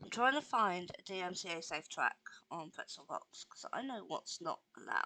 I'm trying to find a DMCA safe track on Pretzel Box because I know what's not allowed.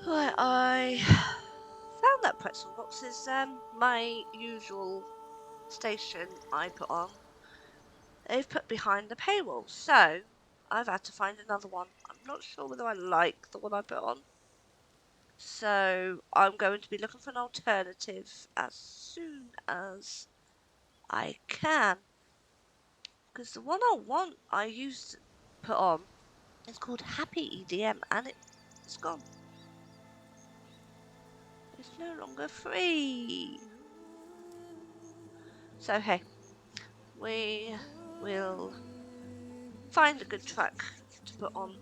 Right, I found that Pretzel Box is my usual station I put on. They've put behind the paywall, so I've had to find another one. I'm not sure whether I like the one I put on. So I'm going to be looking for an alternative as soon as I can. Because the one I used to put on is called Happy EDM and it's gone. It's no longer free. So hey, we will find a good track to put on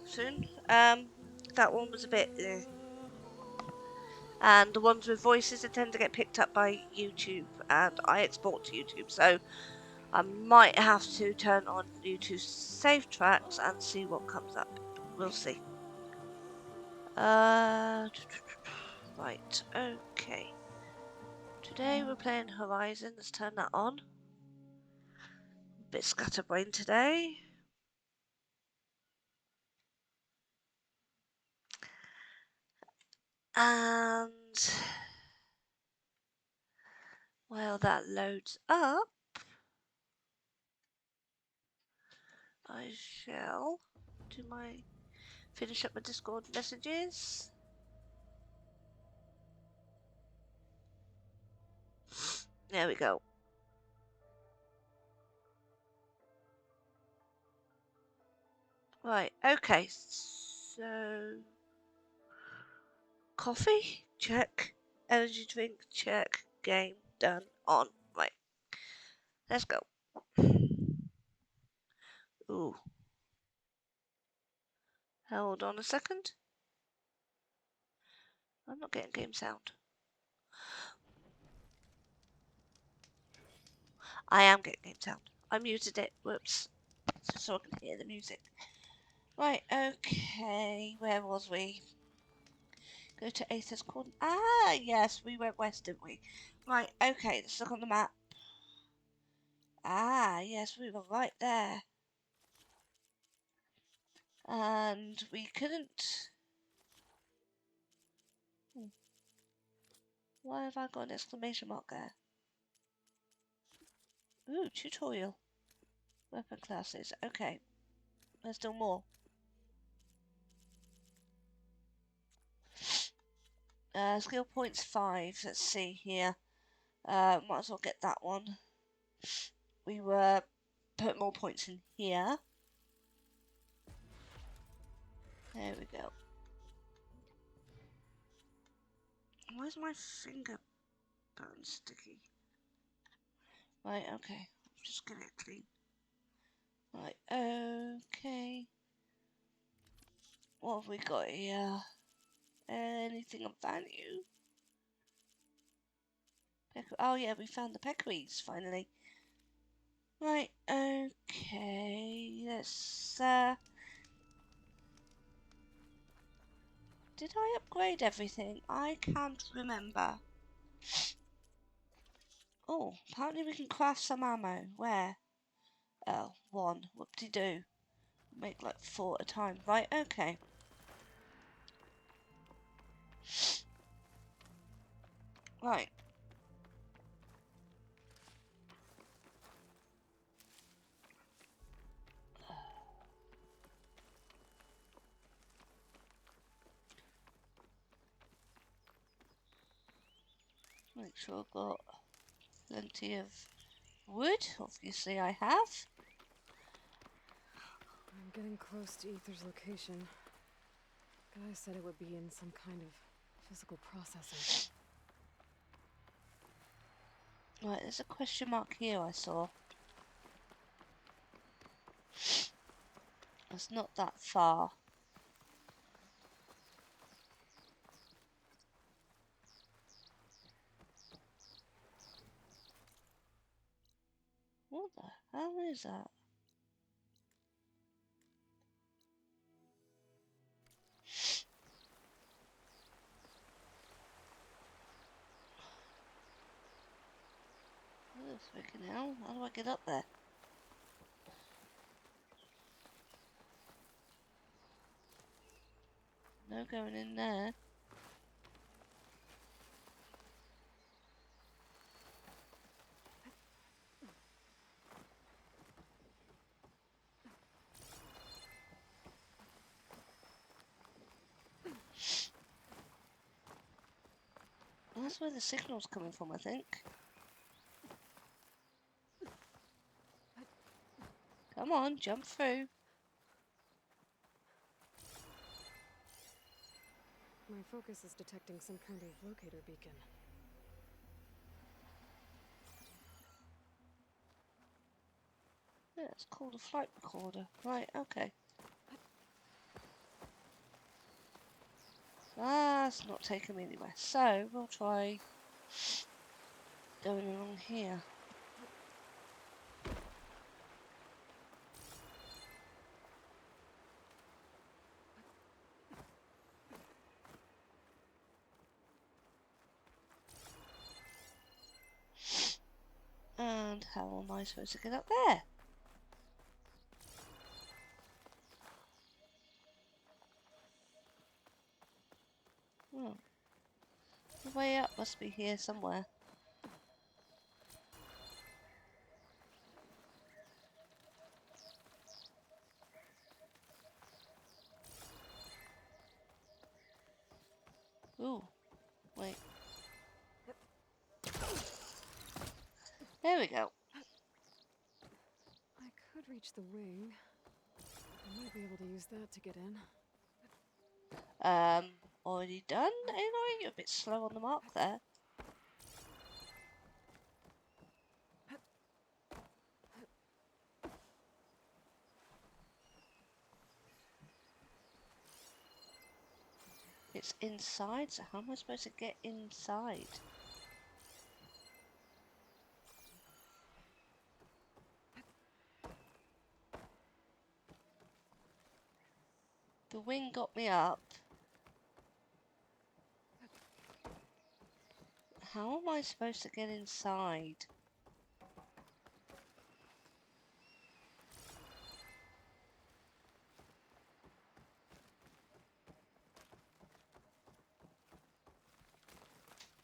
soon. That one was a bit and the ones with voices tend to get picked up by YouTube, and I export to YouTube, so I might have to turn on YouTube save tracks and see what comes up. We'll see. Right, okay. Today we're playing Horizon. Let's turn that on. A bit scatterbrained today. And while that loads up, I shall finish up my Discord messages. There we go. Right, okay, so coffee, check. Energy drink, check. Game, done, on. Right, let's go. Ooh, hold on a second. I'm not getting game sound. I am getting game sound. I muted it, whoops, so I can hear the music. Right, okay, where was we? Go to Aether's Corner. Ah, yes, we went west, didn't we? Right, okay, let's look on the map. Ah, yes, we were right there. And we couldn't... Why have I got an exclamation mark there? Ooh, tutorial. Weapon classes. Okay, there's still more. Skill points 5. Let's see here. Might as well get that one. We were put more points in here. There we go. Where's my finger button sticky? Right, okay. Just get it clean. Right, okay. What have we got here? Anything of value? Oh yeah, we found the peccaries finally. Right, okay. Let's did I upgrade everything? I can't remember. Oh, apparently we can craft some ammo. Where? Oh, 1. Whoop-de-doo. Make like 4 at a time. Right, okay. Right. Make sure I've got plenty of wood. Obviously I have. I'm getting close to Aether's location. Guy said it would be in some kind of physical processor. Right, there's a question mark here I saw. It's not that far. What the hell is that? Oh, freaking hell. How do I get up there? No going in there. That's where the signal's coming from, I think. Come on, jump through. My focus is detecting some kind of locator beacon. Yeah, it's called a flight recorder. Right, okay. That's not taking me anywhere. So, we'll try going along here. And how am I supposed to get up there? Oh, the way up must be here somewhere. Ooh, wait. There we go. I could reach the wing. I might be able to use that to get in. Already done, Aloy? You're a bit slow on the mark there. It's inside, so how am I supposed to get inside? The wing got me up. How am I supposed to get inside?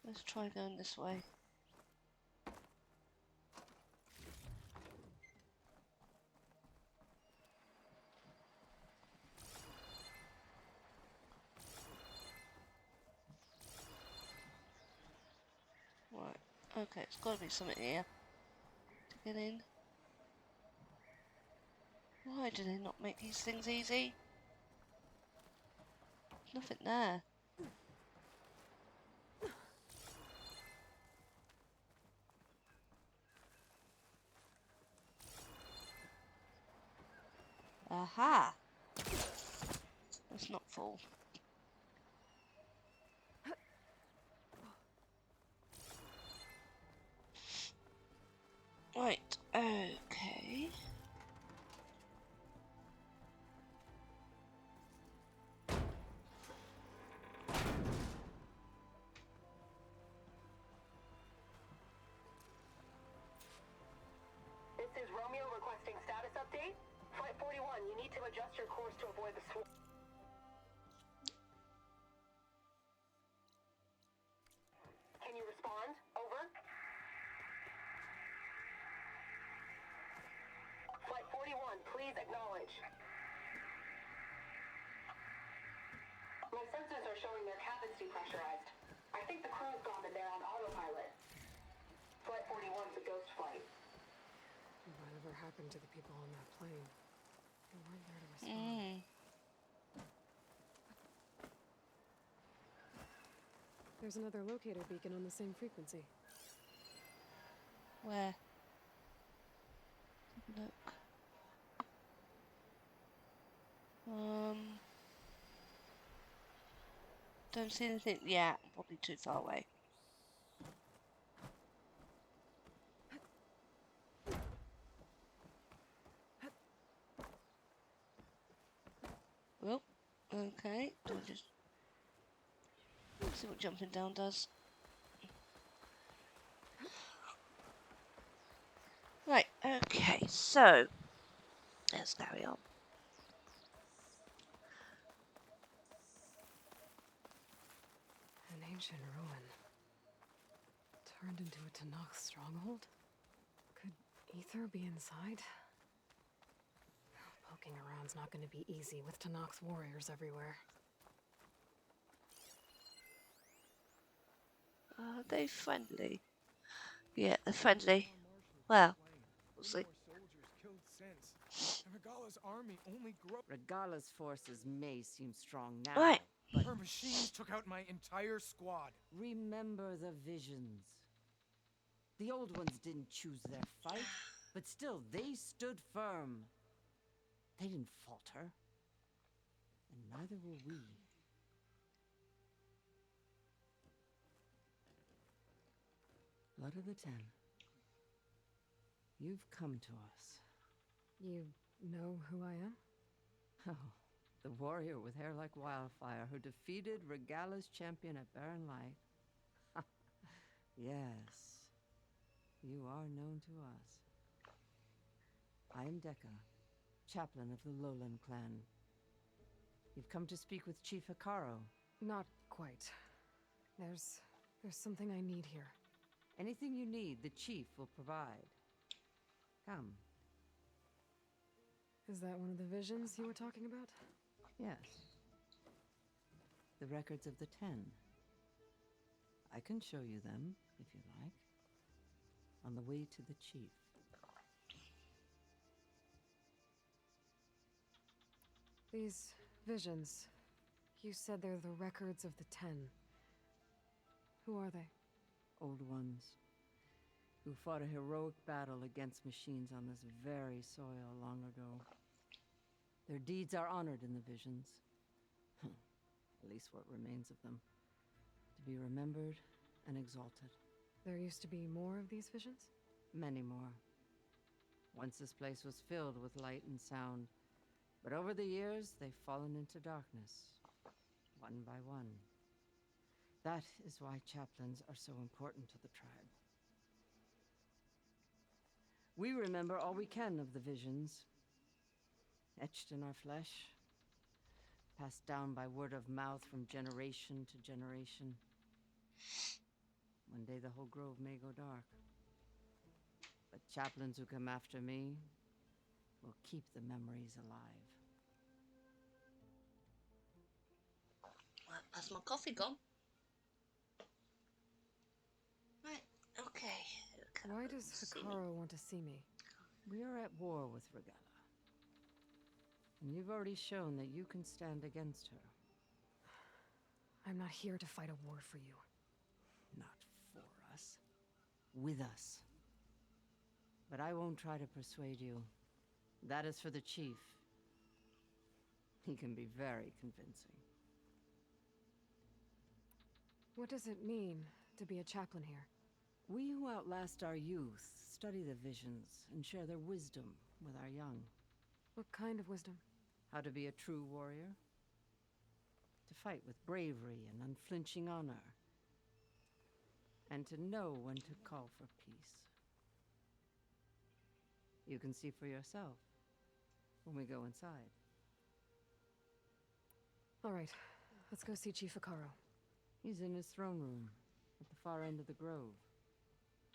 Let's try going this way. Right, okay, it's got to be something here to get in. Why do they not make these things easy? There's nothing there. Aha! That's not full. Right, okay. This is Romeo requesting status update. Flight 41, you need to adjust your course to avoid the swarm. Can you respond? Over. Flight 41, please acknowledge. My sensors are showing their cabins depressurized. I think the crew's gone in there on autopilot. Flight 41's a ghost flight. Whatever happened to the people on that plane? They weren't there to respond. There's another locator beacon on the same frequency. Where? Look. Don't see anything. Yeah, probably too far away. Well, okay. Do I just see what jumping down does? Right, okay, so let's carry on. An ancient ruin. Turned into a Tanakh stronghold? Could Ether be inside? Poking around's not going to be easy with Tanakh's warriors everywhere. Are they friendly? Yeah, they're friendly. Well, we'll see. Regala's forces may seem strong now, Right. but Her machines took out my entire squad. remember the visions. The old ones didn't choose their fight, but still they stood firm. They didn't falter. And neither will we. Blood of the Ten. You've come to us. You know who I am? Oh, the warrior with hair like wildfire who defeated Regala's champion at Barren Light. Yes, you are known to us. I am Dekka, chaplain of the Lowland clan. You've come to speak with Chief Hikaru. Not quite. There's something I need here. Anything you need, the chief will provide. Come. Is that one of the visions you were talking about? Yes. The records of the 10. I can show you them, if you like. On the way to the chief. These visions, you said they're the records of the Ten. Who are they? Old ones, who fought a heroic battle against machines on this very soil long ago. Their deeds are honored in the visions. At least what remains of them. To be remembered and exalted. There used to be more of these visions? Many more. Once this place was filled with light and sound, but over the years they've fallen into darkness, one by one. That is why chaplains are so important to the tribe. We remember all we can of the visions, etched in our flesh, passed down by word of mouth from generation to generation. One day the whole grove may go dark. But chaplains who come after me will keep the memories alive. Well, that's my coffee gone. Right, okay. Why does Hikaru want to see me? We are at war with Regala. And you've already shown that you can stand against her. I'm not here to fight a war for you. Not for us. With us. But I won't try to persuade you. That is for the chief. He can be very convincing. What does it mean to be a chaplain here? We who outlast our youth study the visions and share their wisdom with our young. What kind of wisdom? How to be a true warrior. To fight with bravery and unflinching honor. And to know when to call for peace. You can see for yourself when we go inside. All right, let's go see Chief Hikaru. He's in his throne room at the far end of the grove.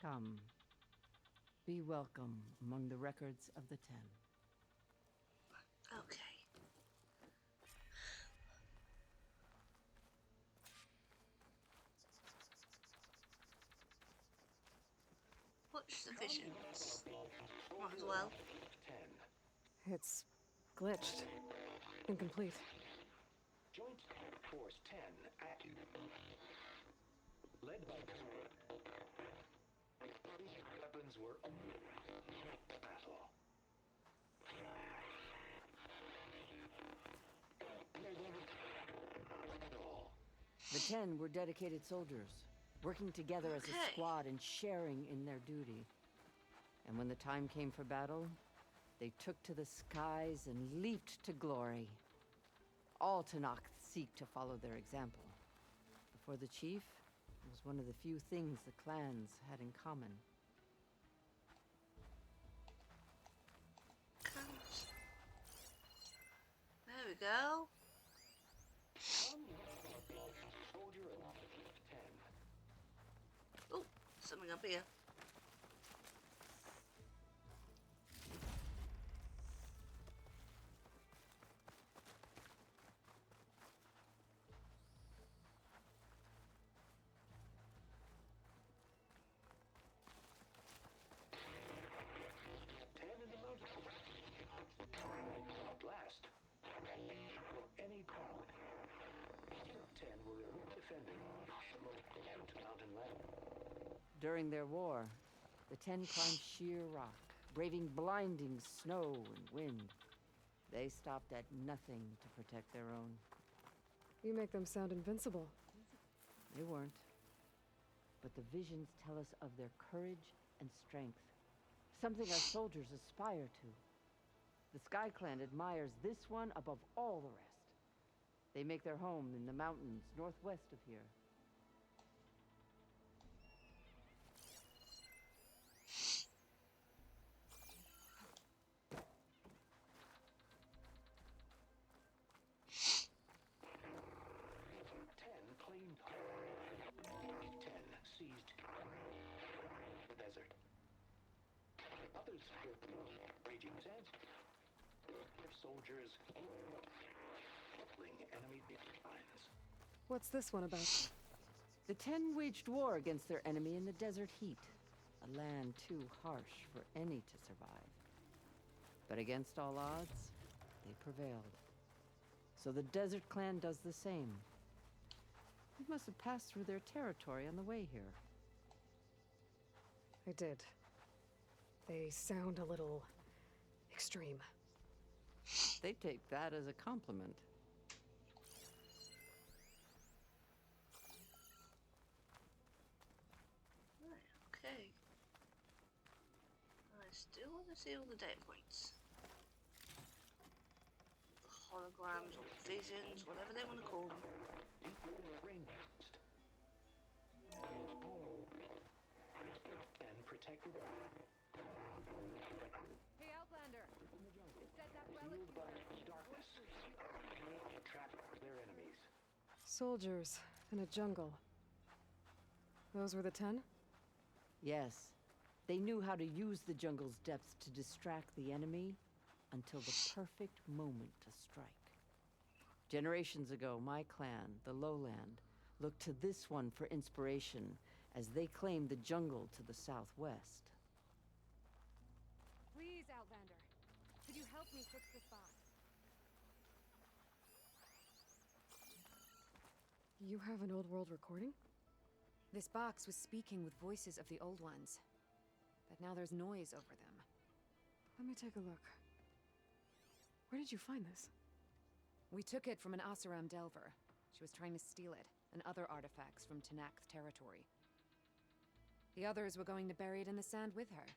Come. Be welcome among the records of the Ten. Okay. Watch the visions. Might as well. It's glitched. Incomplete. Joint Force 10 active. Led by weapons were battle. The Ten were dedicated soldiers, working together as a squad and sharing in their duty. And when the time came for battle, they took to the skies and leaped to glory. All Tanakh seek to follow their example. Before the chief, it was one of the few things the clans had in common. There we go. Soldier of 10. Oh, something up here. Last. Any problem. 10 were defending mountain land. During their war, the Ten climbed sheer rock, braving blinding snow and wind. They stopped at nothing to protect their own. You make them sound invincible. They weren't. But the visions tell us of their courage and strength. Something our soldiers aspire to. The Sky Clan admires this one above all the rest. They make their home in the mountains northwest of here. Claimed 10 seized the desert. Others raging sands. Soldiers killing enemy lines. What's this one about? The Ten waged war against their enemy in the desert heat, a land too harsh for any to survive. But against all odds, they prevailed. So the Desert Clan does the same. You must have passed through their territory on the way here. I did. They sound a little extreme. They take that as a compliment. Right, okay. I still want to see all the data points. Holograms or visions, whatever they want to call them. And protected. Hey, Outlander! It said that relic Sealed by darkness. Trap their enemies. Soldiers in a jungle. Those were the 10? Yes. They knew how to use the jungle's depths to distract the enemy until the perfect moment to strike. Generations ago, my clan, the Lowland, looked to this one for inspiration as they claimed the jungle to the southwest. Please, Outlander. Could you help me fix this box? You have an old world recording? This box was speaking with voices of the old ones. But now there's noise over them. Let me take a look. Where did you find this? We took it from an Oseram Delver. She was trying to steal it, and other artifacts from Tenakth territory. The others were going to bury it in the sand with her.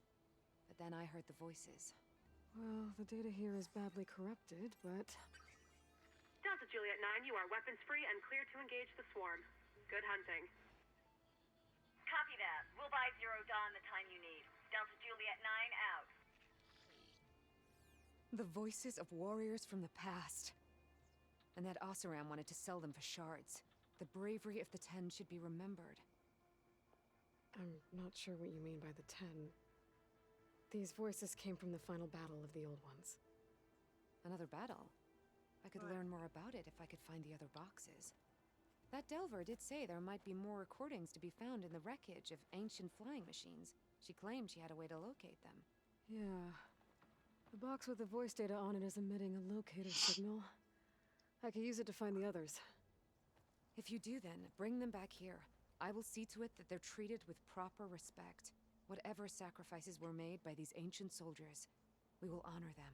But then I heard the voices. Well, the data here is badly corrupted, but... Delta Juliet 9, you are weapons-free and clear to engage the swarm. Good hunting. Copy that. We'll buy Zero Dawn the time you need. Delta Juliet 9 out. The voices of warriors from the past. And that Oseram wanted to sell them for shards. The bravery of the 10 should be remembered. I'm not sure what you mean by the 10. These voices came from the final battle of the Old Ones. Another battle? I could learn more about it if I could find the other boxes. That Delver did say there might be more recordings to be found in the wreckage of ancient flying machines. She claimed she had a way to locate them. Yeah. The box with the voice data on it is emitting a locator signal. I could use it to find the others. If you do then, bring them back here. I will see to it that they're treated with proper respect. Whatever sacrifices were made by these ancient soldiers, we will honor them.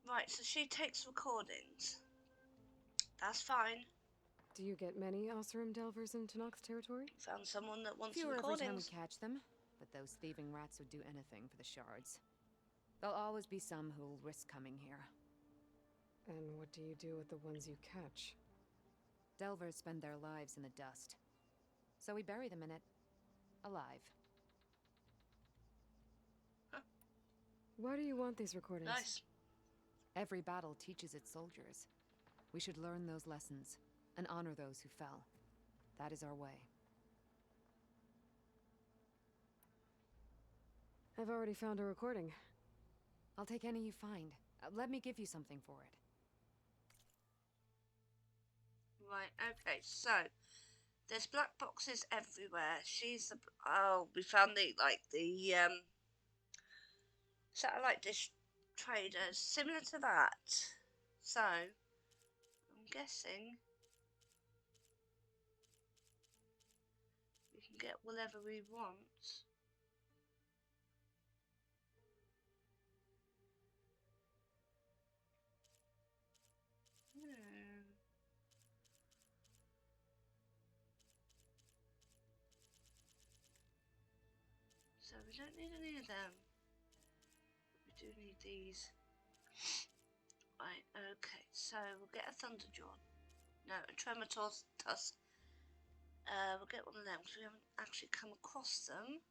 Right, so she takes recordings. That's fine. Do you get many Oseram Delvers in Tenakth territory? Found someone that wants some Fewer every time we recordings. catch them, but those thieving rats would do anything for the shards. There'll always be some who'll risk coming here. And what do you do with the ones you catch? Delvers spend their lives in the dust. So we bury them in it. Alive. Why do you want these recordings? Nice. Every battle teaches its soldiers. We should learn those lessons, and honor those who fell. That is our way. I've already found a recording. I'll take any you find. Let me give you something for it. Right, okay, so there's black boxes everywhere. She's the oh, we found the satellite dish traders, similar to that. So I'm guessing we can get whatever we want. So we don't need any of them. We do need these. Right, okay, so we'll get a Thunderjaw. No, a Tremator Tusk. We'll get one of them because we haven't actually come across them.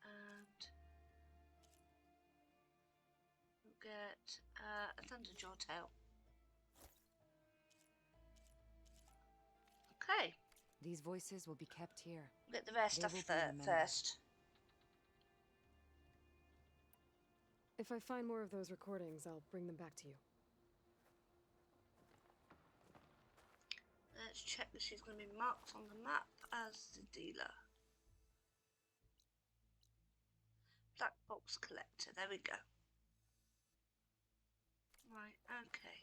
And we'll get a Thunderjaw tail. Okay, These voices will be kept here. we'll get the rare They stuff will be there remembered. first. If I find more of those recordings, I'll bring them back to you. Let's check that she's going to be marked on the map as the dealer. Black box collector. There we go. Right, okay.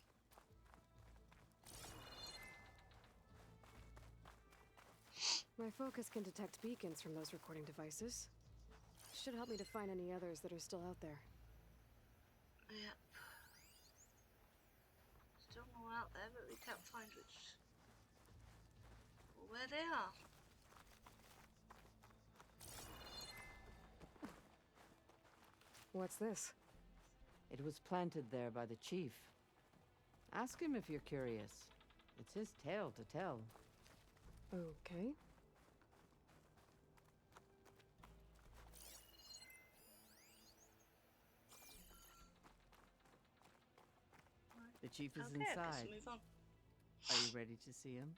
My focus can detect beacons from those recording devices. Should help me to find any others that are still out there. Yep. Still more out there, but we can't find where they are. What's this? It was planted there by the chief. Ask him if you're curious. It's his tale to tell. Okay. The chief is Okay, I guess inside. move on. Are you ready to see him?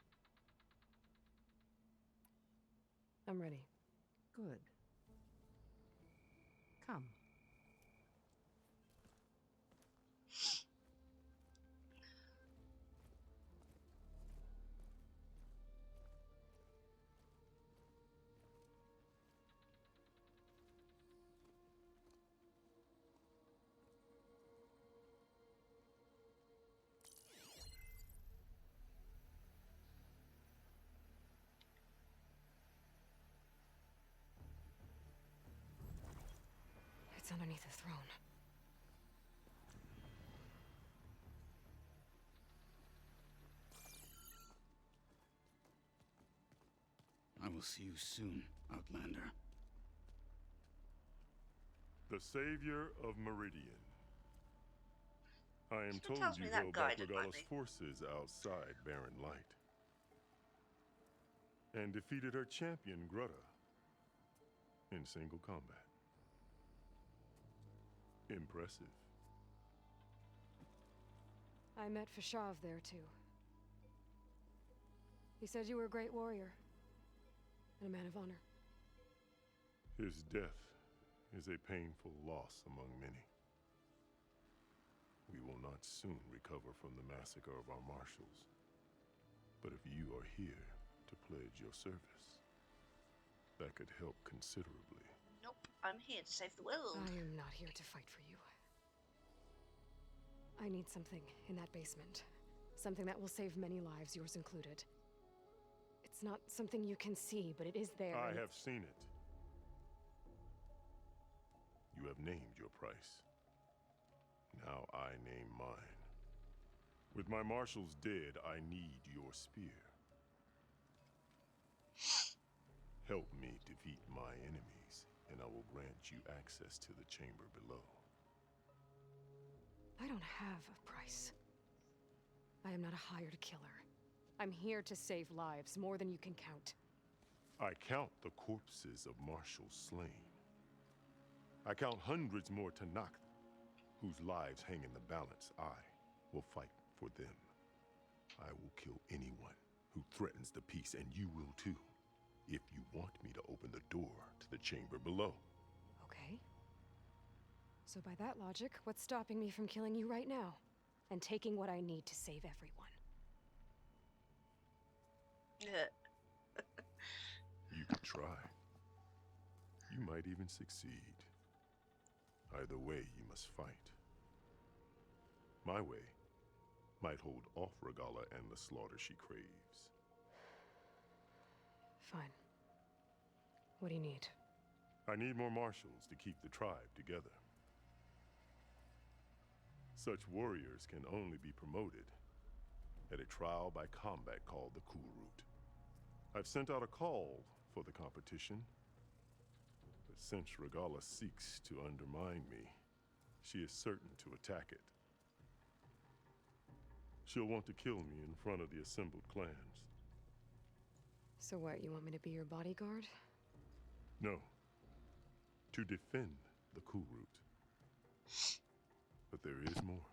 I'm ready. Good. Come. It's underneath the throne. I will see you soon, Outlander. The savior of Meridian. I am Sure told tells you me that held guy back didn't like Regala's me. forces outside Barren Light. And defeated her champion, Grutta, in single combat. Impressive. I met Fashav there, too. He said you were a great warrior. And a man of honor. His death is a painful loss among many. We will not soon recover from the massacre of our marshals. But if you are here to pledge your service, that could help considerably. Nope, I'm here to save the world. I am not here to fight for you. I need something in that basement. Something that will save many lives, yours included. It's not something you can see, but it is there. I have seen it. You have named your price. Now I name mine. With my marshals dead, I need your spear. Help me defeat my enemies, and I will grant you access to the chamber below. I don't have a price. I am not a hired killer. I'm here to save lives, more than you can count. I count the corpses of marshals slain. I count hundreds more to knock, whose lives hang in the balance. I will fight for them. I will kill anyone who threatens the peace, and you will too, if you want me to open the door to the chamber below. Okay. So by that logic, what's stopping me from killing you right now? And taking what I need to save everyone? You could try. You might even succeed. Either way, you must fight. My way might hold off Regala and the slaughter she craves. Fine. What do you need? I need more marshals to keep the tribe together. Such warriors can only be promoted at a trial by combat called the Cool Route. I've sent out a call for the competition, but since Regala seeks to undermine me, she is certain to attack it. She'll want to kill me in front of the assembled clans. So what, you want me to be your bodyguard? No, to defend the Cool Route. But there is more.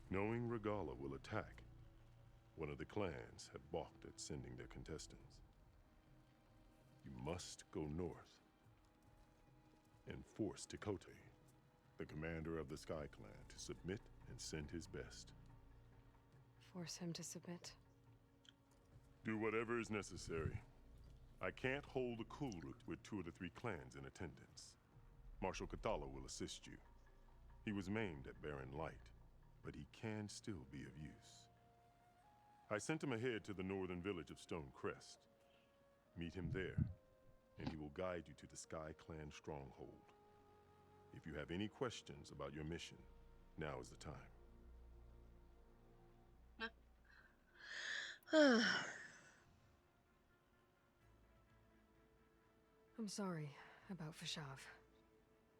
Knowing Regala will attack, one of the clans have balked at sending their contestants. You must go north and force Tekote, the commander of the Sky Clan, to submit and send his best. Force him to submit? Do whatever is necessary. I can't hold a cool route with 2 of the 3 clans in attendance. Marshal Cathala will assist you. He was maimed at Barren Light, but he can still be of use. I sent him ahead to the northern village of Stone Crest. Meet him there, and he will guide you to the Sky Clan stronghold. If you have any questions about your mission, now is the time. I'm sorry about Fashav.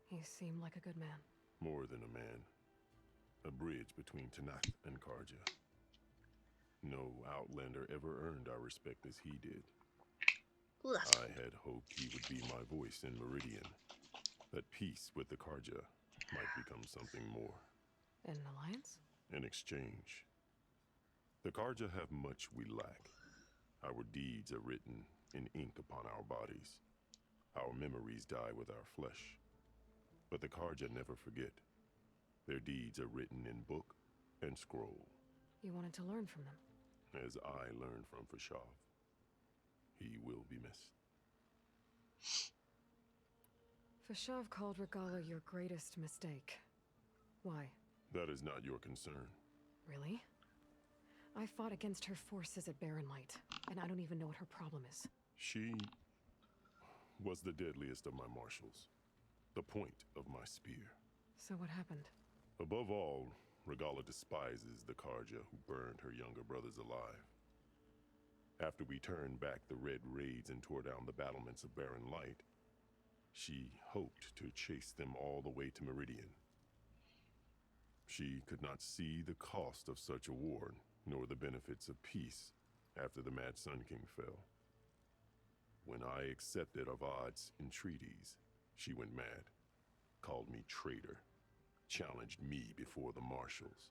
He seemed like a good man. More than a man. A bridge between Tanakh and Karja. No Outlander ever earned our respect as he did. I had hoped he would be my voice in Meridian. That peace with the Karja might become something more. An alliance? In exchange. The Karja have much we lack. Our deeds are written in ink upon our bodies. Our memories die with our flesh. But the Karja never forget. Their deeds are written in book and scroll. You wanted to learn from them? As I learned from Fashav. He will be missed. Fashav called Regala your greatest mistake. Why? That is not your concern. Really? I fought against her forces at Barren Light, and I don't even know what her problem is. She was the deadliest of my marshals. The point of my spear. So what happened? Above all, Regala despises the Karja who burned her younger brothers alive. After we turned back the Red Raids and tore down the battlements of Barren Light, she hoped to chase them all the way to Meridian. She could not see the cost of such a war, nor the benefits of peace after the Mad Sun King fell. When I accepted Avad's entreaties, she went mad, called me traitor, challenged me before the marshals.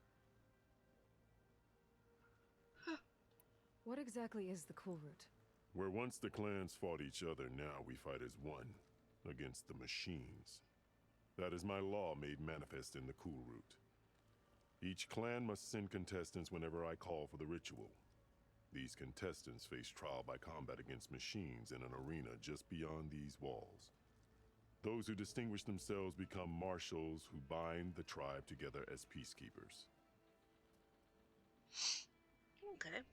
What exactly is the Cool Route? Where once the clans fought each other, now we fight as one, against the machines. That is my law made manifest in the Cool Route. Each clan must send contestants whenever I call for the ritual. These contestants face trial by combat against machines in an arena just beyond these walls. Those who distinguish themselves become marshals who bind the tribe together as peacekeepers. Okay.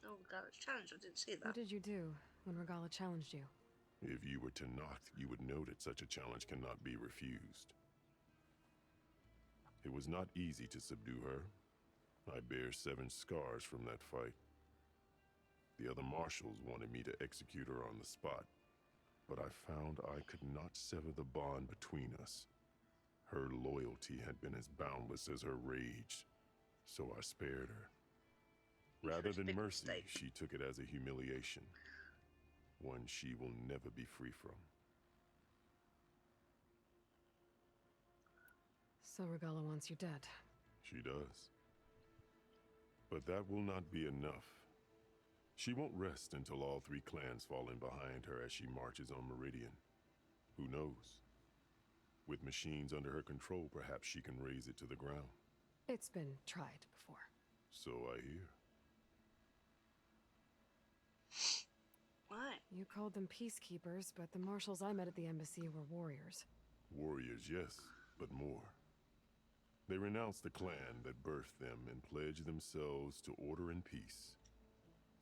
Oh, God, it's challenge. I didn't see that. What did you do when Regala challenged you? If you were Tanakh, you would know that such a challenge cannot be refused. It was not easy to subdue her. I bear 7 scars from that fight. The other marshals wanted me to execute her on the spot, but I found I could not sever the bond between us. Her loyalty had been as boundless as her rage, so I spared her. Rather than mercy, she took it as a humiliation, one she will never be free from. So Regala wants you dead. She does. But that will not be enough. She won't rest until all 3 clans fall in behind her as she marches on Meridian. Who knows? With machines under her control, perhaps she can raze it to the ground. It's been tried before. So I hear. Why? You called them peacekeepers, but the marshals I met at the embassy were warriors. Warriors, yes, but more. They renounce the clan that birthed them and pledge themselves to order and peace.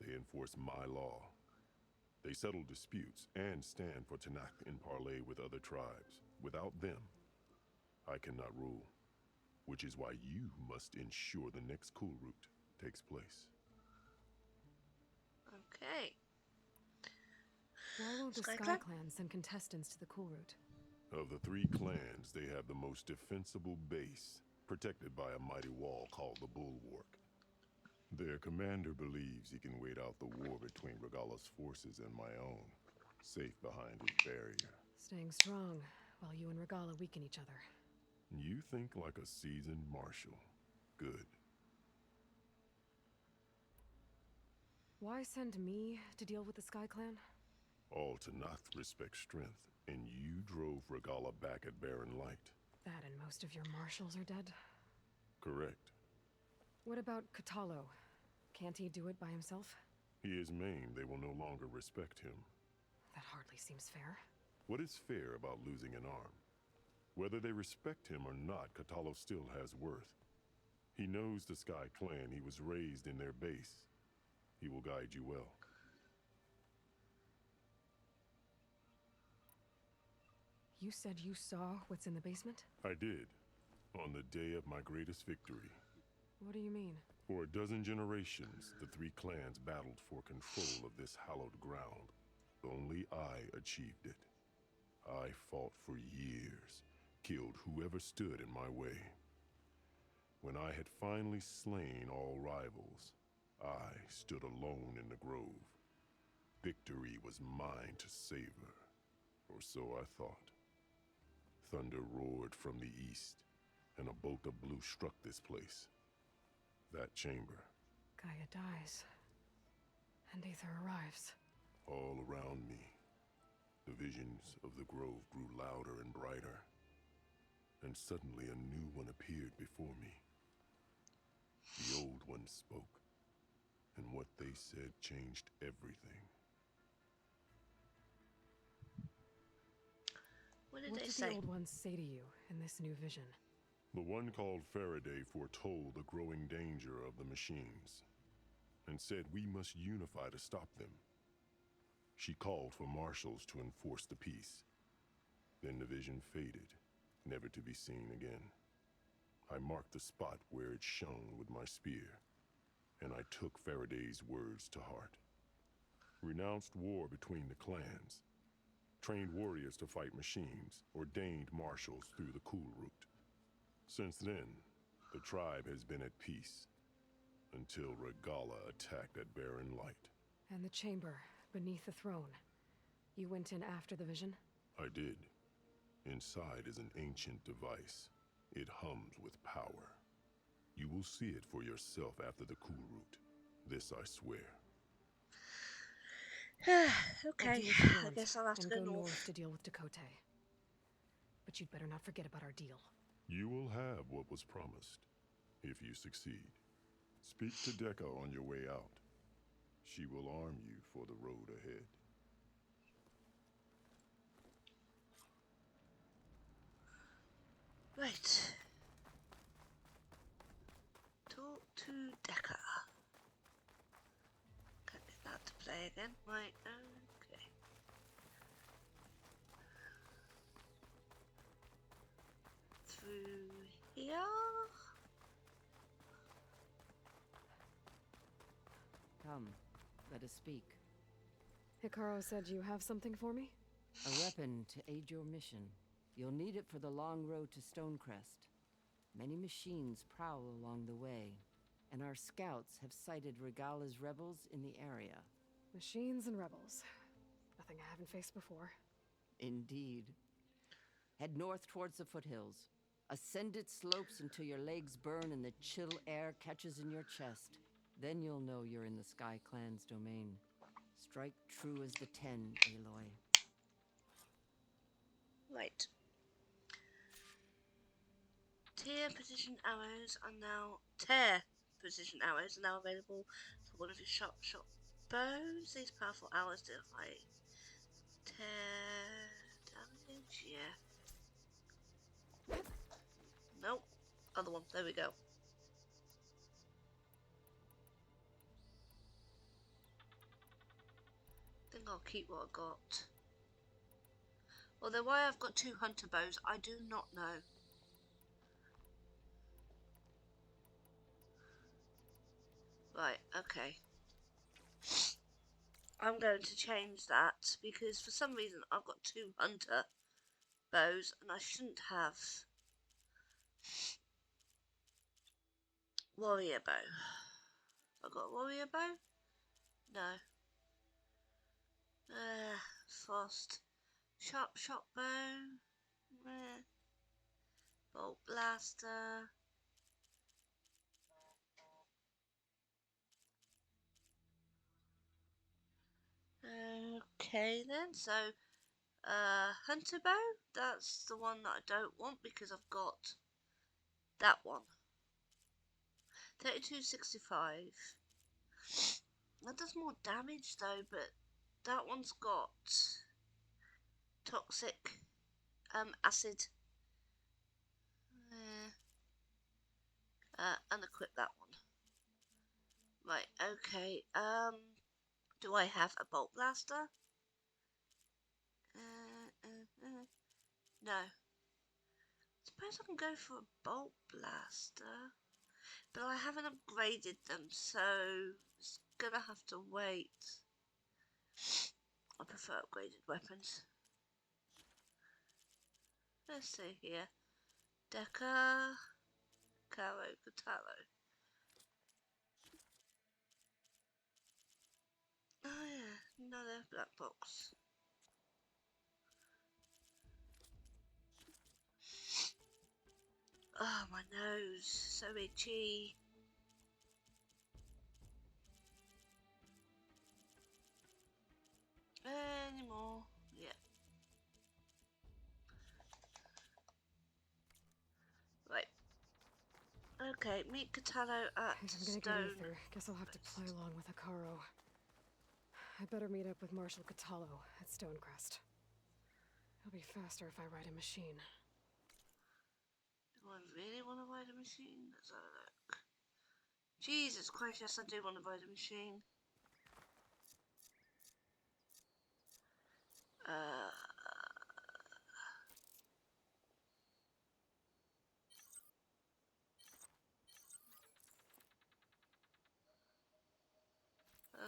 They enforce my law. They settle disputes and stand for Tanakh in parley with other tribes. Without them, I cannot rule. Which is why you must ensure the next Cool Route takes place. Okay. Why won't the Sky Sky Clan? Clan send contestants to the Cool Route? Of the 3 clans, they have the most defensible base, protected by a mighty wall called the Bulwark. Their commander believes he can wait out the war between Regala's forces and my own, safe behind his barrier. Staying strong, while you and Regala weaken each other. You think like a seasoned marshal. Good. Why send me to deal with the Sky Clan? All Tanakh respect strength, and you drove Regala back at Barren Light. That and most of your marshals are dead? Correct. What about Catalo? Can't he do it by himself? He is maimed, they will no longer respect him. That hardly seems fair. What is fair about losing an arm? Whether they respect him or not, Catallo still has worth. He knows the Sky Clan. He was raised in their base. He will guide you well. You said you saw what's in the basement? I did, on the day of my greatest victory. What do you mean? For a dozen generations, the three clans battled for control of this hallowed ground. Only I achieved it. I fought for years, killed whoever stood in my way. When I had finally slain all rivals, I stood alone in the grove. Victory was mine to savor, or so I thought. Thunder roared from the east, and a bolt of blue struck this place. That chamber. Gaia dies, and Aether arrives. All around me, the visions of the grove grew louder and brighter, and suddenly a new one appeared before me. The old one spoke, and what they said changed everything. What did What they did say? the old ones say to you in this new vision? The one called Faraday foretold the growing danger of the machines, and said we must unify to stop them. She called for marshals to enforce the peace. Then the vision faded, never to be seen again. I marked the spot where it shone with my spear, and I took Faraday's words to heart. Renounced war between the clans, trained warriors to fight machines, ordained marshals through the cool route. Since then, the tribe has been at peace, until Regala attacked at Barren Light. And the chamber, beneath the throne. You went in after the vision? I did. Inside is an ancient device. It hums with power. You will see it for yourself after the cool route. This I swear. Okay, Do what you I want, guess I'll have to and go go north. north to deal with Dakota. But you'd better not forget about our deal. You will have what was promised, if you succeed. Speak to Decca on your way out. She will arm you for the road ahead. Right. Talk to Decca. Can't get that to play again. Right, okay. Through here. Come, let us speak. Hikaru said you have something for me? A weapon to aid your mission. You'll need it for the long road to Stonecrest. Many machines prowl along the way, and our scouts have sighted Regala's rebels in the area. Machines and rebels. Nothing I haven't faced before. Indeed. Head north towards the foothills. Ascend its slopes until your legs burn and the chill air catches in your chest. Then you'll know you're in the Sky Clan's domain. Strike true as the 10, Aloy. Right. Tear precision arrows are now available for one of your sharp shot bows. These powerful arrows do high tear damage. Yeah. Nope. Other one. There we go. Think I'll keep what I got. Although why I've got 2 hunter bows, I do not know. Right, okay. I'm going to change that because for some reason I've got 2 hunter bows and I shouldn't have warrior bow. Have I got a warrior bow? No. Frost. Sharp shot bow. Bolt blaster. Okay then, so hunter bow, that's the one that I don't want because I've got that one. 3265. That does more damage though, but that one's got toxic acid. Unequip that one. Right, okay. Do I have a bolt blaster? No. Suppose I can go for a bolt blaster, but I haven't upgraded them, so it's gonna have to wait. I prefer upgraded weapons. Let's see here. Deca, Caro, Catalo. Oh yeah, another black box. Oh, my nose, so itchy. Any more? Yeah. Right. Okay, meet Catalo at If I'm gonna get Stone. Ether, guess I'll have to play along with Akaro. I better meet up with Marshal Catalo at Stonecrest. It'll be faster if I ride a machine. Do I really want to ride a machine? Let's have a look. Jesus Christ, yes, I do want to ride a machine.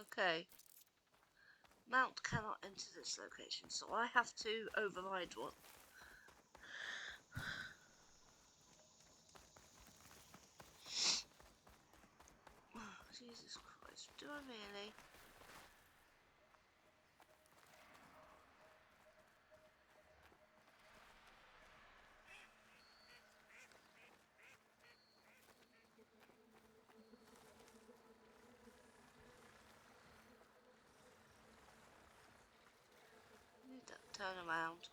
Okay. Mount cannot enter this location, so I have to override one. Oh, Jesus Christ, do I really? Need that turn around.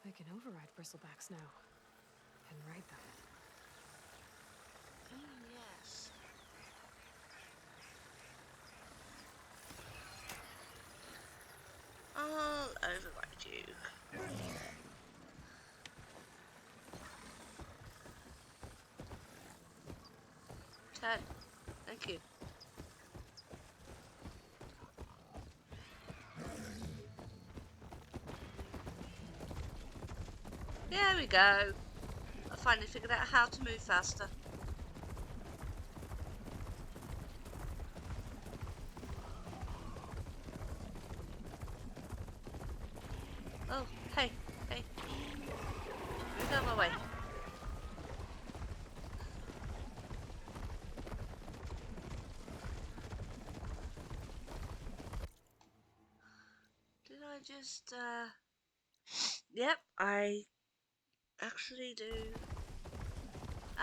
I can override bristlebacks now. And ride them. Oh, yes. I'll override you. 10. Thank you. There we go. I finally figured out how to move faster. Oh, hey, hey. Move out of my way. Did I just, Yep, I actually do.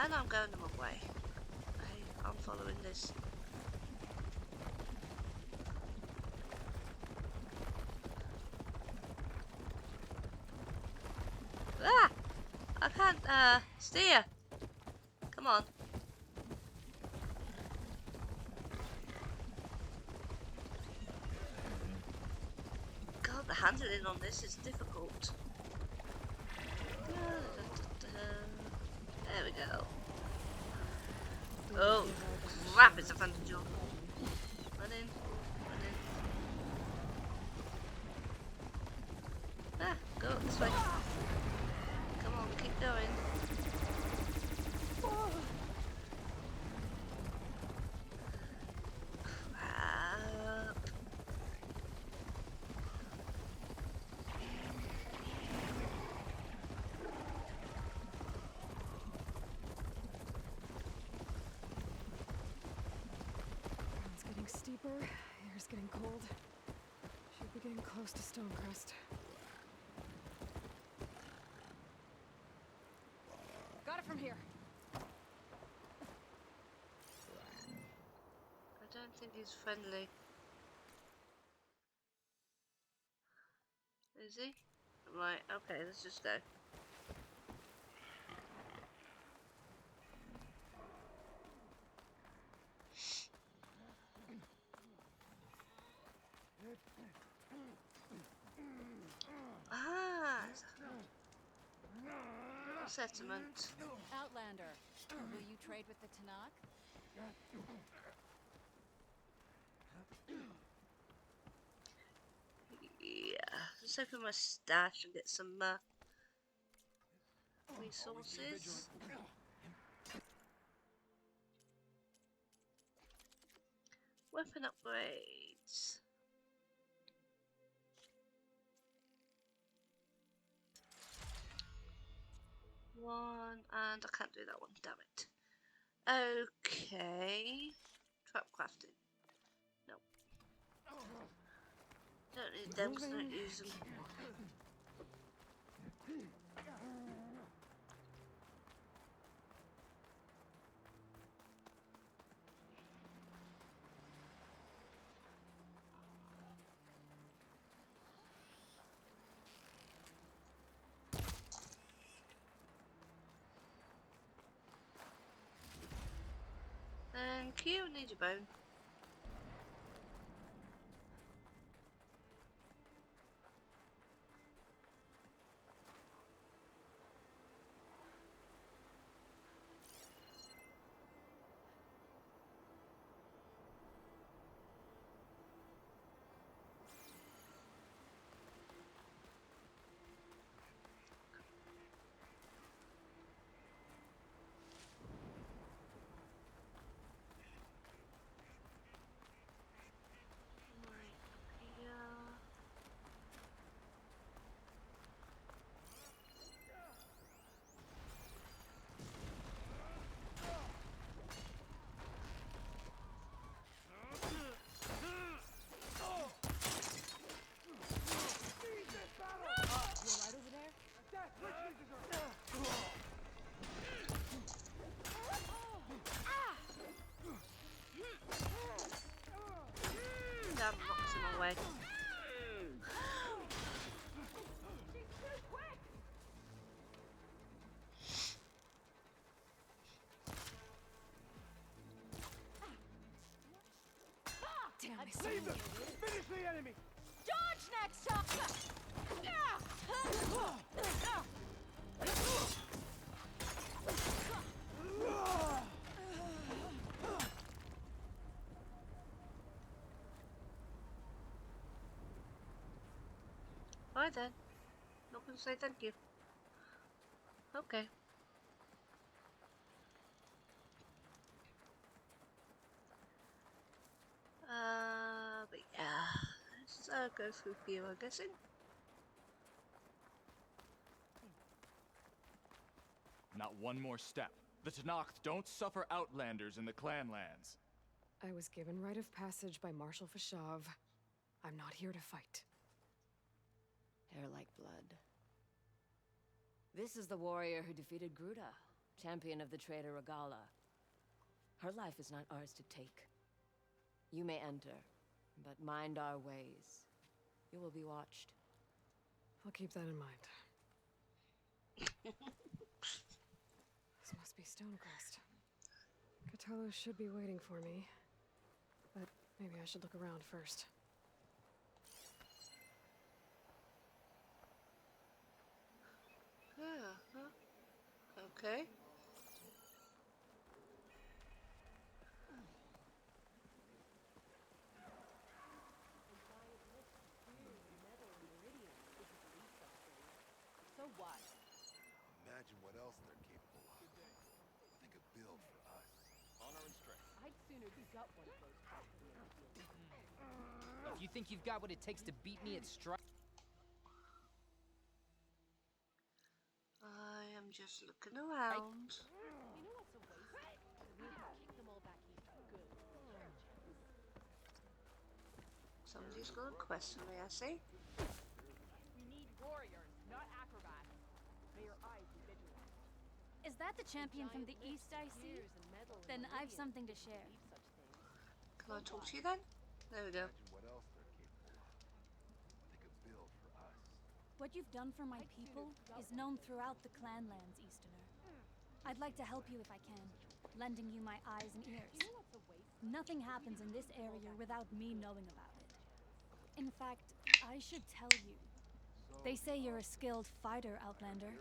And I'm going the wrong way. I'm following this. Ah! I can't, steer. Come on. God, the handling on this is difficult. There we go. Oh, crap, it's a thunder jump. Run in, run in. Ah, go this way. Come on, keep going. Crap. Ground's getting steeper, air's getting cold. Should be getting close to Stonecrest. Got it from here. I don't think he's friendly. Is he? Right, okay, let's just go. settlement. Outlander, will you trade with the Tanakh? Yeah, let's open my stash and get some resources. Weapon upgrades. One, and I can't do that one, damn it. Okay. Trap crafting. Nope. Don't need them because I don't use them. Thank you, need your bone. That knocks him away. Damn, I Leave them! Finish the enemy! Dodge next time! Alright then. Not gonna say thank you. Okay. But yeah. Let's go through here, I'm guessing. Not one more step. The Tanakh don't suffer outlanders in the clan lands. I was given rite of passage by Marshal Fashav. I'm not here to fight. Hair like blood. This is the warrior who defeated Gruta, champion of the traitor Regala. Her life is not ours to take. You may enter, but mind our ways. You will be watched. I'll keep that in mind. This must be Stonecrest. Cthulhu should be waiting for me, but maybe I should look around first. Okay. So what? Imagine what else they're capable of. They could build for us. Honor and strength. I'd sooner gut one of those If you think you've got what it takes to beat me at strike... I am just looking around. You know what's a waste? We can kick them all back east for good. Somebody's got a quest for me, I see. We need warriors, not acrobats. May your eyes be vigilant. Is that the champion from the east I see? Then I've something to share. Can I talk to you then? There we go. What else they're capable of. They could build for us. What you've done for my people is known throughout the clanlands, Easterner. I'd like to help you if I can, lending you my eyes and ears. Nothing happens in this area without me knowing about it. In fact, I should tell you. They say you're a skilled fighter, Outlander.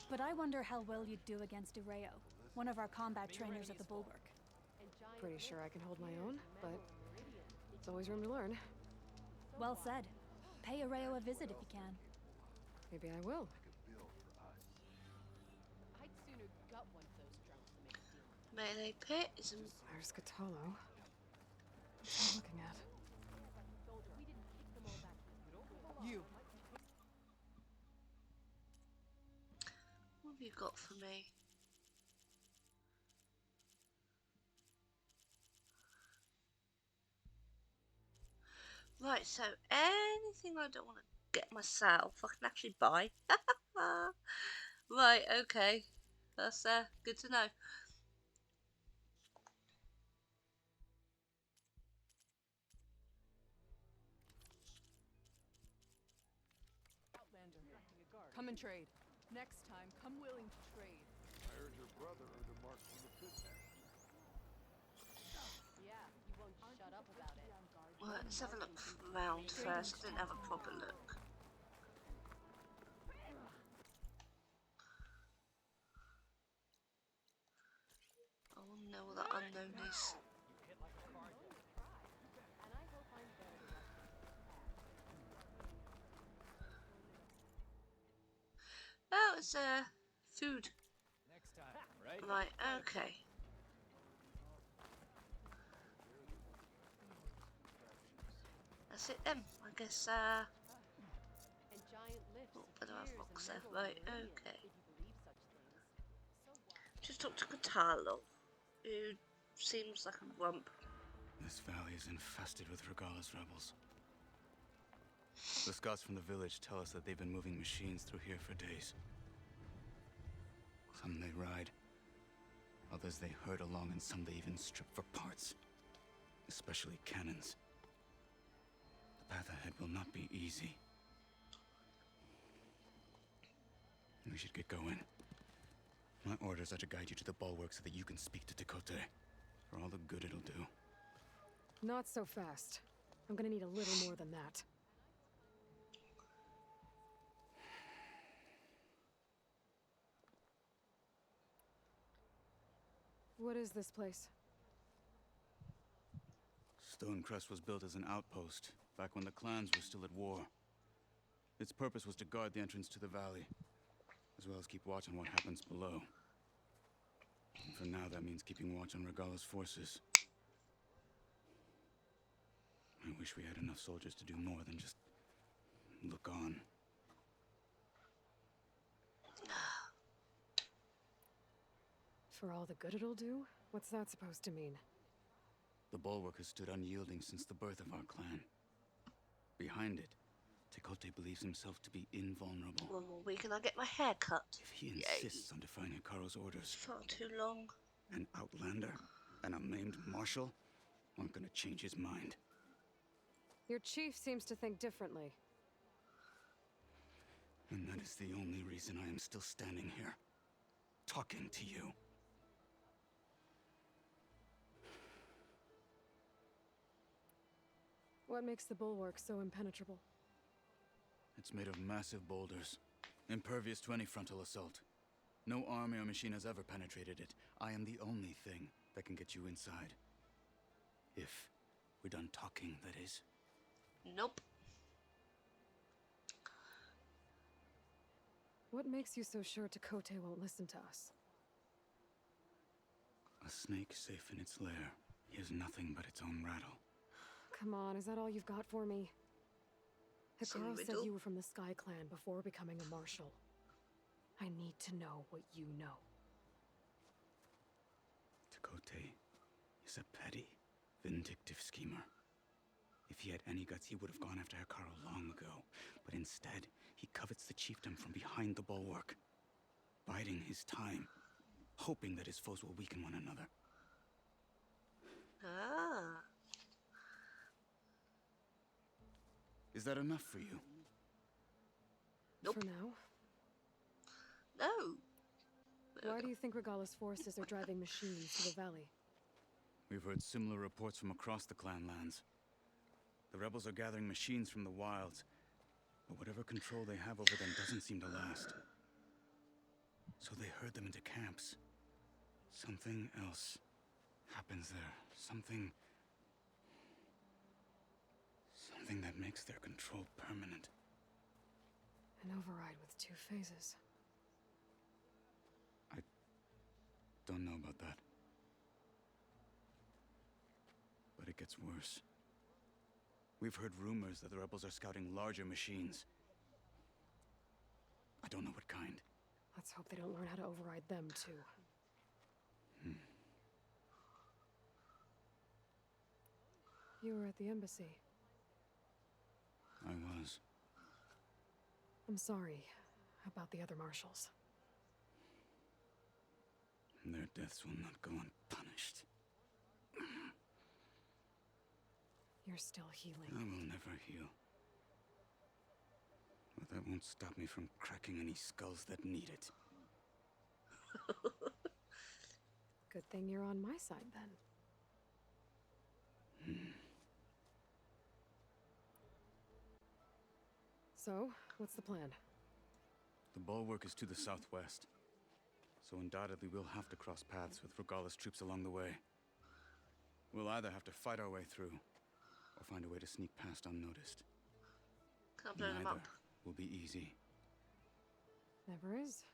But I wonder how well you'd do against Ureo, one of our combat trainers at the Bulwark. Pretty sure I can hold my own, but there's always room to learn. Well said. Pay Ureo a visit if you can. Maybe I will. I'd sooner gut one of those drunks than make a deal with them. Melee pit isn't. There's Catallo. What's he looking at? You. What have you got for me? Right, so anything I don't want to get myself, I can actually buy. Right, okay. That's good to know. Outlander, come and trade. Next time, come willing to trade. I heard your brother earned a mark from the pit. Yeah, you won't shut up about it. Well, let's have a look around first. I didn't have a proper look. I want to know what that unknown is. Oh, it's food. Next time, right? Right, okay. That's it then. I guess And giant lifts oh, better have appears box in there. Metal Right, Meridian, okay. if you believe such things. Just talk to Catallo, who seems like a grump. This valley is infested with Regala's rebels. The scouts from the village tell us that they've been moving machines through here for days. Some they ride, others they herd along, and some they even strip for parts. Especially cannons. The path ahead will not be easy. We should get going. My orders are to guide you to the bulwark so that you can speak to Tekote. For all the good it'll do. Not so fast. I'm gonna need a little more than that. What is this place? Stonecrest was built as an outpost, back when the clans were still at war. Its purpose was to guard the entrance to the valley, as well as keep watch on what happens below. And for now, that means keeping watch on Regala's forces. I wish we had enough soldiers to do more than just look on. For all the good it'll do? What's that supposed to mean? The bulwark has stood unyielding since the birth of our clan. Behind it, Tekote believes himself to be invulnerable. One more week and I get my hair cut. If he insists on defying Hikaru's orders, Far too long. an outlander and a maimed marshal aren't gonna change his mind. Your chief seems to think differently. And that is the only reason I am still standing here, talking to you. What makes the bulwark so impenetrable? It's made of massive boulders, impervious to any frontal assault. No army or machine has ever penetrated it. I am the only thing that can get you inside. If we're done talking, that is. Nope. What makes you so sure Tekote won't listen to us? A snake safe in its lair hears nothing but its own rattle. Come on, is that all you've got for me? Some Hikaru said riddle? you were from the Sky Clan before becoming a marshal. I need to know what you know. Tekote is a petty, vindictive schemer. If he had any guts, he would have gone after Hikaru long ago. But instead, he covets the chiefdom from behind the bulwark, biding his time, hoping that his foes will weaken one another. Ah. Is that enough for you? Nope. For now. No. Why do you think Regala's forces are driving machines to the valley? We've heard similar reports from across the clan lands. The rebels are gathering machines from the wilds, but whatever control they have over them doesn't seem to last. So they herd them into camps. Something else happens there. Something that makes their control permanent. An override with 2 phases. I don't know about that. But it gets worse. We've heard rumors that the rebels are scouting larger machines. I don't know what kind. Let's hope they don't learn how to override them, too. You were at the embassy. I was. I'm sorry about the other marshals. Their deaths will not go unpunished. You're still healing. I will never heal. But that won't stop me from cracking any skulls that need it. Good thing you're on my side, then. So, what's the plan? The bulwark is to the southwest. So undoubtedly we'll have to cross paths with Regala's troops along the way. We'll either have to fight our way through, or find a way to sneak past unnoticed. Can't blow them up. Neither will be easy. Never is.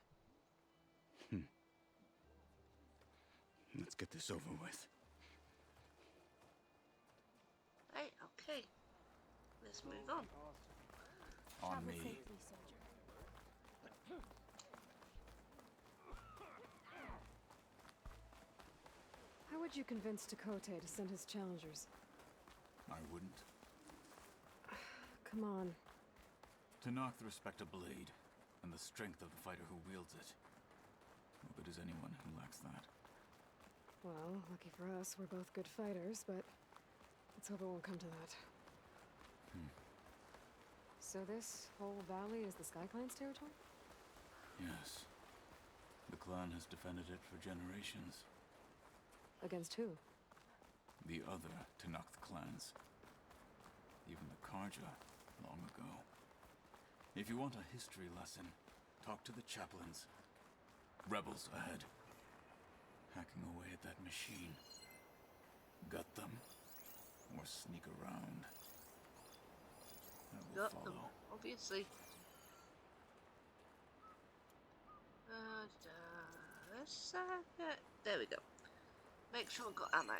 Let's get this over with. Hey, okay. Let's move on. On me. How would you convince Tekote to send his challengers? I wouldn't. Come on. Tanakh respect a blade, and the strength of the fighter who wields it. No good is anyone who lacks that. Well, lucky for us, we're both good fighters, but let's hope it won't come to that. So this whole valley is the Sky Clan's territory? Yes. The clan has defended it for generations. Against who? The other Tanakh clans. Even the Karja, long ago. If you want a history lesson, talk to the chaplains. Rebels ahead. Hacking away at that machine. Gut them, or sneak around. I will Got follow. them, obviously. There we go. Make sure I've got ammo.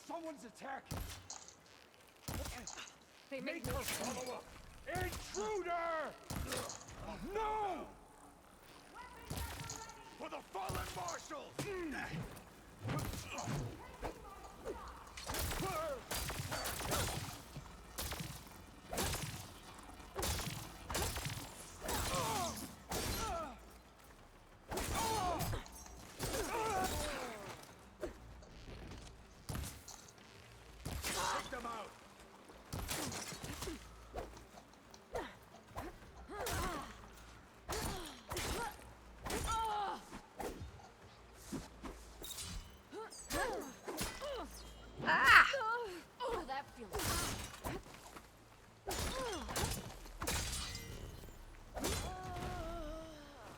Someone's attacking! They Make her follow up! Intruder! No! For the fallen marshals! Take them out! Ah! Oh, that feels.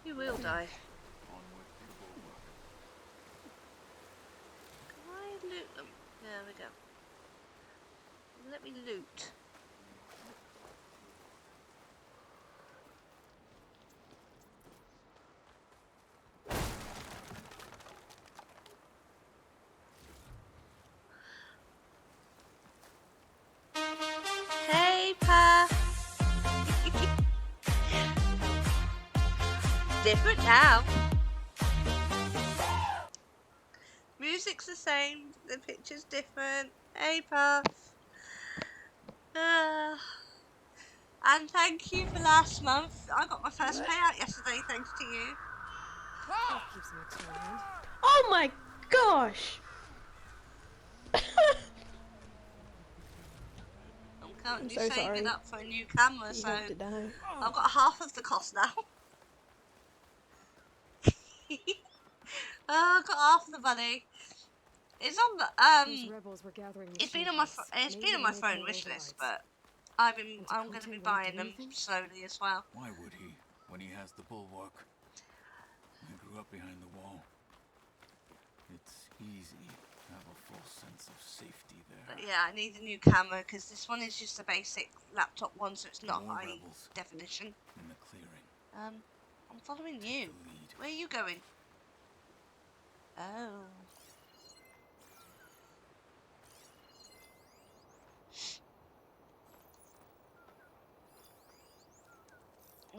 You will die. Can I loot them? There we go. Let me loot. Hey, Pa. Different now. Music's the same, the picture's different. Hey, Pa. And thank you for last month. I got my first payout yesterday, thanks to you. That keeps an extra hand. Oh my gosh! I'm currently so saving sorry. up for a new camera, You so have to die. I've got half of the cost now. I got half the money. It's on the Those rebels were gathering It's been machine on my parts. it's Maybe been on they're my making phone more wish list, overrides. but And I'm going to Tecumseh be won't do buying them anything? slowly as well. Why would he, when he has the bulwark? I grew up behind the wall. It's easy to have a full sense of safety there. But yeah, I need a new camera because this one is just a basic laptop one, so it's not More high rebels definition. in the clearing. I'm following you. Where are you going? Oh.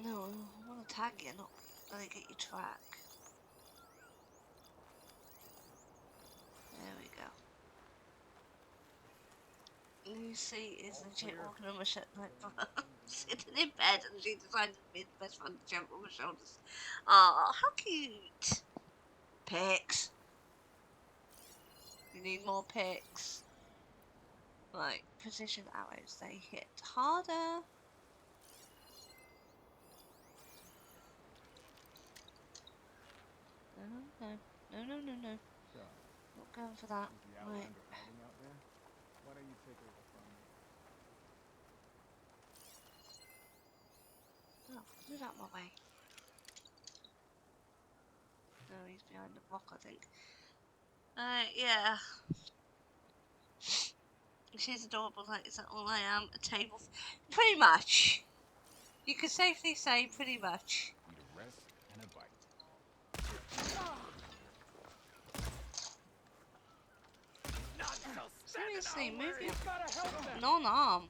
No, I want to tag you, not let it get your track. There we go. Lucy is legit walking on my shirt like sitting in bed, and she decided to be the best friend to jump on my shoulders. Oh, how cute! Pics. You need more pics. Right, precision arrows. They hit harder. No. So, Not going for that. is the Right. Outlander hiding out there? Why don't you take over from me? Oh, move out my way. No, he's behind the rock, I think. Yeah. She's adorable, like, is that all I am? A table. Pretty much. You could safely say pretty much. Need a rest and a bite. Seriously, move your Gotta help them. non-arm.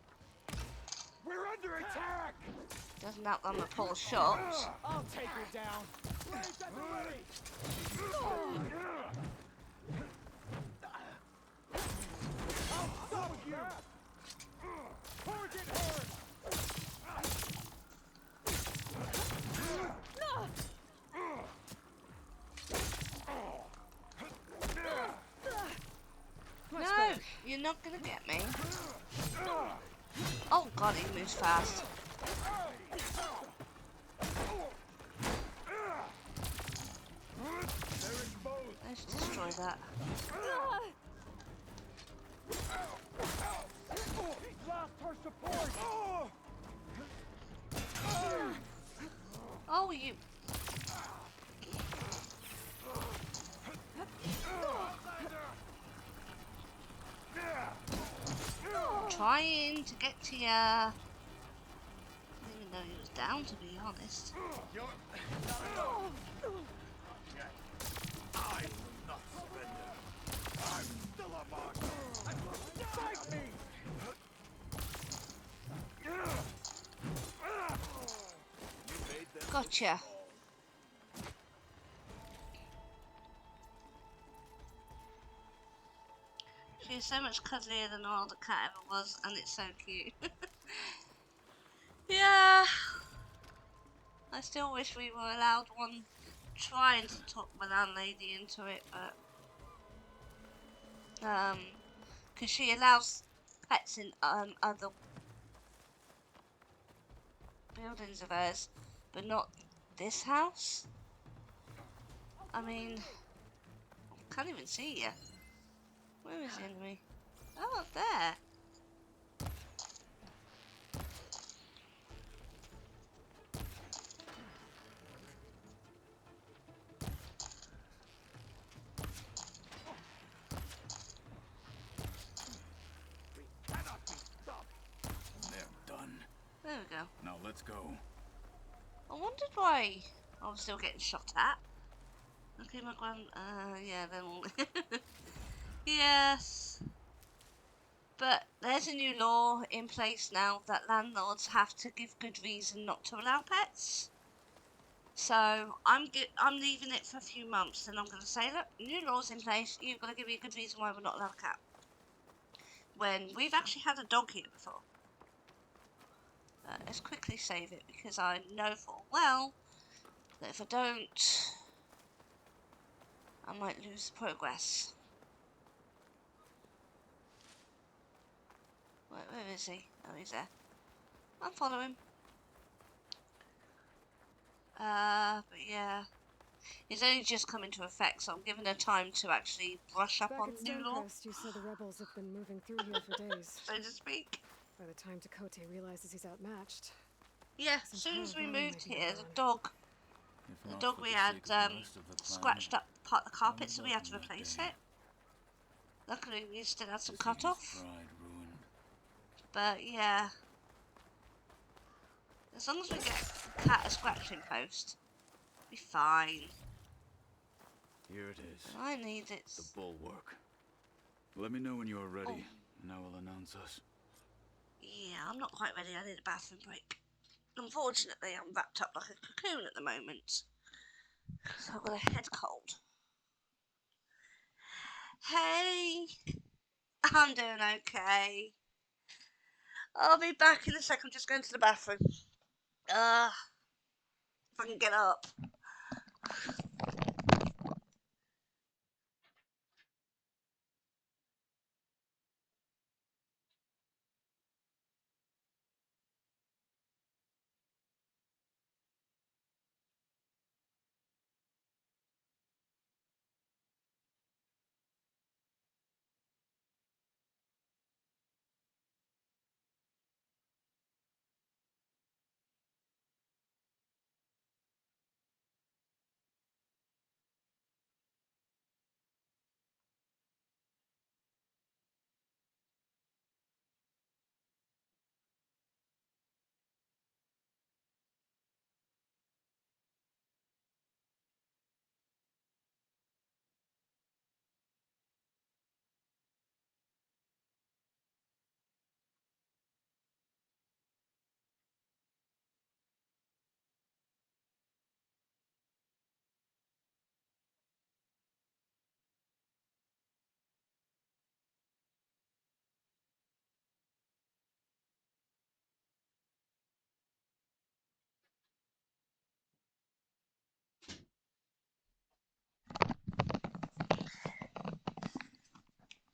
We're under attack. Doesn't outrun the pull shots. I'll take her down. Blades at the ready. I'll stop you. Target her. No, you're not gonna get me. Oh god, he moves fast. Let's destroy that. Lost her support. Oh, you. Trying to get to ya. I didn't even know he was down, to be honest. I will not surrender. I'm still a marshal. Fight me. You made them. Gotcha. She's so much cuddlier than all the cat ever was, and it's so cute. Yeah. I still wish we were allowed one trying to talk my landlady into it, but because she allows pets in other buildings of hers, but not this house. I mean, I can't even see you. Where is the enemy? Oh, up there. Cannot be stopped. They're done. There we go. Now let's go. I wondered why I was still getting shot at. Okay, my yeah, then all. Yes. But there's a new law in place now that landlords have to give good reason not to allow pets. So I'm leaving it for a few months, and I'm going to say, look, new laws in place. You've got to give me a good reason why we're not allowed a cat. When we've actually had a dog here before. Let's quickly save it because I know full well that if I don't, I might lose progress. Where is he? Oh, he's there. I'll follow him. But yeah. It's only just come into effect, so I'm giving her time to actually brush up Back on at new law, Stonecrest, you said the rebels have been moving through here for days. so to speak. By the time Dakota realizes he's outmatched, Yeah, as his soon entire as we army moved might be here, the gone. dog If The not dog for we the had sake of the rest of the scratched clan, up part of the I carpet, was so we had to welcome that replace day. it. Luckily, we still had some To see cut his off. pride ruined. But yeah, as long as we get the cat a scratching post, we'll be fine. Here it is. But I need it. The bulwark. Let me know when you are ready, Oh. and I will announce us. Yeah, I'm not quite ready. I need a bathroom break. Unfortunately, I'm wrapped up like a cocoon at the moment, so I've got a head cold. Hey, I'm doing okay. I'll be back in a second. I'm just going to the bathroom. If I can get up.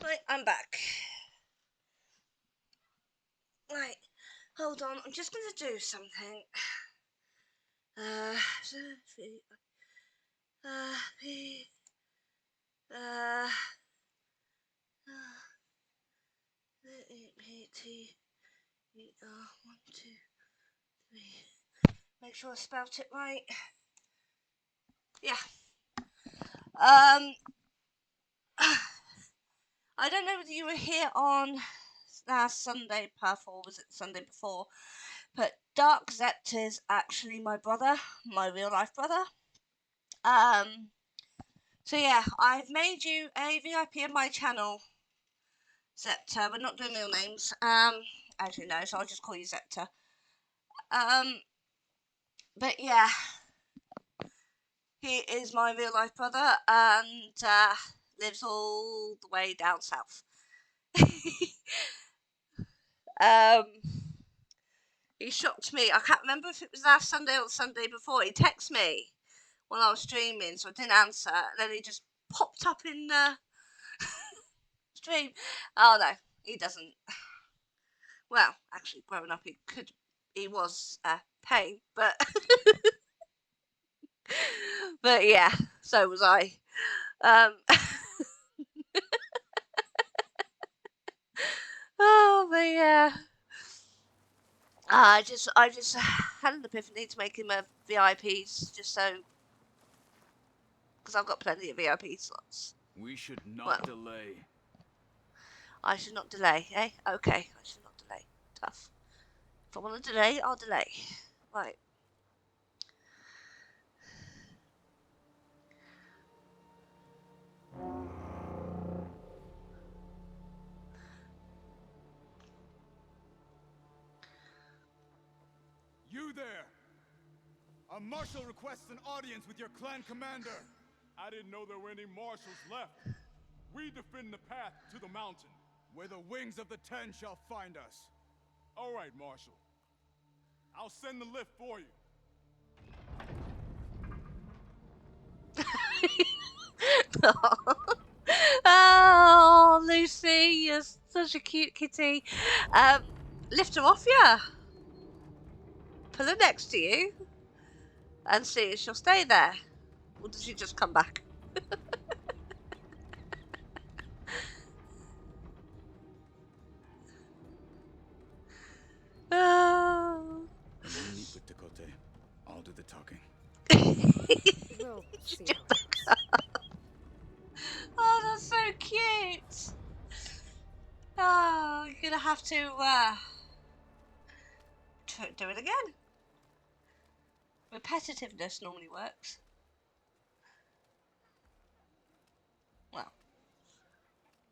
Right, I'm back. Right, hold on. I'm just going to do something. One, two, three. Make sure I spelt it right. Yeah. I don't know whether you were here on last Sunday, Puff, or was it the Sunday before? But Dark Zept is actually my brother, my real life brother. So yeah, I've made you a VIP of my channel, Zepta. We're not doing real names. As you know, so I'll just call you Zepta. But yeah, he is my real life brother and lives all the way down south. He shocked me. I can't remember if it was last Sunday or the Sunday before. He texted me while I was streaming, so I didn't answer. And then he just popped up in the stream. Oh no, he doesn't. Well, actually, growing up, he was pain, but but yeah, so was I. Oh, but yeah. I just had an epiphany to make him a VIPs, just so, because I've got plenty of VIP slots. We should not delay. I should not delay, eh? Okay, I should not delay. Tough. If I want to delay, I'll delay. Right. You there! A marshal requests an audience with your clan commander. I didn't know there were any marshals left. We defend the path to the mountain. Where the wings of the Ten shall find us. All right, Marshal. I'll send the lift for you. Oh, Lucy, you're such a cute kitty. Lift her off, yeah. Put her next to you and see if she'll stay there. Or did she just come back? Oh. When you meet with Dakota, I'll do the talking. We'll see how it goes. Oh, that's so cute. Oh, you're gonna have to do it again. Repetitiveness normally works. Well,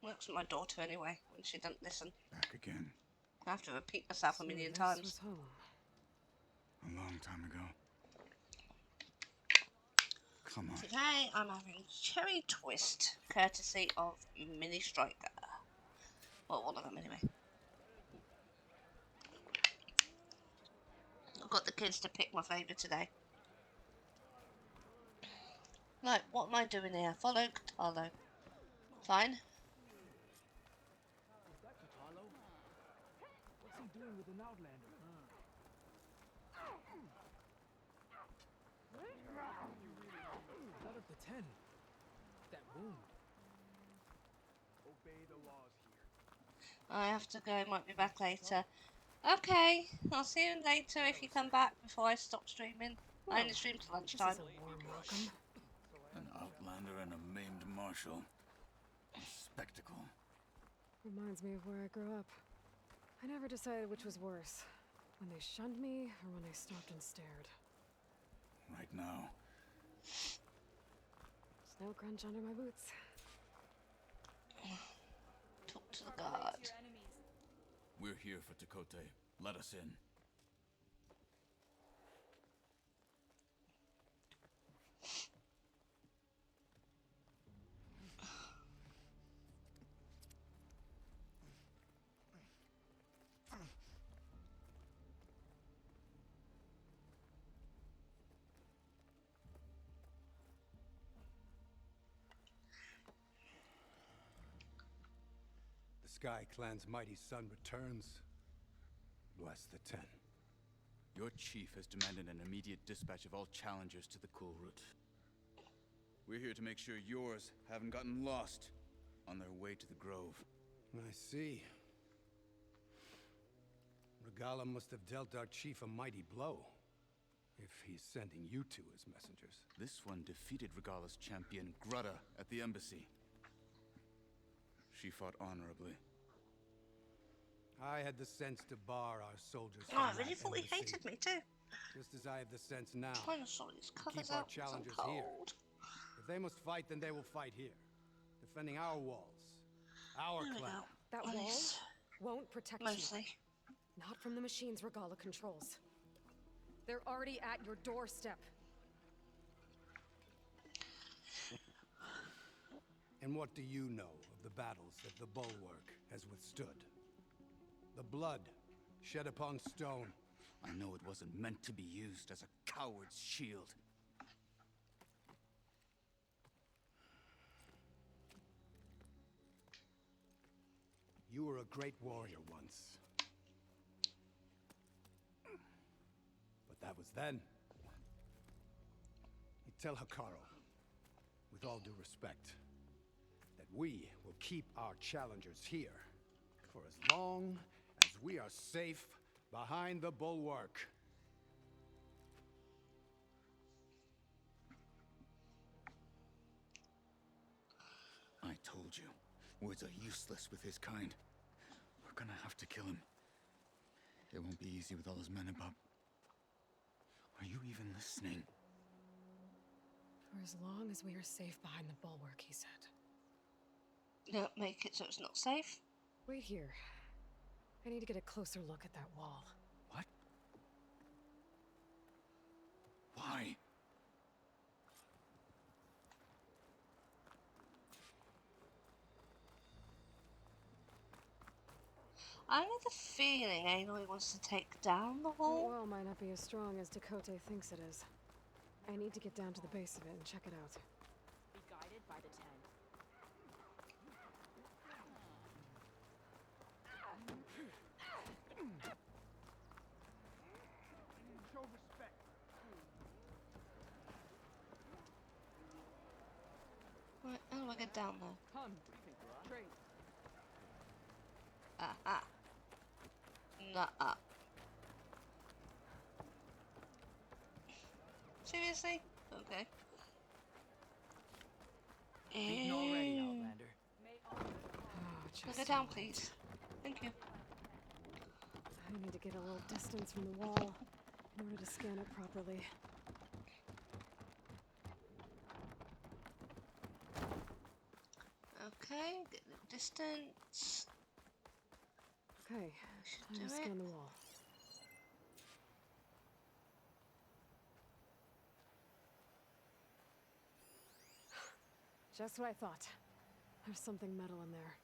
works with my daughter anyway, when she doesn't listen. Back again. I have to repeat myself a million this times. was home. A long time ago. Come on. Today I'm having cherry twist, courtesy of Mini Striker. Well, one of them anyway. I've got the kids to pick my favourite today. Right, what am I doing here? Follow Catalo. Fine. Is that Catalo? What's he doing with an outlander? Out of the 10. That wound. Obey the laws here. I have to go, might be back later. Okay, I'll see you later if you come back before I stop streaming. I only stream till lunchtime. An outlander and a maimed marshal. A spectacle. Reminds me of where I grew up. I never decided which was worse. When they shunned me, or when they stopped and stared. Right now. Snow crunch under my boots. Talk to the guard. We're here for Tekote. Let us in. The Sky Clan's mighty son returns. Bless the 10. Your chief has demanded an immediate dispatch of all challengers to the Cool Route. We're here to make sure yours haven't gotten lost on their way to the Grove. I see. Regala must have dealt our chief a mighty blow, if he's sending you two as messengers. This one defeated Regala's champion, Grutta, at the embassy. She fought honorably. I had the sense to bar our soldiers Oh, I from really that thought he embassy, hated me too. just as I have the sense now Trying to sort these to covers keep our out 'cause I'm challengers here. cold. If they must fight, then they will fight here, defending our walls, our There we clan. go. That At wall least, won't protect mostly. you. Not from the machines Regala controls. They're already at your doorstep. And what do you know of the battles that the Bulwark has withstood? The blood shed upon stone. I know it wasn't meant to be used as a coward's shield. You were a great warrior once. But that was then. You tell Hikaru, with all due respect, that we will keep our challengers here for as long as we are safe behind the Bulwark. I told you, words are useless with his kind. We're gonna have to kill him. It won't be easy with all his men about. Are you even listening? For as long as we are safe behind the Bulwark, he said. Don't make it so it's not safe. Wait here. I need to get a closer look at that wall. What? Why? I have the feeling Aloy wants to take down the That wall. wall might not be as strong as Dakota thinks it is. I need to get down to the base of it and check it out. Be guided by the 10. Show respect. I get down there? Come, trade. Nuh-uh. Seriously? Okay. Beaten already, Outlander. Can I get down, please? Thank you. I need to get a little distance from the wall in order to scan it properly. Okay, get a little distance. Okay, time to scan the wall. Just what I thought. There's something metal in there.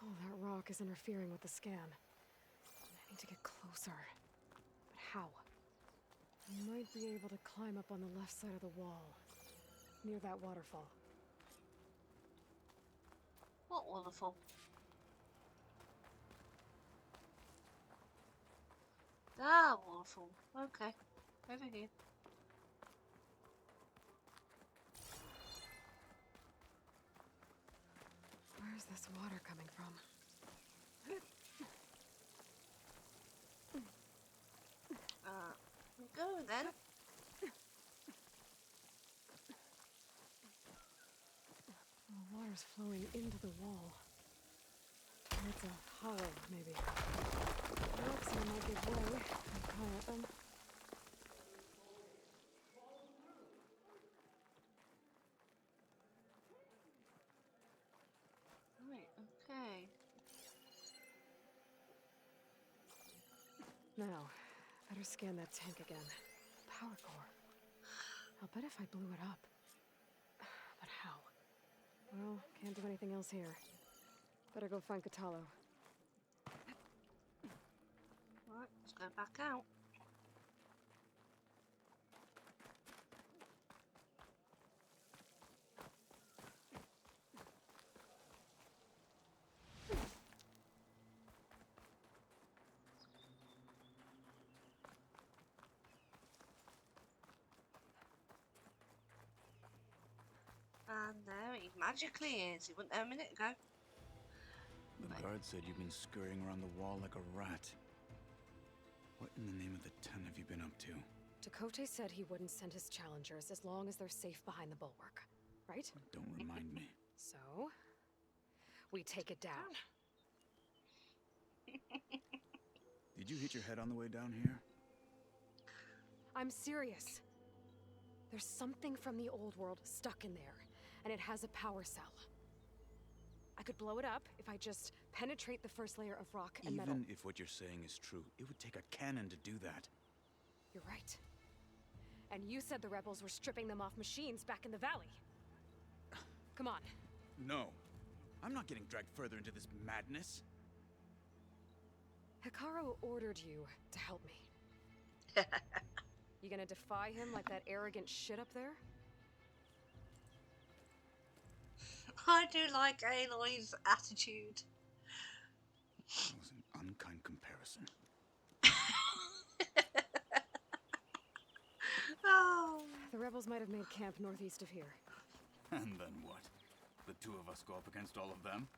Oh, that rock is interfering with the scan. I need to get closer. But how? I might be able to climb up on the left side of the wall, near that waterfall. What waterfall? Ah, waterfall. Okay. Over here. Where's this water coming from? Go then. The water's flowing into the wall. It's a hollow, maybe. Rocks might give way if I climb at them. Right, okay. Now, better scan that tank again. Power core. I'll bet if I blew it up. But how? Well, can't do anything else here. Better go find Katalo. Right, let's go back out. And there he magically is. He wasn't there a minute ago. The guard said you've been scurrying around the wall like a rat. What in the name of the ten have you been up to? Dakota said he wouldn't send his challengers as long as they're safe behind the bulwark, right? Don't remind me. So, we take it down. Did you hit your head on the way down here? I'm serious. There's something from the old world stuck in there, and it has a power cell. I could blow it up if I just penetrate the first layer of rock and metal. Even if what you're saying is true, it would take a cannon to do that. You're right. And you said the rebels were stripping them off machines back in the valley. Come on. No. I'm not getting dragged further into this madness. Hikaru ordered you to help me. You gonna defy him like that arrogant shit up there? I do like Aloy's attitude. That was an unkind comparison. Oh. The rebels might have made camp northeast of here. And then what? The two of us go up against all of them?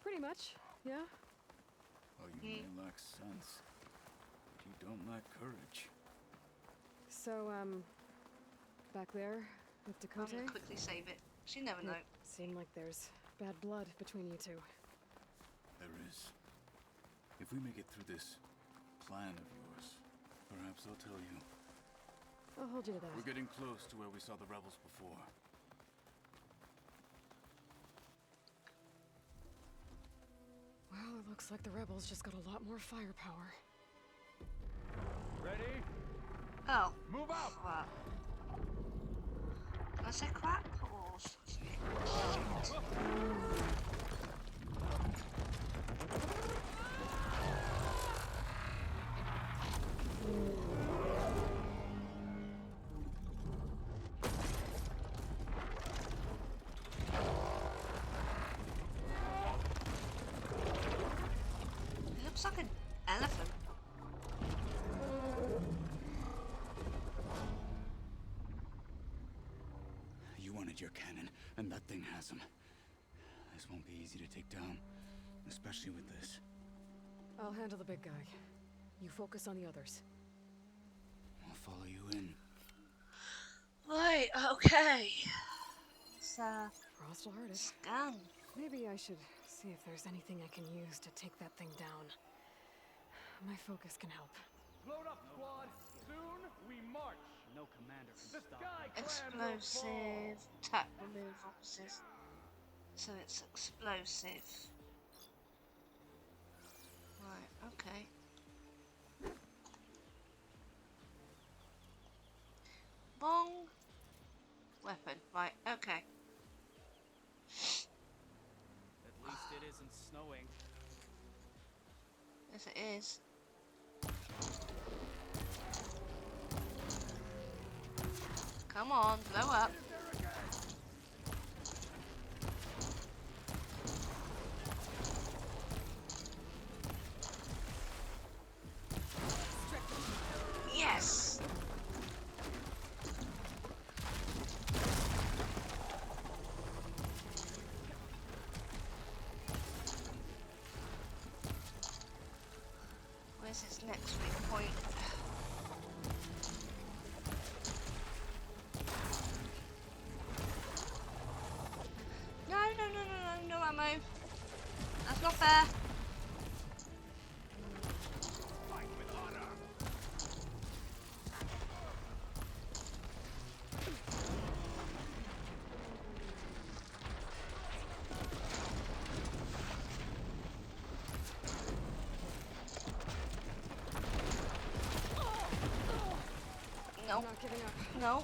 Pretty much, yeah. Oh, you may lack sense, but you don't lack courage. So, back there with I'm Dakota? gonna quickly save it. She never know. Seemed like there's bad blood between you two. There is. If we make it through this plan of yours, perhaps I'll tell you. I'll hold you to that. We're getting close to where we saw the rebels before. Well, it looks like the rebels just got a lot more firepower. Ready? Oh. Move out! Crap. Can I say crap or It looks like an elephant. You wanted your cannon. And that thing has him. This won't be easy to take down, especially with this. I'll handle the big guy. You focus on the others. I'll follow you in. Right, okay. Cross will hurt it. Scan. Maybe I should see if there's anything I can use to take that thing down. My focus can help. Load up, squad. Soon we march. No commander can The stop Sky us. Clan will Explosive. fall. Attack, remove officers. So it's explosive. Right, okay. Bong. Weapon. Right, okay. At least it isn't snowing. Yes, it is. Come on, blow up. Yes! Where's its next weak point? No ammo. That's not fair. Fight with honor. No. I'm not giving up. No.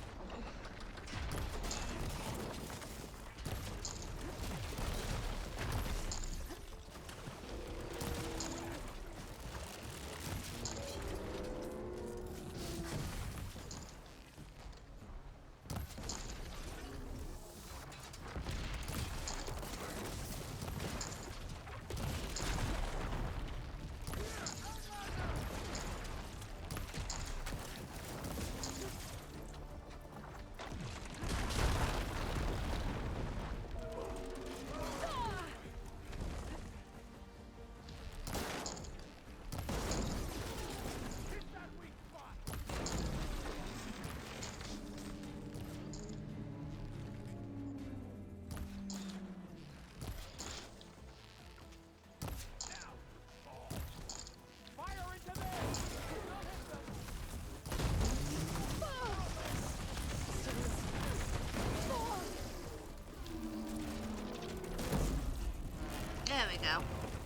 There we go.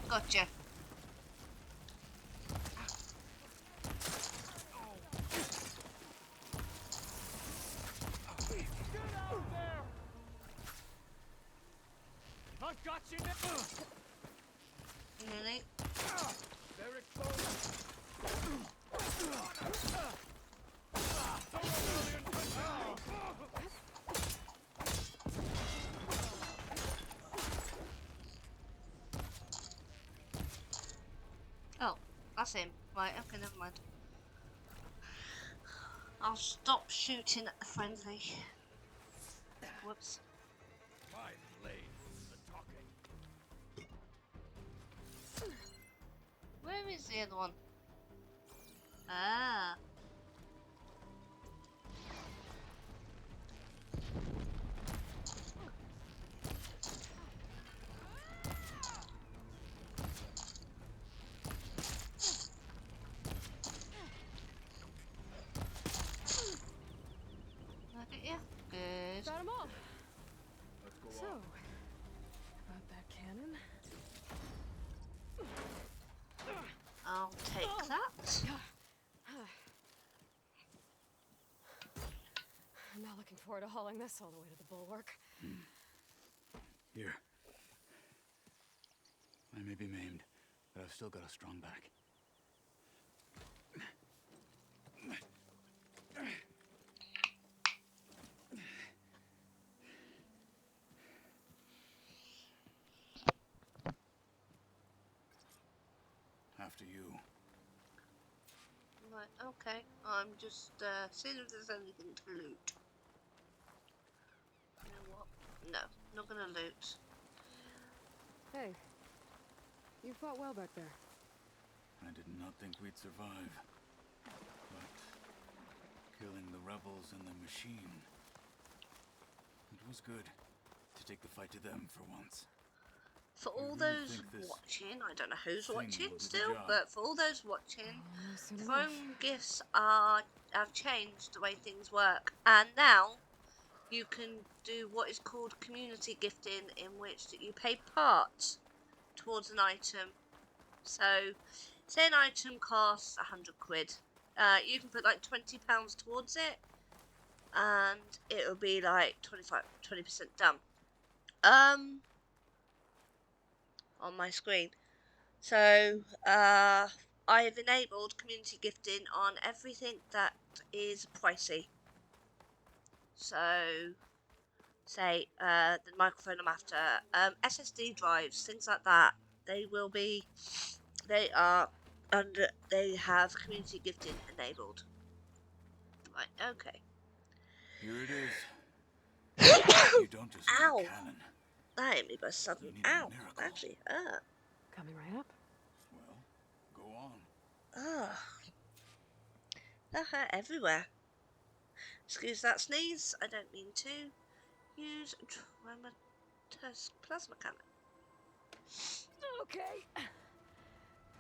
Gotcha. I've got you now. Really? They're exposed. Oh, that's him. Right, okay, never mind. I'll stop shooting at the friendly. Whoops. My blade is the talking. Where is the other one? Ah. Look at you. Good. Got 'em all. Let's go So, on. about that cannon. I'll take that. I'm not looking forward to hauling this all the way to the bulwark. Here. I may be maimed, but I've still got a strong back. After you. Right, okay. I'm just seeing if there's anything to loot. You know what? No. not gonna loot. Hey, you fought well back there. I did not think we'd survive. But killing the rebels and the machine, it was good to take the fight to them for once. For I all really those think this watching, I don't know who's thing watching will do the still, job. but for all those watching, Soon enough. phone gifts have changed the way things work, and now you can do what is called community gifting, in which that you pay part towards an item. So, say an item costs £100, you can put like £20 towards it, and it'll be like 20% done. On my screen. So, I have enabled community gifting on everything that is pricey. So, say, the microphone I'm after, SSD drives, things like that, they have community gifting enabled. Right, okay. Here it is. You don't just need Ow! a cannon. That hit me by sudden. You need a Ow! miracle. That actually hurt. Coming right up. Well, go on. Ugh. That hurt everywhere. Excuse that sneeze. I don't mean to. Use plasma cannon. Okay.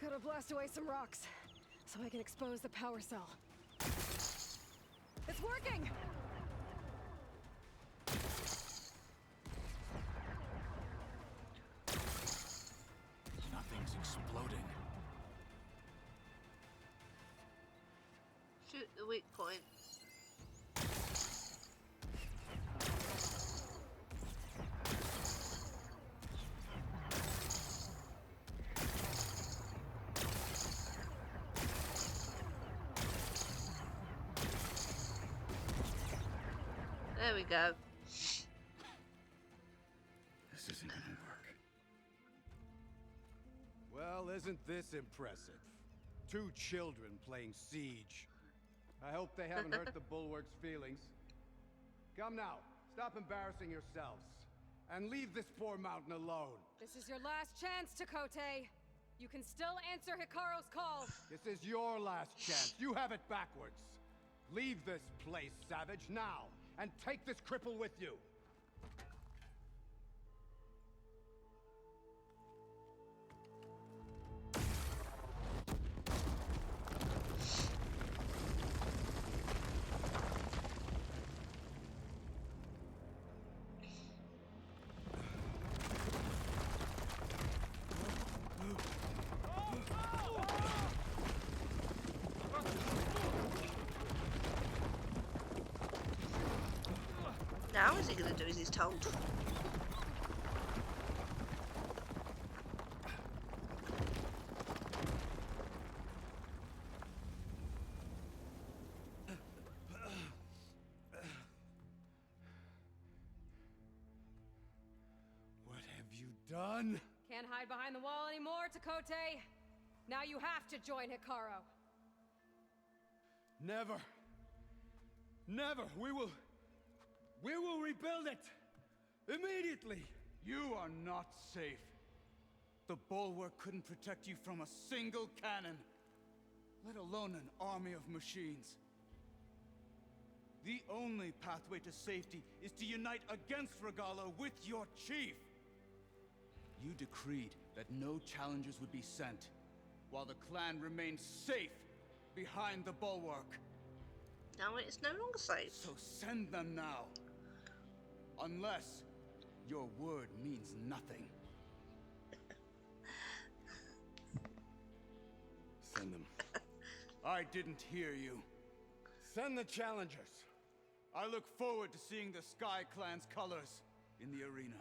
Gotta blast away some rocks so I can expose the power cell. It's working! Nothing's exploding. Shoot the weak point. There we go. This isn't gonna work. Well, isn't this impressive? 2 children playing siege. I hope they haven't hurt the Bulwark's feelings. Come now, stop embarrassing yourselves. And leave this poor mountain alone. This is your last chance, Takote. You can still answer Hikaru's call. This is your last chance. You have it backwards. Leave this place, Savage, now. And take this cripple with you. Now is he going to do as he's told? What have you done? Can't hide behind the wall anymore, Takote. Now you have to join Hikaru. Never. Never. We will rebuild it. Immediately. You are not safe. The Bulwark couldn't protect you from a single cannon, let alone an army of machines. The only pathway to safety is to unite against Regala with your chief. You decreed that no challengers would be sent, while the clan remained safe behind the Bulwark. Now it's no longer safe. So send them now. Unless your word means nothing. Send them. I didn't hear you. Send the challengers. I look forward to seeing the Sky Clan's colors in the arena.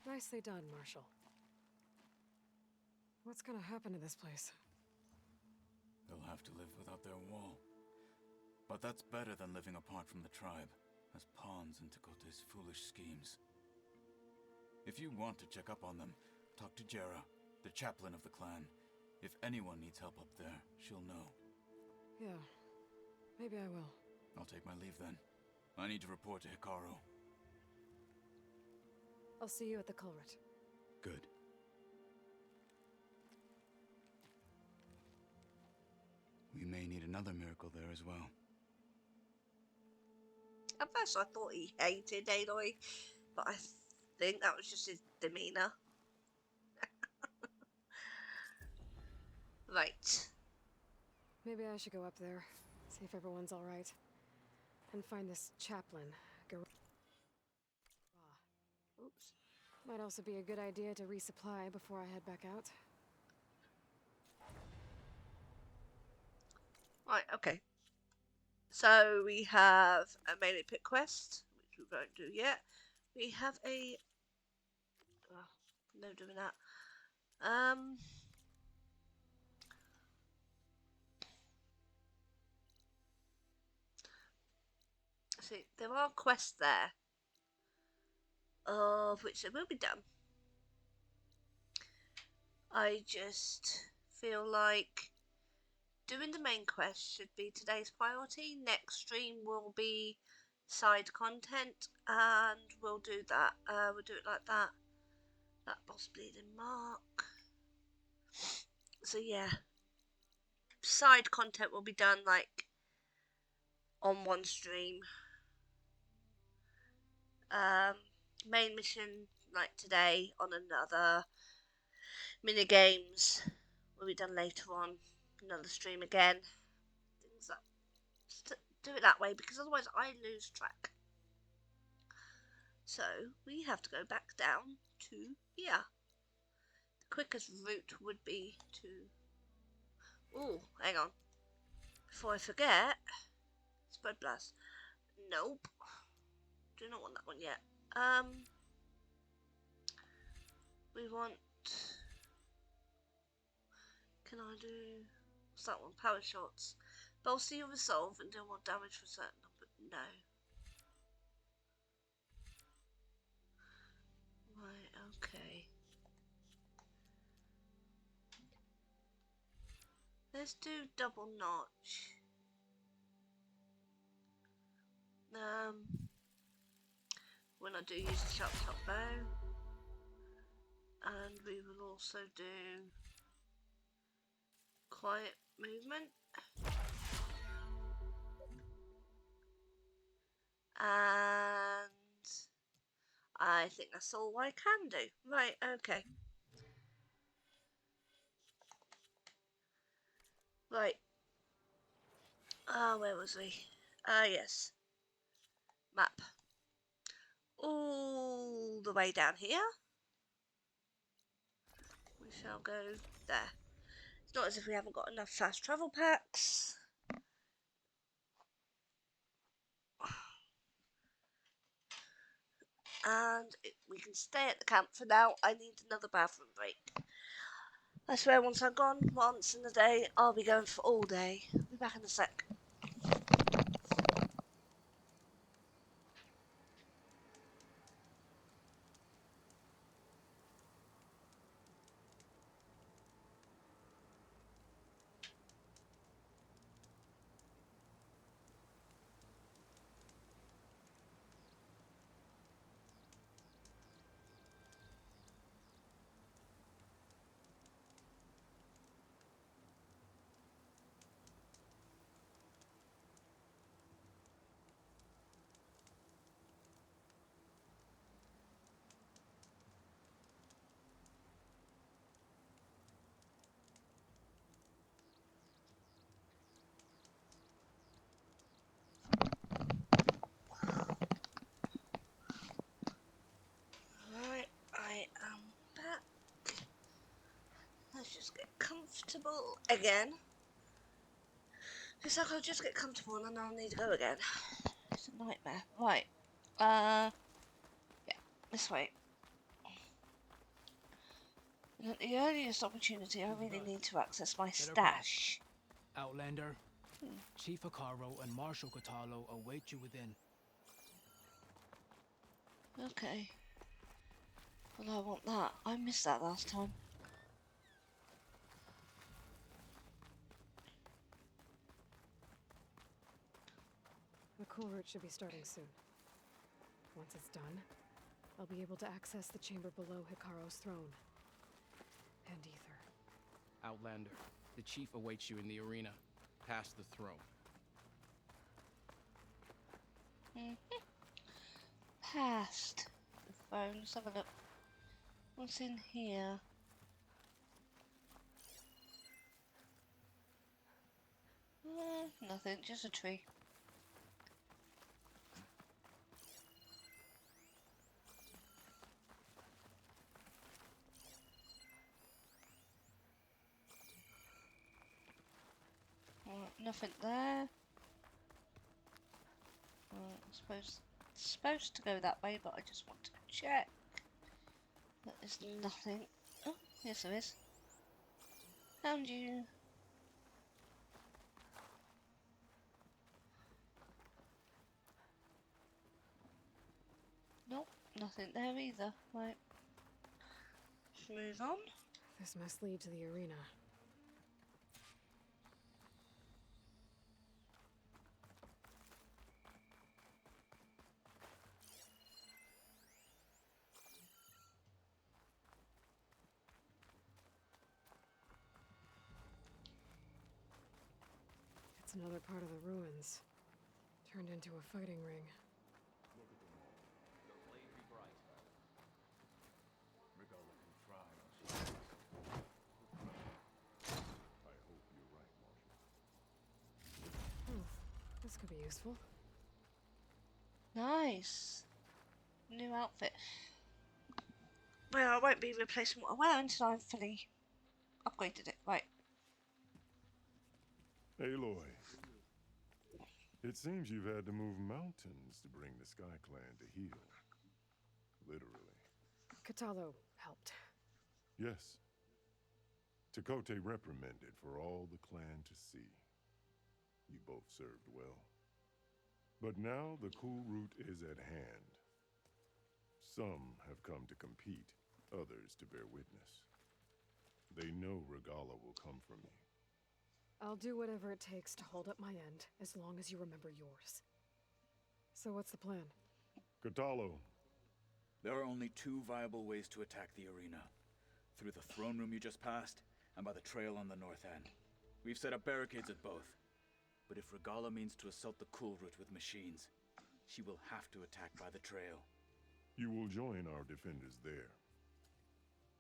Nicely done, Marshal. What's gonna happen to this place? They'll have to live without their wall. But that's better than living apart from the tribe, as pawns in Takote's foolish schemes. If you want to check up on them, talk to Jera, the chaplain of the clan. If anyone needs help up there, she'll know. Yeah, maybe I will. I'll take my leave then. I need to report to Hikaru. I'll see you at the culvert. Good. We may need another miracle there as well. At first I thought he hated Aloy, but I think that was just his demeanour. Right. Maybe I should go up there, see if everyone's alright. And find this chaplain, Oops. Might also be a good idea to resupply before I head back out. Right, okay. So we have a melee pit quest, which we won't do yet. We have a... Oh, no doing that. See, there are quests there, of which they will be done. I just feel like doing the main quest should be today's priority. Next stream will be side content, and we'll do that. We'll do it like that. That boss bleeding mark. So yeah, side content will be done like on one stream. Main mission like today on another. Mini games will be done later on another stream again. Things that do it that way, because otherwise I lose track. So we have to go back down to here. The quickest route would be to... Oh, hang on. Before I forget, Spread Blast. Nope. Do not want that one yet. We want... Can I do... What's that one? Power shots. Bolster your resolve and deal more damage for a certain number. No. Right, okay. Let's do double notch. When I do use the sharp top bow. And we will also do quiet movement. And I think that's all I can do. Right, okay. Right. Where was we? Yes. Map. All the way down here. We shall go there. It's not as if we haven't got enough fast travel packs. And we can stay at the camp for now. I need another bathroom break. I swear once I've gone once in the day, I'll be going for all day. I'll be back in a sec. Right, I am back. Let's just get comfortable again. It's like I'll just get comfortable and then I'll need to go again. It's a nightmare. Right. Yeah, this way. And at the earliest opportunity, I really need to access my stash. Outlander, Chief Hikaru and Marshal Katalo await you within. Okay. Well, I want that. I missed that last time. The cool route should be starting soon. Once it's done, I'll be able to access the chamber below Hikaru's throne. And Ether. Outlander, the chief awaits you in the arena, past the throne. Past the phone. Let's have a look. What's in here? Nothing, just a tree. Nothing there. I suppose it's supposed to go that way, but I just want to check that there's nothing. Oh, yes there is. Found you. Nope, nothing there either. Right. Let's move on. This must lead to the arena. It's another part of the ruins. Turned into a fighting ring. Look at them all. Their blade be bright. Regala can try while she I hope you're right, Marshal. This could be useful. Nice. New outfit. Well, I won't be replacing what I wear until I've fully upgraded it. Right. Aloy. It seems you've had to move mountains to bring the Sky Clan to heal. Literally. Katalo helped. Yes. Takote reprimanded for all the clan to see. You both served well. But now the cool route is at hand. Some have come to compete, others to bear witness. They know Regala will come for me. I'll do whatever it takes to hold up my end, as long as you remember yours. So what's the plan? Katalo. There are only two viable ways to attack the arena. Through the throne room you just passed, and by the trail on the north end. We've set up barricades at both. But if Regala means to assault the cool route with machines, she will have to attack by the trail. You will join our defenders there.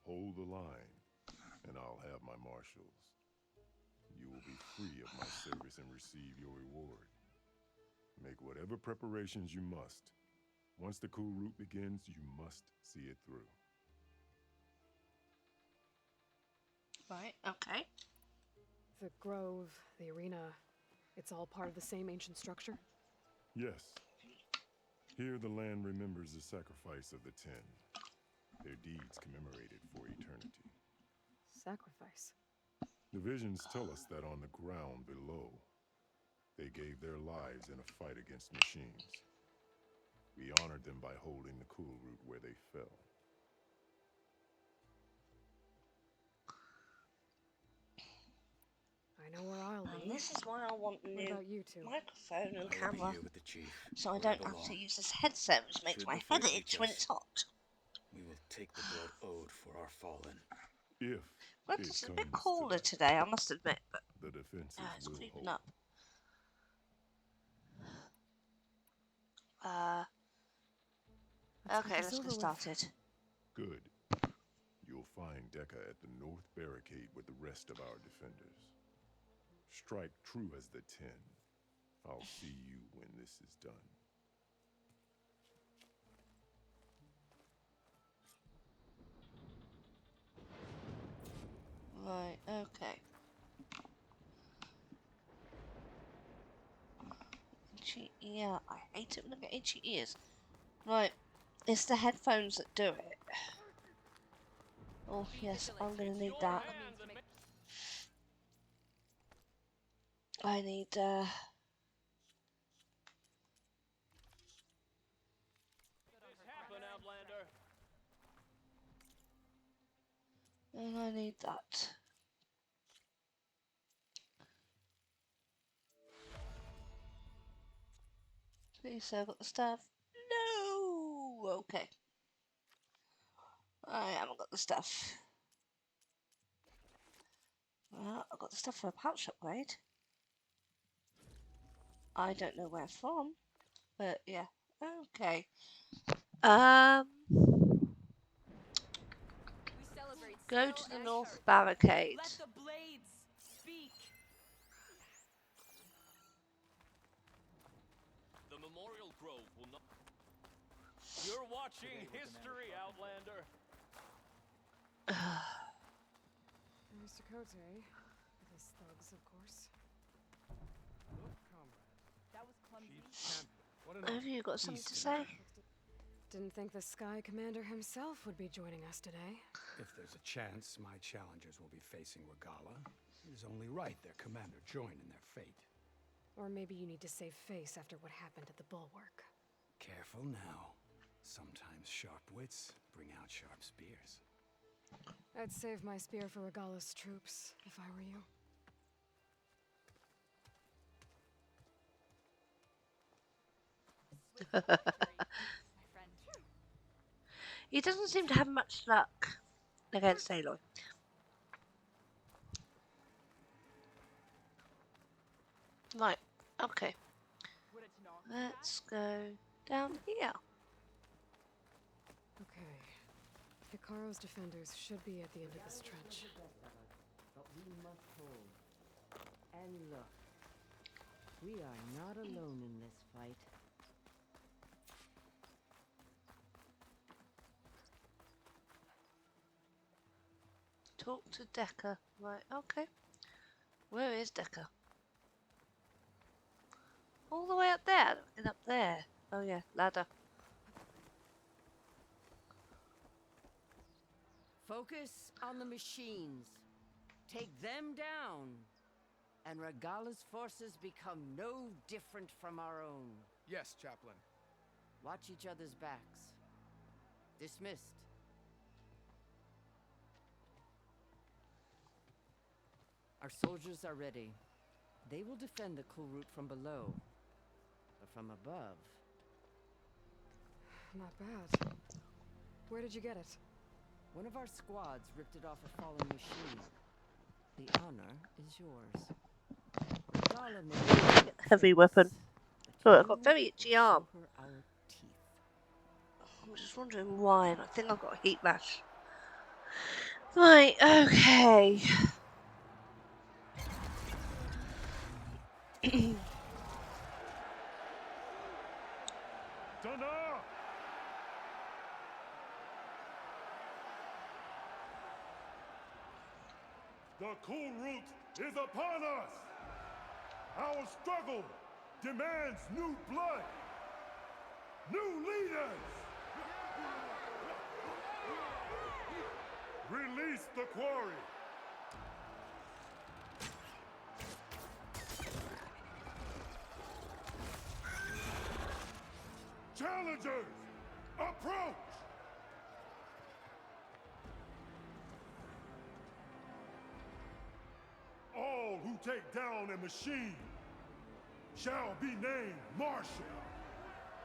Hold the line, and I'll have my marshals. You will be free of my service and receive your reward. Make whatever preparations you must. Once the cool route begins, you must see it through. Right, okay. The grove, the arena, it's all part of the same ancient structure? Yes. Here the land remembers the sacrifice of the 10. Their deeds commemorated for eternity. Sacrifice? The visions tell us that on the ground below, they gave their lives in a fight against machines. We honored them by holding the cool route where they fell. I know where I'll be. And this is why I want a What new about you two? microphone and I will be camera, here with the chief, so I where don't have belong. to use this headset, which makes Should my the head fate itch reach when us, it's hot. We will take the blood owed for our fallen. If Well, it it's a comes bit to cooler that, today, I must admit, but the defenses it's will creeping hold. up. Okay, let's get started. Good. You'll find Dekka at the north barricade with the rest of our defenders. Strike true as the 10. I'll see you when this is done. Right, okay. Itchy ear. I hate it when I get itchy ears. Right, it's the headphones that do it. Oh, yes, I'm gonna need that. I need, and I need that. Please, so I've got the stuff. No! Okay. I haven't got the stuff. Well, I've got the stuff for a pouch upgrade. I don't know where from, but yeah. Okay. Go to the north barricade. Let the blades speak. The Memorial Grove will not. You're watching history, Outlander. Mr. Cote, with his thugs, of course. Look, comrade. That was clumsy. Chief champion. What an Have you got something to say? Didn't think the Sky Commander himself would be joining us today. If there's a chance my challengers will be facing Regala, it is only right their commander join in their fate. Or maybe you need to save face after what happened at the Bulwark. Careful now. Sometimes sharp wits bring out sharp spears. I'd save my spear for Regala's troops, if I were you. He doesn't seem to have much luck against Aloy. Right, okay. Let's go down here. Okay. Hikaru's defenders should be at the end of this trench. But we must hold. And look, we are not alone in this fight. Talk to Decker. Right, okay. Where is Decker? All the way up there and up there. Oh yeah, ladder. Focus on the machines. Take them down. And Regala's forces become no different from our own. Yes, Chaplain. Watch each other's backs. Dismissed. Our soldiers are ready. They will defend the cool route from below. But from above... Not bad. Where did you get it? One of our squads ripped it off a fallen machine. The honor is yours. Regala may Heavy weapon. Oh, I've got a very itchy arm. I'm just wondering why, and I think I've got a heat rash. Right, okay. Dana! The cool route is upon us! Our struggle demands new blood! New leaders! Release the quarry! Challengers, approach! All who take down a machine shall be named Marshal.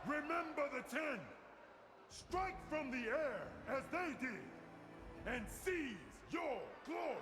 Remember the 10. Strike from the air as they did, and seize your glory.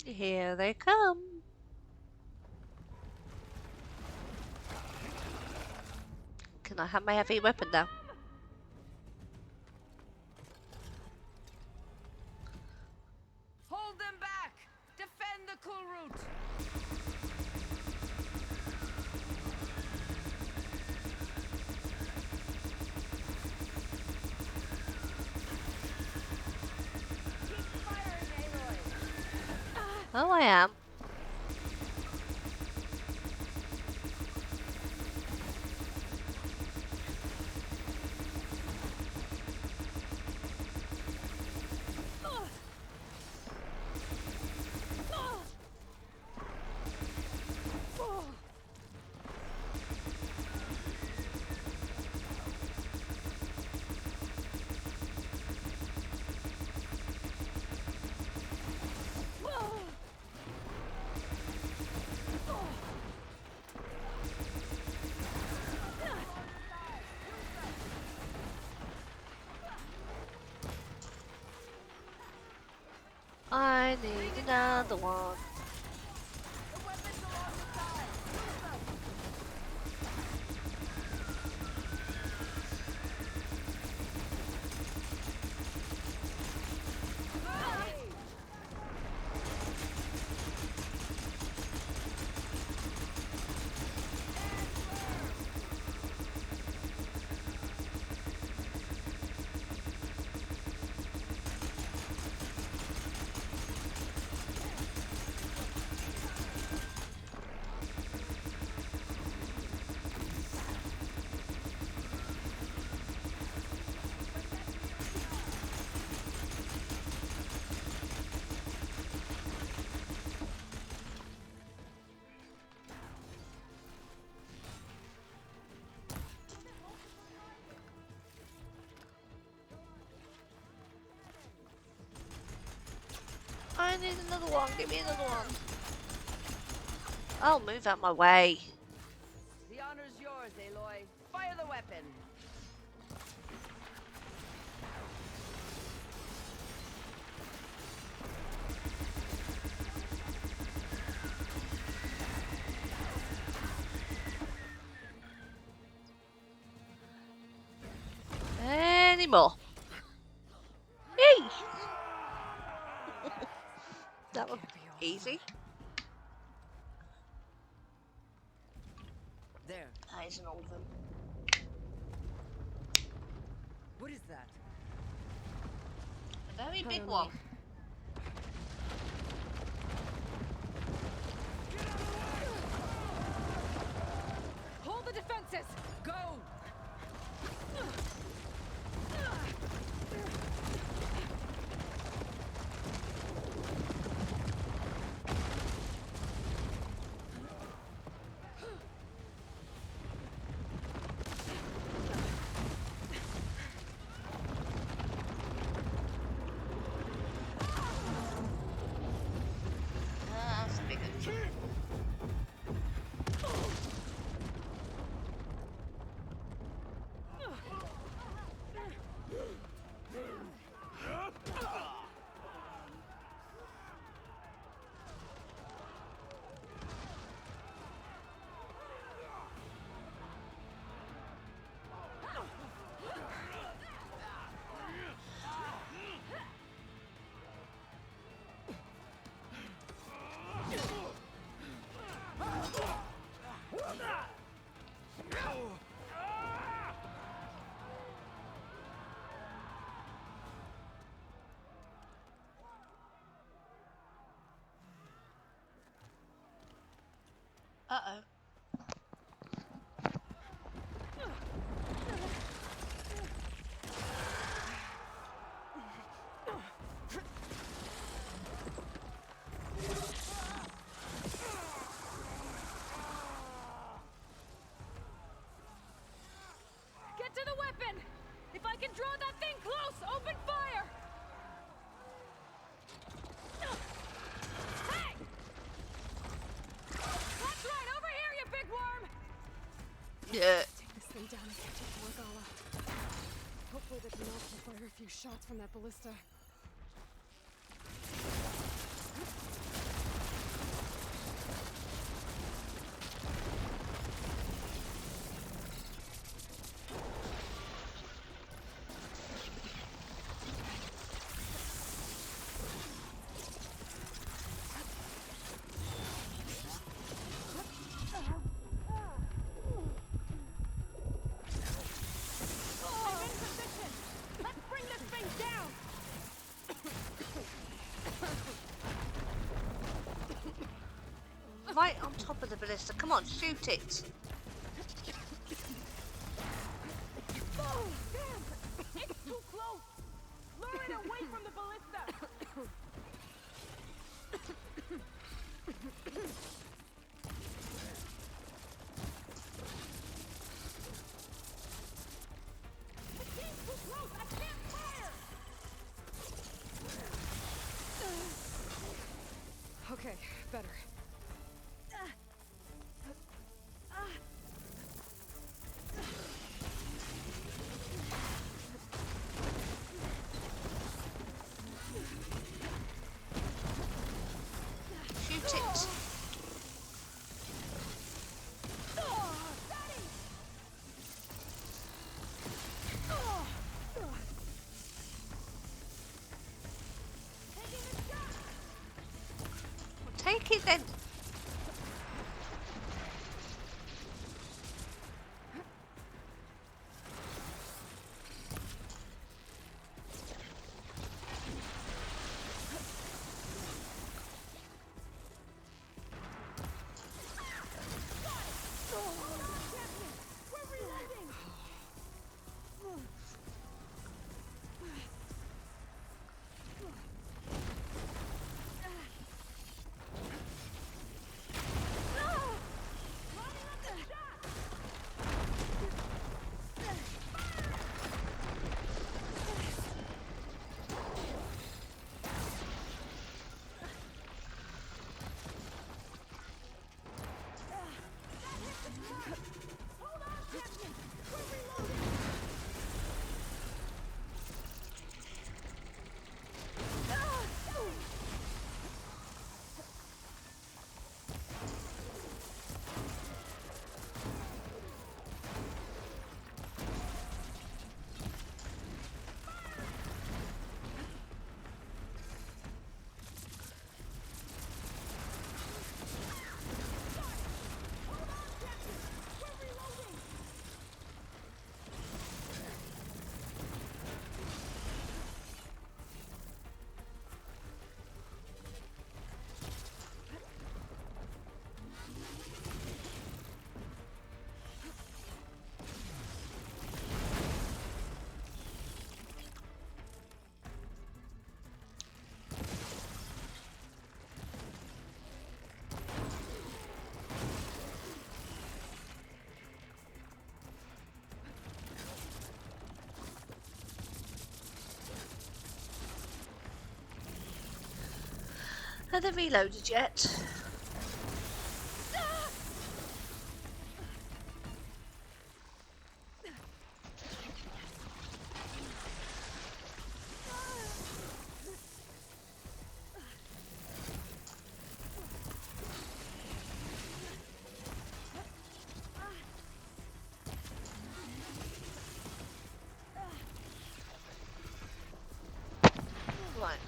Here they come. Can I have my heavy weapon now? Hold them back! Defend the cool route! Keep firing, Aloy. Oh, I am. I need another one. I need another one. Give me another one. Oh, move out my way. The honor's yours, Aloy. Fire the weapon. Any more? Yay! That was easy. There. That isn't all of them. What is that? A very big don't know. one. Hold the defenses! Go! That's a big one. Uh-oh. Get to the weapon! If I can draw that thing close, open fire! Hey! That's right, over here, you big worm! Yeah. Take this thing down and catch it to Regala. Hopefully the canal can fire a few shots from that ballista. I'm in position! Let's bring this thing down! top of the ballista. Come on, shoot it. Oh, damn! It's too close! Lure it away from the ballista! It's getting too close! I can't fire! Okay, better. Shoot it. Take it then. Have they reloaded yet? Right.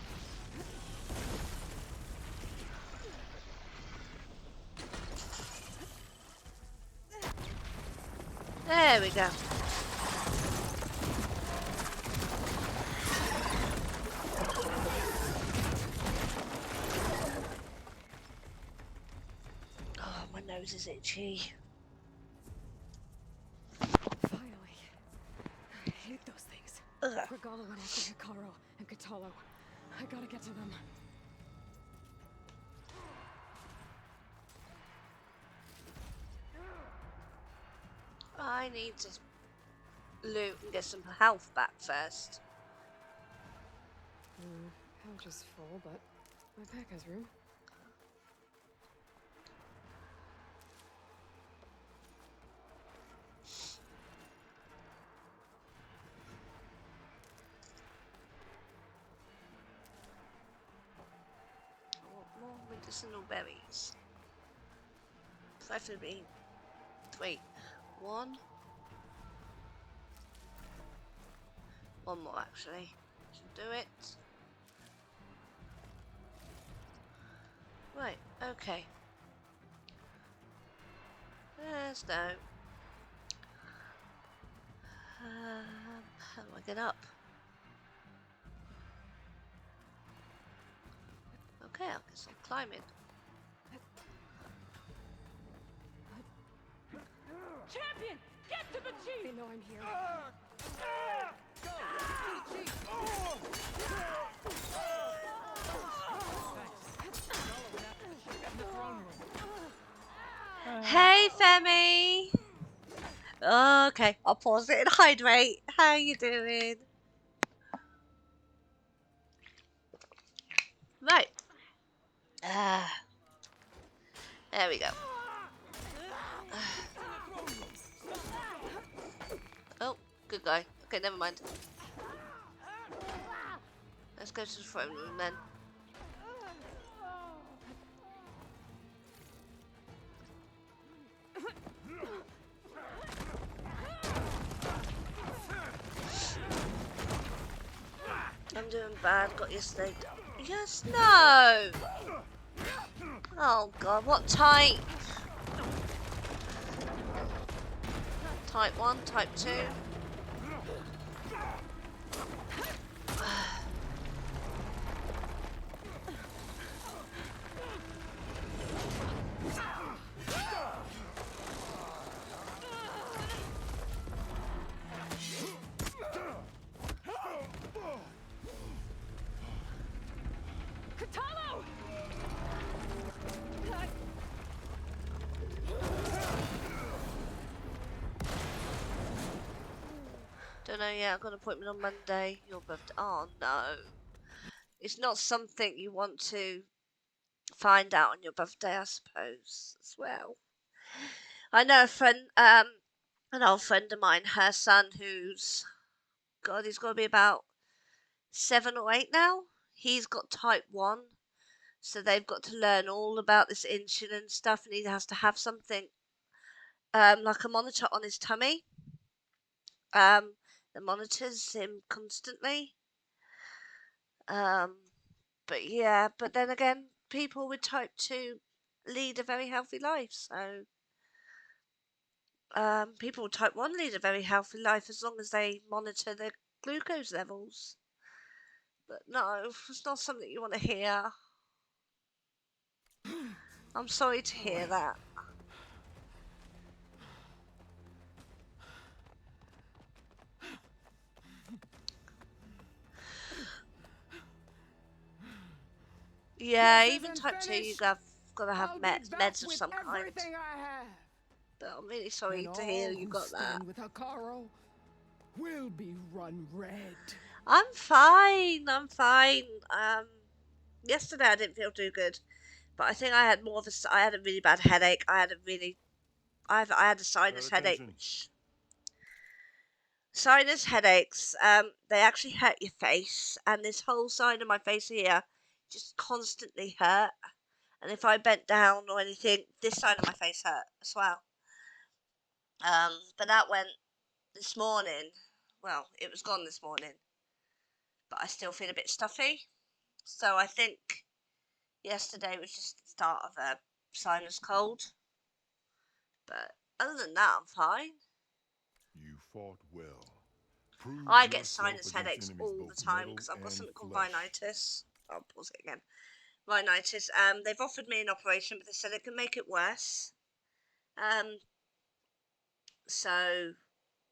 There we go. Oh, my nose is itchy. Finally. I hate those things. Regala went after Hikaru and Katalo. I gotta get to them. I need to loot and get some health back first. Pouch is full, but my pack has room. I want more medicinal berries. Preferably, wait, one more actually. Should do it. Right, okay. There's no. How do I get up? Okay, I guess I'll climb it. Champion, get to the chief! They know I'm here. Hey, Femi. Okay, I'll pause it and hydrate. How you doing? Right. There we go. Oh, good guy. Okay, never mind. Let's go to the throne room then. I'm doing bad. Got yesterday. Yes, no. Oh god, what type? Type 1, type 2. Katalo! Don't know yet. I've got an appointment on Monday. Your birthday. Oh no. It's not something you want to find out on your birthday, I suppose, as well. I know a friend, an old friend of mine, her son, who's, God, he's got to be about 7 or 8 now. He's got type 1, so they've got to learn all about this insulin stuff, and he has to have something, like a monitor on his tummy, that monitors him constantly. But yeah, but then again, people with type 2 lead a very healthy life, so people with type 1 lead a very healthy life as long as they monitor their glucose levels. But no, it's not something you want to hear. I'm sorry to hear that. Yeah, even type 2, you gotta have meds of some kind. But I'm really sorry to hear you got that. With Hikaru will be run red. I'm fine. I'm fine. Yesterday I didn't feel too good, but I think I had more of a. I had a really bad headache. I had a sinus headache. Sinus headaches. They actually hurt your face, and this whole side of my face here just constantly hurt. And if I bent down or anything, this side of my face hurt as well. But that went this morning. Well, it was gone this morning, but I still feel a bit stuffy. So I think yesterday was just the start of a sinus cold. But other than that, I'm fine. You fought well. Prove I get yourself sinus against headaches enemies all both the time metal because I've got and something called flesh. rhinitis. I'll pause it again. Rhinitis. They've offered me an operation, but they said it can make it worse. So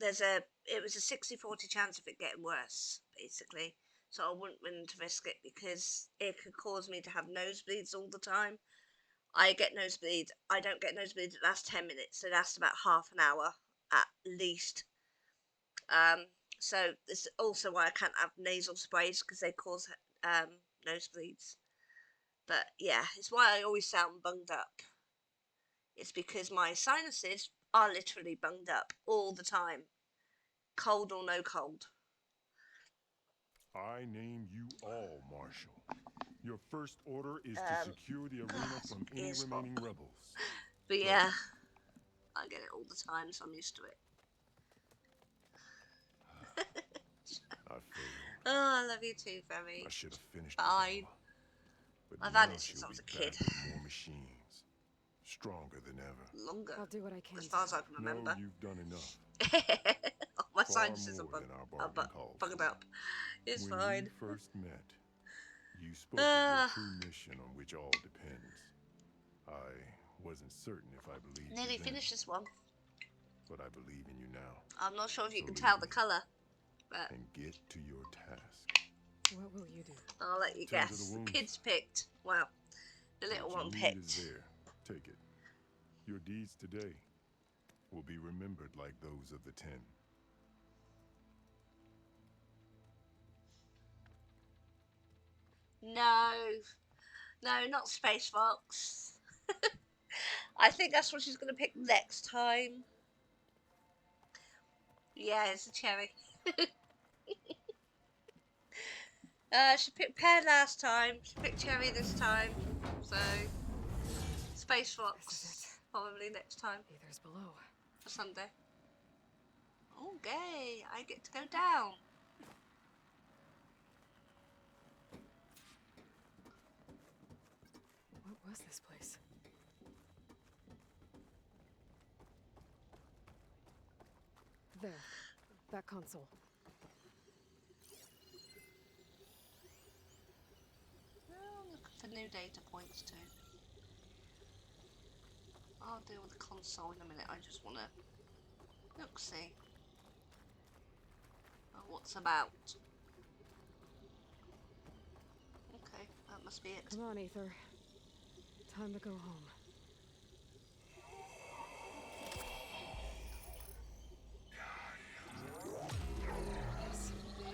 it was a 60-40 chance of it getting worse, basically. So I wouldn't willing to risk it because it could cause me to have nosebleeds all the time. I get nosebleeds. I don't get nosebleeds that last 10 minutes. They last about half an hour at least. So this is also why I can't have nasal sprays because they cause nosebleeds. But yeah, it's why I always sound bunged up. It's because my sinuses are literally bunged up all the time, cold or no cold. I name you all, Marshal. Your first order is to secure the arena from any remaining rebels. But yeah, I get it all the time, so I'm used to it. I failed. Oh, I love you too, Femi. I should have finished Fine. But I've now had it since she'll I was a be kid. back with more machines, stronger than ever. Longer. I'll do what I can. As far as I can remember. No, you've done enough. My Far sinuses more than our are bargain called bugged for. up. It's when fine. we first met, you spoke of your true mission on which all depends. I wasn't certain if I believed Nearly you then. finished this one. but I believe in you now. I'm not sure if you So can lead tell the me colour, but and get to your task. What will you do? I'll let you Tend to the guess. The wounds. kids picked. Well, the little What one you need picked. is there. Take it. Your deeds today will be remembered like those of the 10. No, no, not Space Fox. I think that's what she's going to pick next time. Yeah, it's a cherry. She picked pear last time. She picked cherry this time. So, Space Fox probably next time. Ether's below. For Sunday. Okay, I get to go down. What was this place? There. That console. Well, look at the new data points too. I'll deal with the console in a minute. I just want to look, see what's about. Okay, that must be it. Come on, Ether. Time to go home.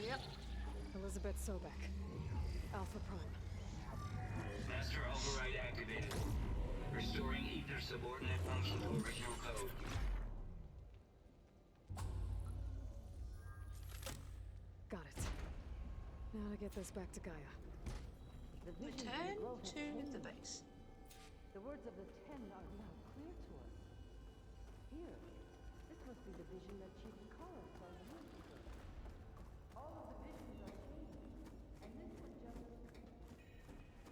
Yep. Elizabeth Sobek. Alpha Prime. Master override activated. Restoring ether subordinate function to original code. Got it. Now to get this back to Gaia. Return to the base. The words of the 10 are now clear to us. Here, this must be the vision that Chief Kara saw years ago. All of the visions are changing, and this was just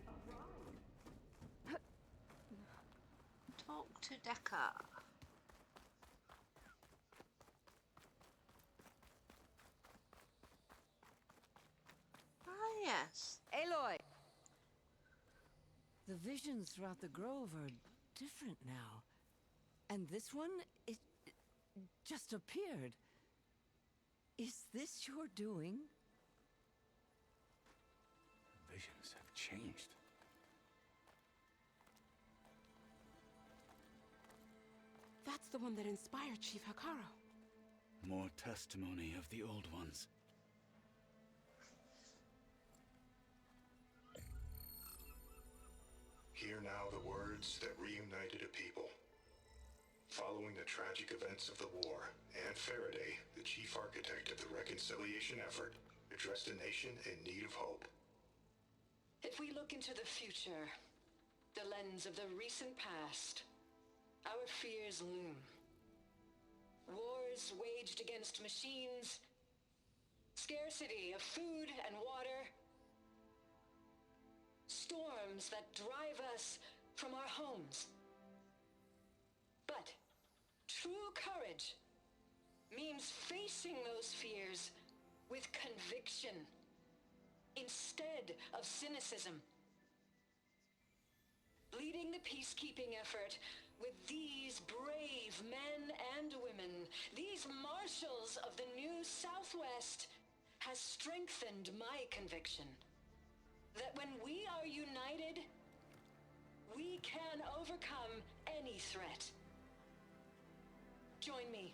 a ride. Talk to Decker. Ah, yes. Aloy! The visions throughout the grove are different now. And this one, it just appeared. Is this your doing? Visions have changed. That's the one that inspired Chief Hikaru. More testimony of the old ones. Hear now the words that reunited a people. Following the tragic events of the war, Anne Faraday, the chief architect of the reconciliation effort, addressed a nation in need of hope. If we look into the future, the lens of the recent past, our fears loom. Wars waged against machines, scarcity of food and water, storms that drive us from our homes. But true courage means facing those fears with conviction instead of cynicism. Leading the peacekeeping effort with these brave men and women, these marshals of the new Southwest, has strengthened my conviction that when we are united, we can overcome any threat. Join me.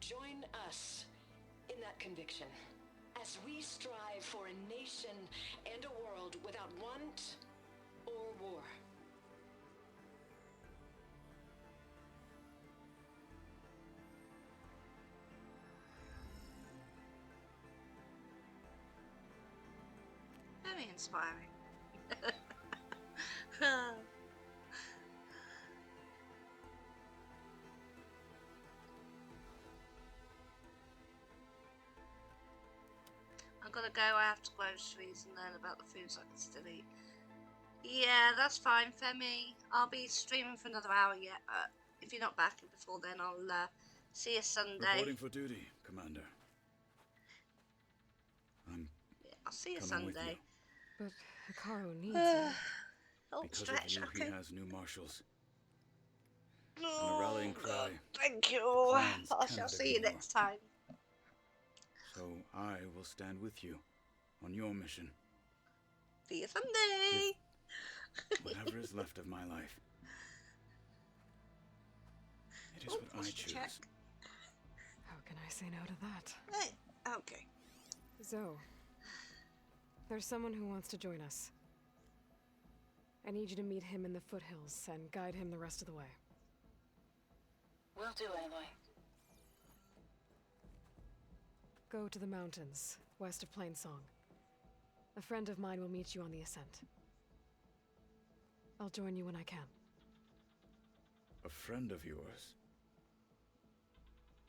Join us in that conviction as we strive for a nation and a world without want or war. Very inspiring. I've got to go. I have to groceries and learn about the foods I can still eat. Yeah, that's fine, Femi. I'll be streaming for another hour yet. If you're not back before then, I'll see you Sunday. Reporting for duty, Commander. I'll see you coming with Sunday. But Hikaru needs you. Oh, Because stretch. of you, Okay. he has new marshals. And a rallying cry. Thank you. Clans I shall cannot see you ignore. next time. So I will stand with you on your mission. See you someday. Whatever is left of my life. It is what I choose. Check. How can I say no to that? Hey, okay. Zoe, there's someone who wants to join us. I need you to meet him in the foothills and guide him the rest of the way. Will do, Aloy. Go to the mountains, west of Plainsong. A friend of mine will meet you on the ascent. I'll join you when I can. A friend of yours.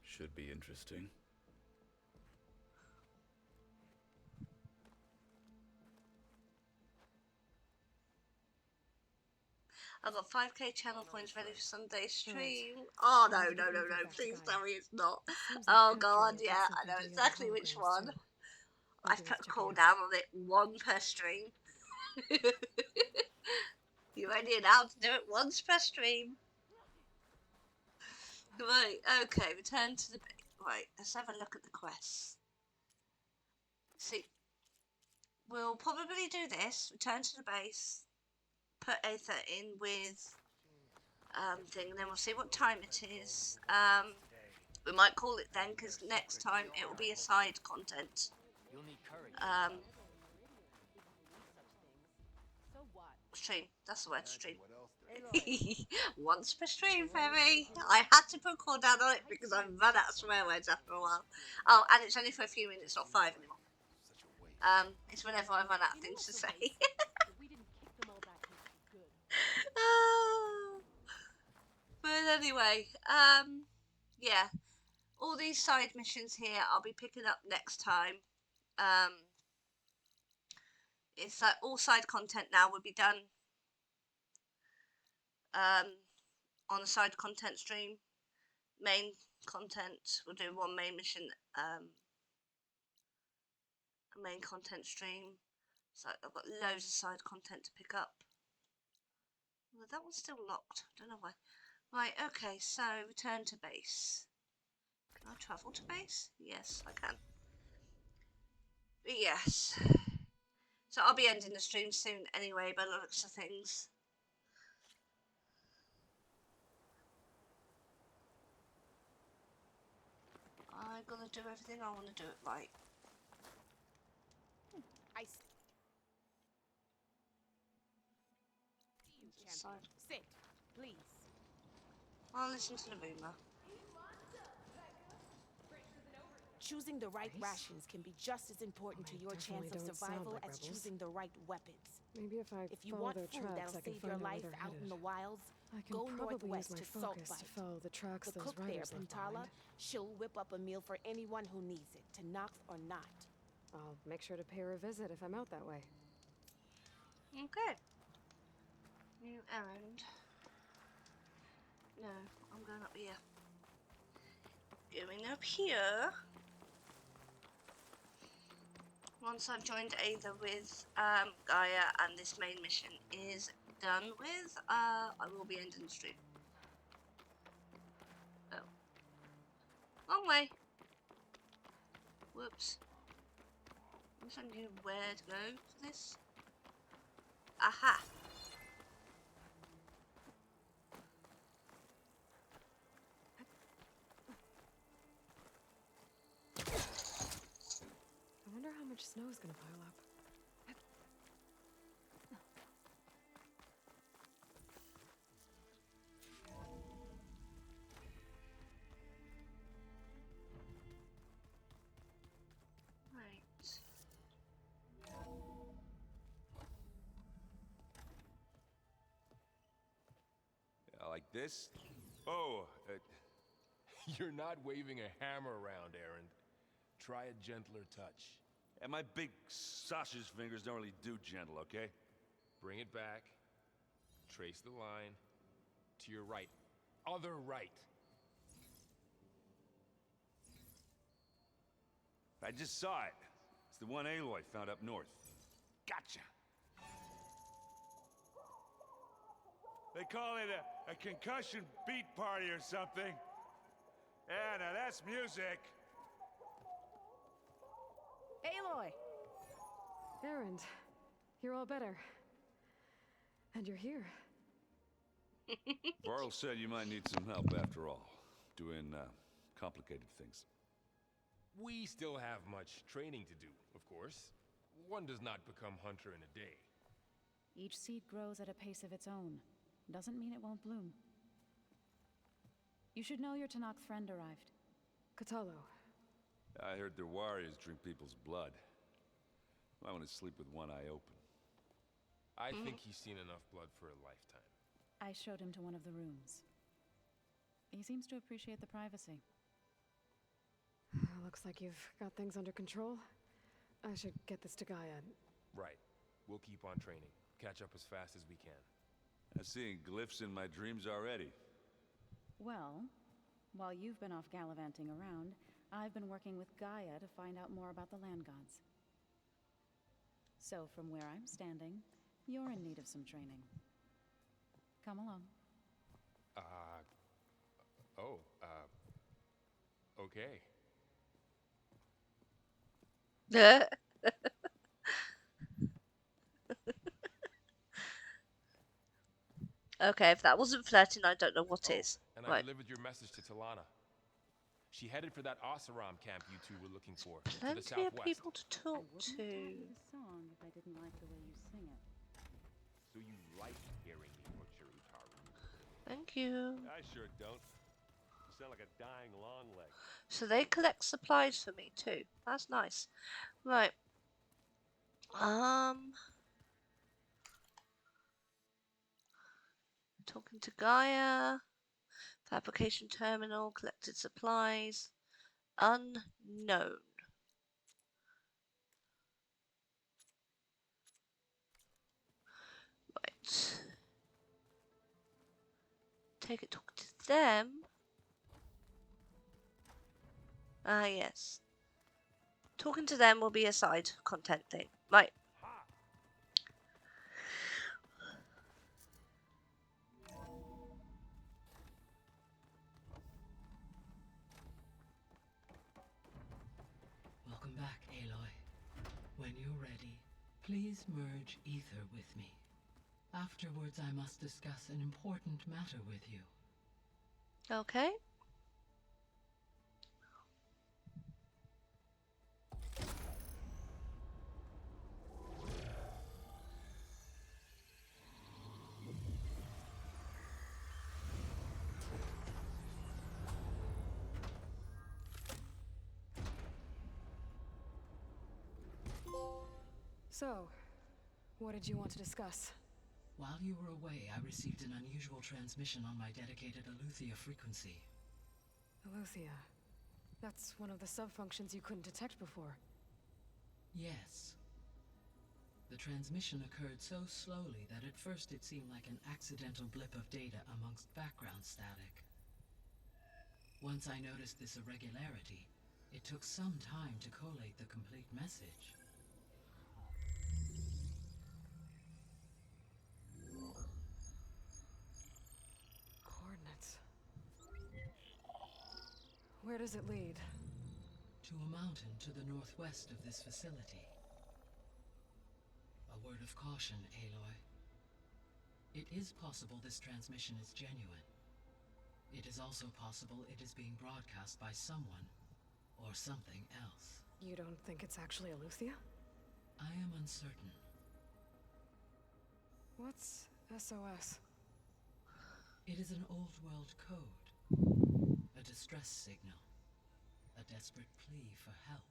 Should be interesting. I've got 5k channel points ready for Sunday's stream. Oh, no, please tell me it's not. Oh, God, yeah, I know exactly which one. I've put a cooldown on it, 1 per stream. You're only allowed to do it once per stream. Right, okay, return to the... Right, let's have a look at the quests. See, we'll probably do this, return to the base, put Aether in with thing, and then we'll see what time it is. We might call it then, because next time it will be a side content. Stream, that's the word, stream. Once per stream, Ferry. I had to put call down on it because I've run out of swear words after a while. Oh, and it's only for a few minutes, not 5 anymore. It's whenever I run out of things to say. But anyway, yeah, all these side missions here I'll be picking up next time. It's like all side content now will be done on a side content stream. Main content, we'll do 1 main mission, a main content stream. So I've got loads of side content to pick up. Well, that one's still locked, don't know why. Right, okay, so return to base. Can I travel to base? Yes, I can. But yes. So I'll be ending the stream soon anyway, by the looks of things. I'm gonna do everything I want to do it right. Sit, please. I'll listen to the rumor. Choosing the right rations can be just as important to your chance of survival as choosing the right weapons. Maybe if you want follow their food tracks, that'll I can save your find out where life they're out headed. in the wilds, I can go probably use northwest my to focus to Saltbite. follow the tracks The those cook there, riders left Pintala, behind. she'll whip up a meal for anyone who needs it, to knock or not. I'll make sure to pay her a visit if I'm out that way. Okay. New errand. No, I'm going up here. Going up here. Once I've joined Aether with Gaia and this main mission is done with, I will be ending the stream. Oh. Wrong way. Whoops. I wish I knew where to go for this. Aha! I wonder how much snow is gonna pile up. Right. Yeah, like this? Oh, you're not waving a hammer around, Aaron. Try a gentler touch. And my big sausage fingers don't really do gentle, okay? Bring it back. Trace the line. To your right. Other right. I just saw it. It's the one Aloy found up north. Gotcha! They call it a concussion beat party or something. Yeah, now that's music. Aloy! Erend, you're all better. And you're here. Varl said you might need some help after all, doing complicated things. We still have much training to do, of course. One does not become hunter in a day. Each seed grows at a pace of its own. Doesn't mean it won't bloom. You should know your Tanakh friend arrived. Katalo. I heard their warriors drink people's blood. I want to sleep with one eye open. I think he's seen enough blood for a lifetime. I showed him to one of the rooms. He seems to appreciate the privacy. Looks like you've got things under control. I should get this to Gaia. Right. We'll keep on training. Catch up as fast as we can. I'm seeing glyphs in my dreams already. Well, while you've been off gallivanting around, I've been working with Gaia to find out more about the land gods. So from where I'm standing, you're in need of some training. Come along. Okay. Okay, if that wasn't flirting, I don't know what is. And I delivered your message to Talana. She headed for that Oseram camp you two were looking for, to the Plenty southwest. of people to talk I wouldn't to. have you the song if I didn't like the way you sing it. So you like hearing me butcher Utaru? Thank you. I sure don't. You sound like a dying long leg. So they collect supplies for me too. That's nice. Right. Talking to Gaia. Fabrication terminal. Collected supplies. Unknown. Right. Take it, talk to them. Ah, yes. Talking to them will be a side content thing. Right. Welcome back, Aloy. When you're ready, please merge ether with me. Afterwards, I must discuss an important matter with you. Okay. So, what did you want to discuss? While you were away, I received an unusual transmission on my dedicated Aletheia frequency. Aletheia. That's one of the sub-functions you couldn't detect before. Yes. The transmission occurred so slowly that at first it seemed like an accidental blip of data amongst background static. Once I noticed this irregularity, it took some time to collate the complete message. Coordinates. Where does it lead? To a mountain to the northwest of this facility. A word of caution, Aloy. It is possible this transmission is genuine. It is also possible it is being broadcast by someone or something else. You don't think it's actually Aletheia? I am uncertain. What's SOS? It is an old world code. A distress signal. A desperate plea for help.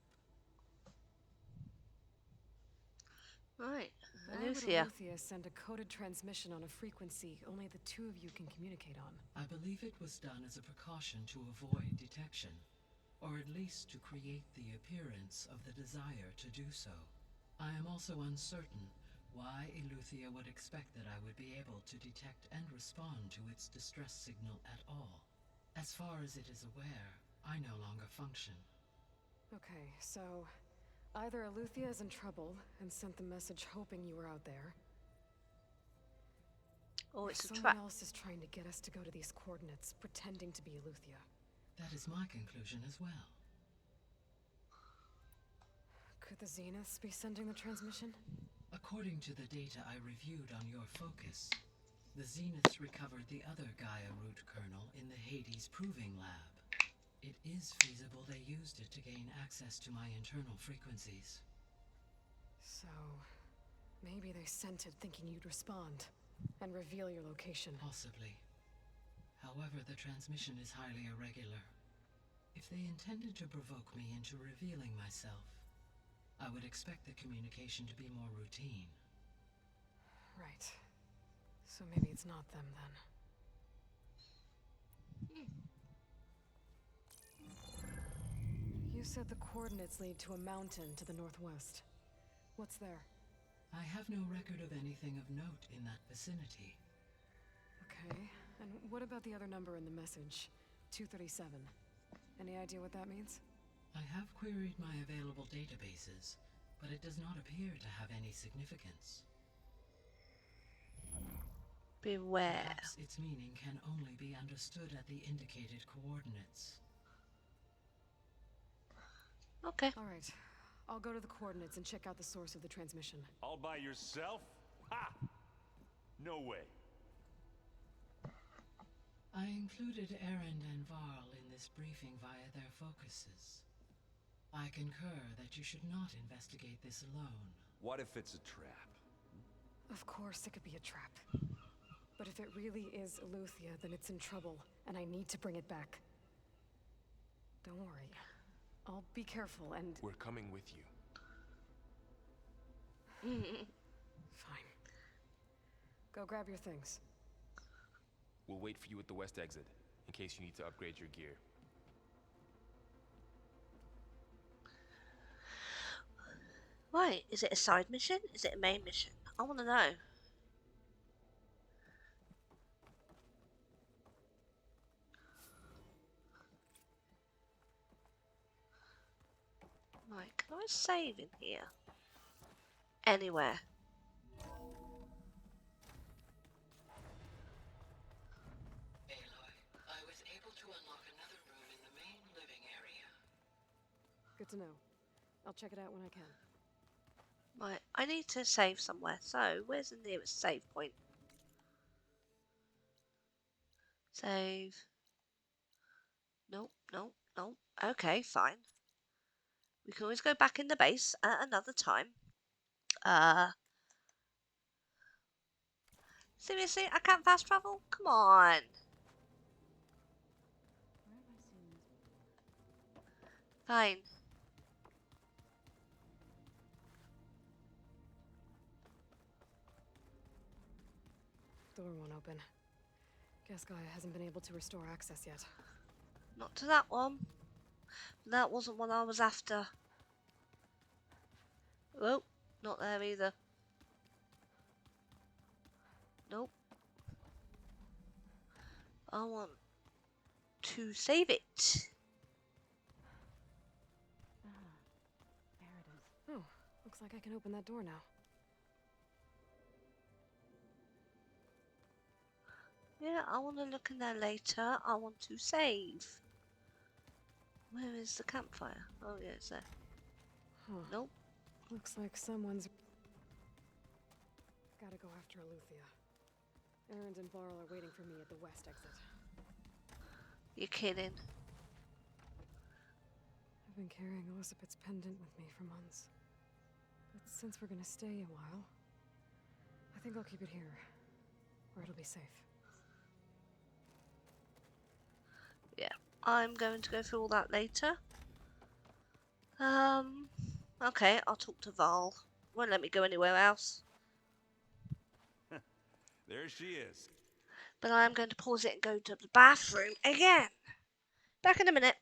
Right. Why would Aletheia. Aletheia send a coded transmission on a frequency only the two of you can communicate on? I believe it was done as a precaution to avoid detection, or at least to create the appearance of the desire to do so. I am also uncertain why Aletheia would expect that I would be able to detect and respond to its distress signal at all. As far as it is aware, I no longer function. Okay, so either Aletheia is in trouble and sent the message hoping you were out there, Or it's a Someone trap. else is trying to get us to go to these coordinates, pretending to be Eleuthia. That is my conclusion as well. Could the Zeniths be sending the transmission? According to the data I reviewed on your focus, the Zeniths recovered the other Gaia root kernel in the Hades Proving Lab. It is feasible they used it to gain access to my internal frequencies. So, maybe they sent it thinking you'd respond and reveal your location. Possibly. However, the transmission is highly irregular. If they intended to provoke me into revealing myself, I would expect the communication to be more routine. Right. So maybe it's not them then. You said the coordinates lead to a mountain to the northwest. What's there? I have no record of anything of note in that vicinity. Okay, and what about the other number in the message? 237. Any idea what that means? I have queried my available databases, but it does not appear to have any significance. Beware. Perhaps its meaning can only be understood at the indicated coordinates. Okay. All right. I'll go to the coordinates and check out the source of the transmission. All by yourself? Ha! No way. I included Erend and Varl in this briefing via their focuses. I concur that you should not investigate this alone. What if it's a trap? Of course it could be a trap. But if it really is Eleuthia, then it's in trouble, and I need to bring it back. Don't worry. I'll be careful and... We're coming with you. Fine. Go grab your things. We'll wait for you at the west exit, in case you need to upgrade your gear. Right, is it a side mission? Is it a main mission? I want to know. Right, can I save in here? Anywhere. Aloy, I was able to unlock another room in the main living area. Good to know. I'll check it out when I can. Right, I need to save somewhere. So, where's the nearest save point? Save. Nope, nope, nope. Okay, fine. We can always go back in the base at another time. Seriously, I can't fast travel? Come on. Fine. Door won't open. Guess Gaia hasn't been able to restore access yet. Not to that one. That wasn't what I was after. Oh, not there either. Nope. I want to save it. There it is. Oh, looks like I can open that door now. Yeah, I want to look in there later. I want to save. Where is the campfire? Oh, yeah, it's there. Huh. Nope. Looks like someone's... Gotta go after Eleuthia. Erend and Varl are waiting for me at the west exit. You're kidding. I've been carrying Elizabeth's pendant with me for months. But since we're gonna stay a while, I think I'll keep it here, where it'll be safe. Yeah, I'm going to go through all that later. Okay, I'll talk to Val. Won't let me go anywhere else. There she is. But I'm going to pause it and go to the bathroom again. Back in a minute.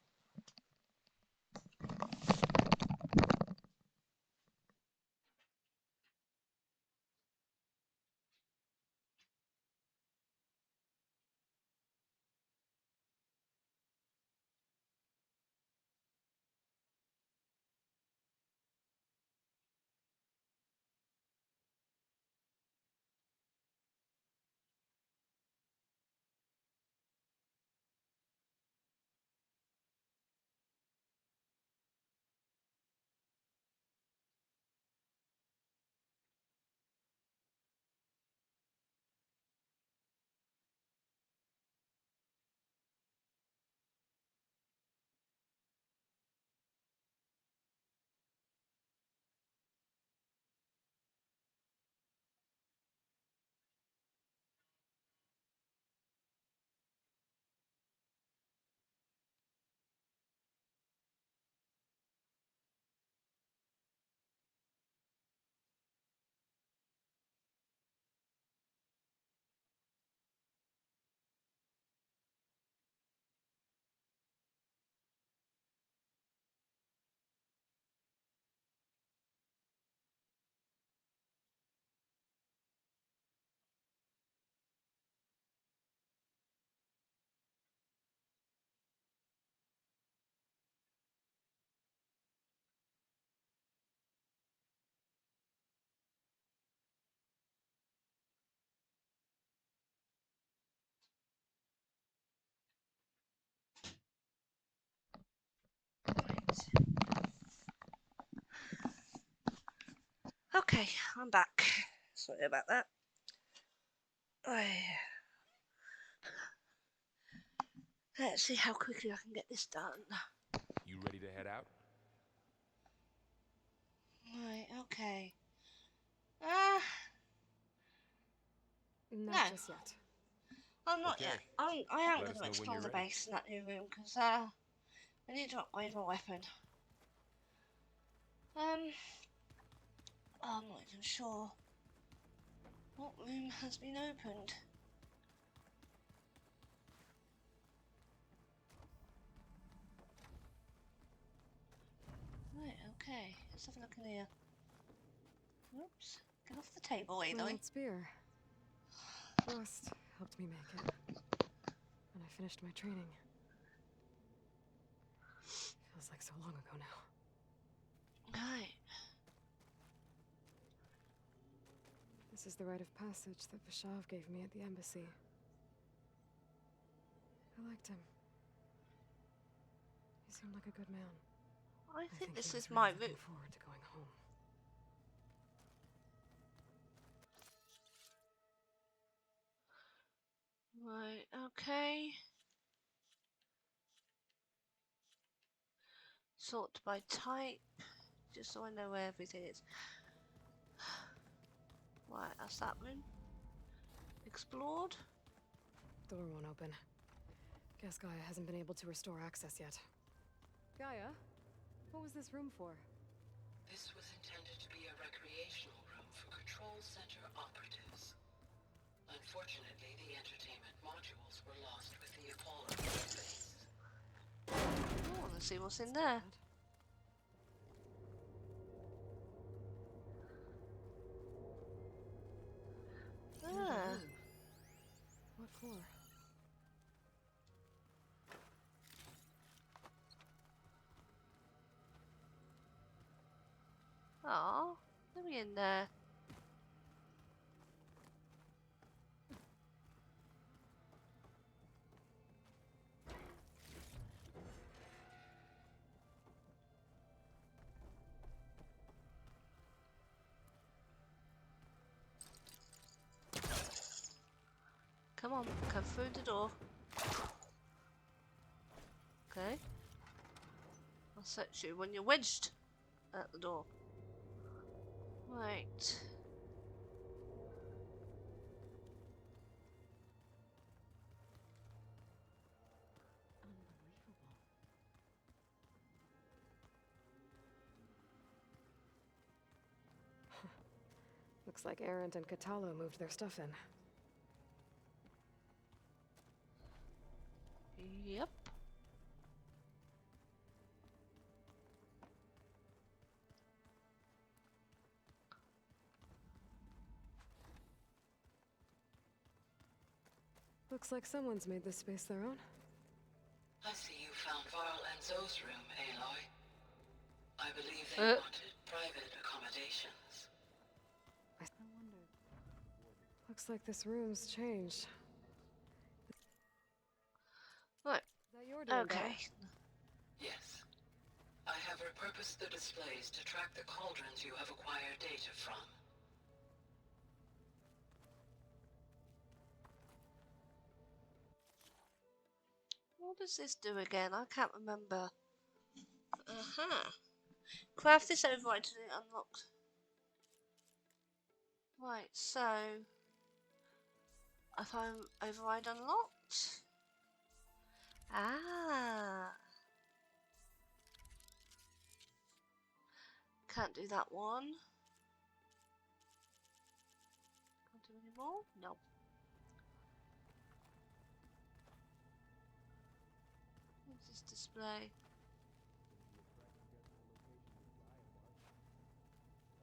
Okay, I'm back. Sorry about that. Let's see how quickly I can get this done. You ready to head out? Right, okay. Not No. just yet. I'm not Okay. yet. I am Let going us to know when explore you're the ready. base in that new room because I need to upgrade my weapon. I'm not even sure what room has been opened. Right, okay. Let's have a look in here. Oops. Get off the table, My Aloy. old spear. Frost helped me make it. And I finished my training. Feels like so long ago now. Right. This is the rite of passage that Vashav gave me at the embassy. I liked him. He seemed like a good man. I think this he was is my really looking room. forward to going home. Right, okay. Sort by type, just so I know where everything is. Right, that's that room. Explored. Door won't open. Guess Gaia hasn't been able to restore access yet. Gaia? What was this room for? This was intended to be a recreational room for Control Center operatives. Unfortunately, the entertainment modules were lost with the Apollo base. I want to see what's in there. Ah. What for? Oh, let me in there. Come on, come through the door. Okay. I'll search you when you're wedged at the door. Right. Looks like Arendt and Catalo moved their stuff in. Yep. Looks like someone's made this space their own. I see you found Varl and Zoe's room, Aloy. I believe they wanted private accommodations. I wonder. Looks like this room's changed. Right. Is that your doing, Okay. Yes. I have repurposed the displays to track the cauldrons you have acquired data from. What does this do again? I can't remember. Craft this override to unlock. Right, so if I'm override unlocked. Ah. Can't do that one. Can't do any more? No. What's this display?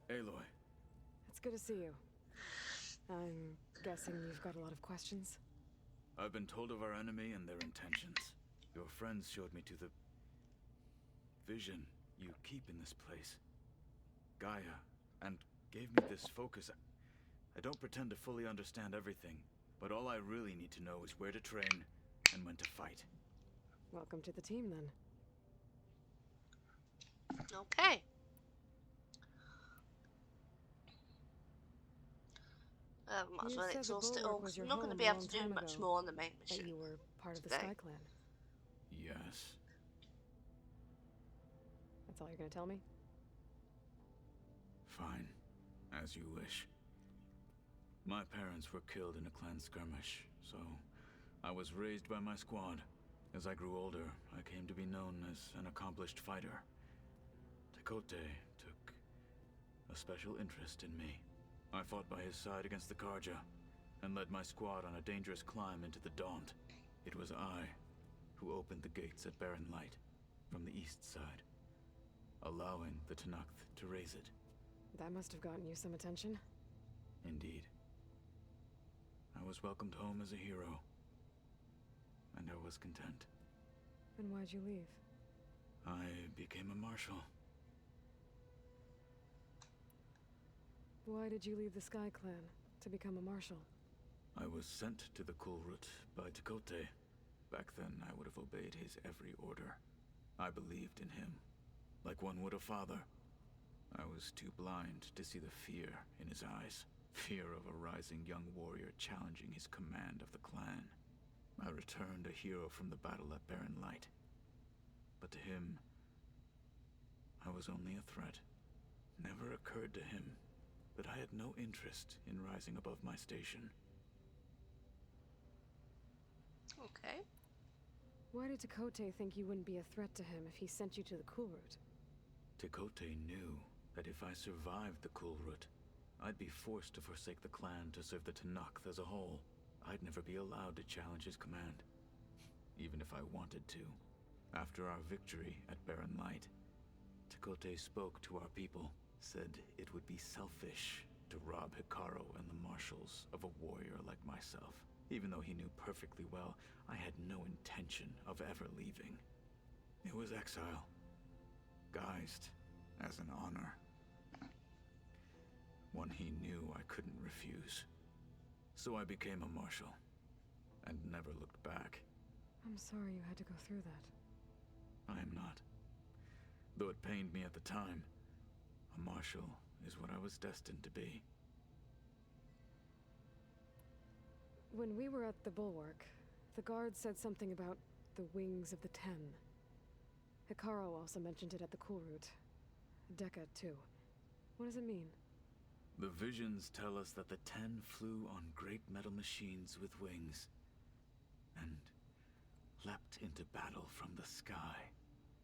Aloy. It's good to see you. I'm guessing you've got a lot of questions? I've been told of our enemy and their intentions. Your friends showed me to the vision you keep in this place, Gaia, and gave me this focus. I don't pretend to fully understand everything, but all I really need to know is where to train and when to fight. Welcome to the team, then. Okay. Might as You well said the exhaust it bulwark all, was 'cause I'm your not going to home be a able long to do time much ago. more on the main That machine you were part of the today. Sky Clan. Yes. That's all you're gonna tell me? Fine. As you wish. My parents were killed in a clan skirmish, so I was raised by my squad. As I grew older, I came to be known as an accomplished fighter. Tekote took a special interest in me. I fought by his side against the Karja, and led my squad on a dangerous climb into the Daunt. It was I who opened the gates at Barren Light, from the east side, allowing the Tenakth to raise it. That must have gotten you some attention. Indeed. I was welcomed home as a hero, and I was content. Then why'd you leave? I became a marshal. Why did you leave the Sky Clan to become a marshal? I was sent to the Kulrut by Tekote. Back then, I would have obeyed his every order. I believed in him, like one would a father. I was too blind to see the fear in his eyes. Fear of a rising young warrior challenging his command of the clan. I returned a hero from the battle at Barren Light. But to him, I was only a threat. Never occurred to him that I had no interest in rising above my station. Okay. Why did Tekote think you wouldn't be a threat to him if he sent you to the Kulrut? Tekote knew that if I survived the Kulrut, I'd be forced to forsake the clan to serve the Tenakth as a whole. I'd never be allowed to challenge his command, even if I wanted to. After our victory at Barren Light, Tekote spoke to our people, said it would be selfish to rob Hikaru and the marshals of a warrior like myself, even though he knew perfectly well I had no intention of ever leaving. It was exile, guised as an honor. One he knew I couldn't refuse. So I became a marshal, and never looked back. I'm sorry you had to go through that. I am not. Though it pained me at the time, a marshal is what I was destined to be. When we were at the Bulwark, the guard said something about the Wings of the Ten. Hikaru also mentioned it at the Kulrut. Dekka, too. What does it mean? The visions tell us that the Ten flew on great metal machines with wings, and leapt into battle from the sky.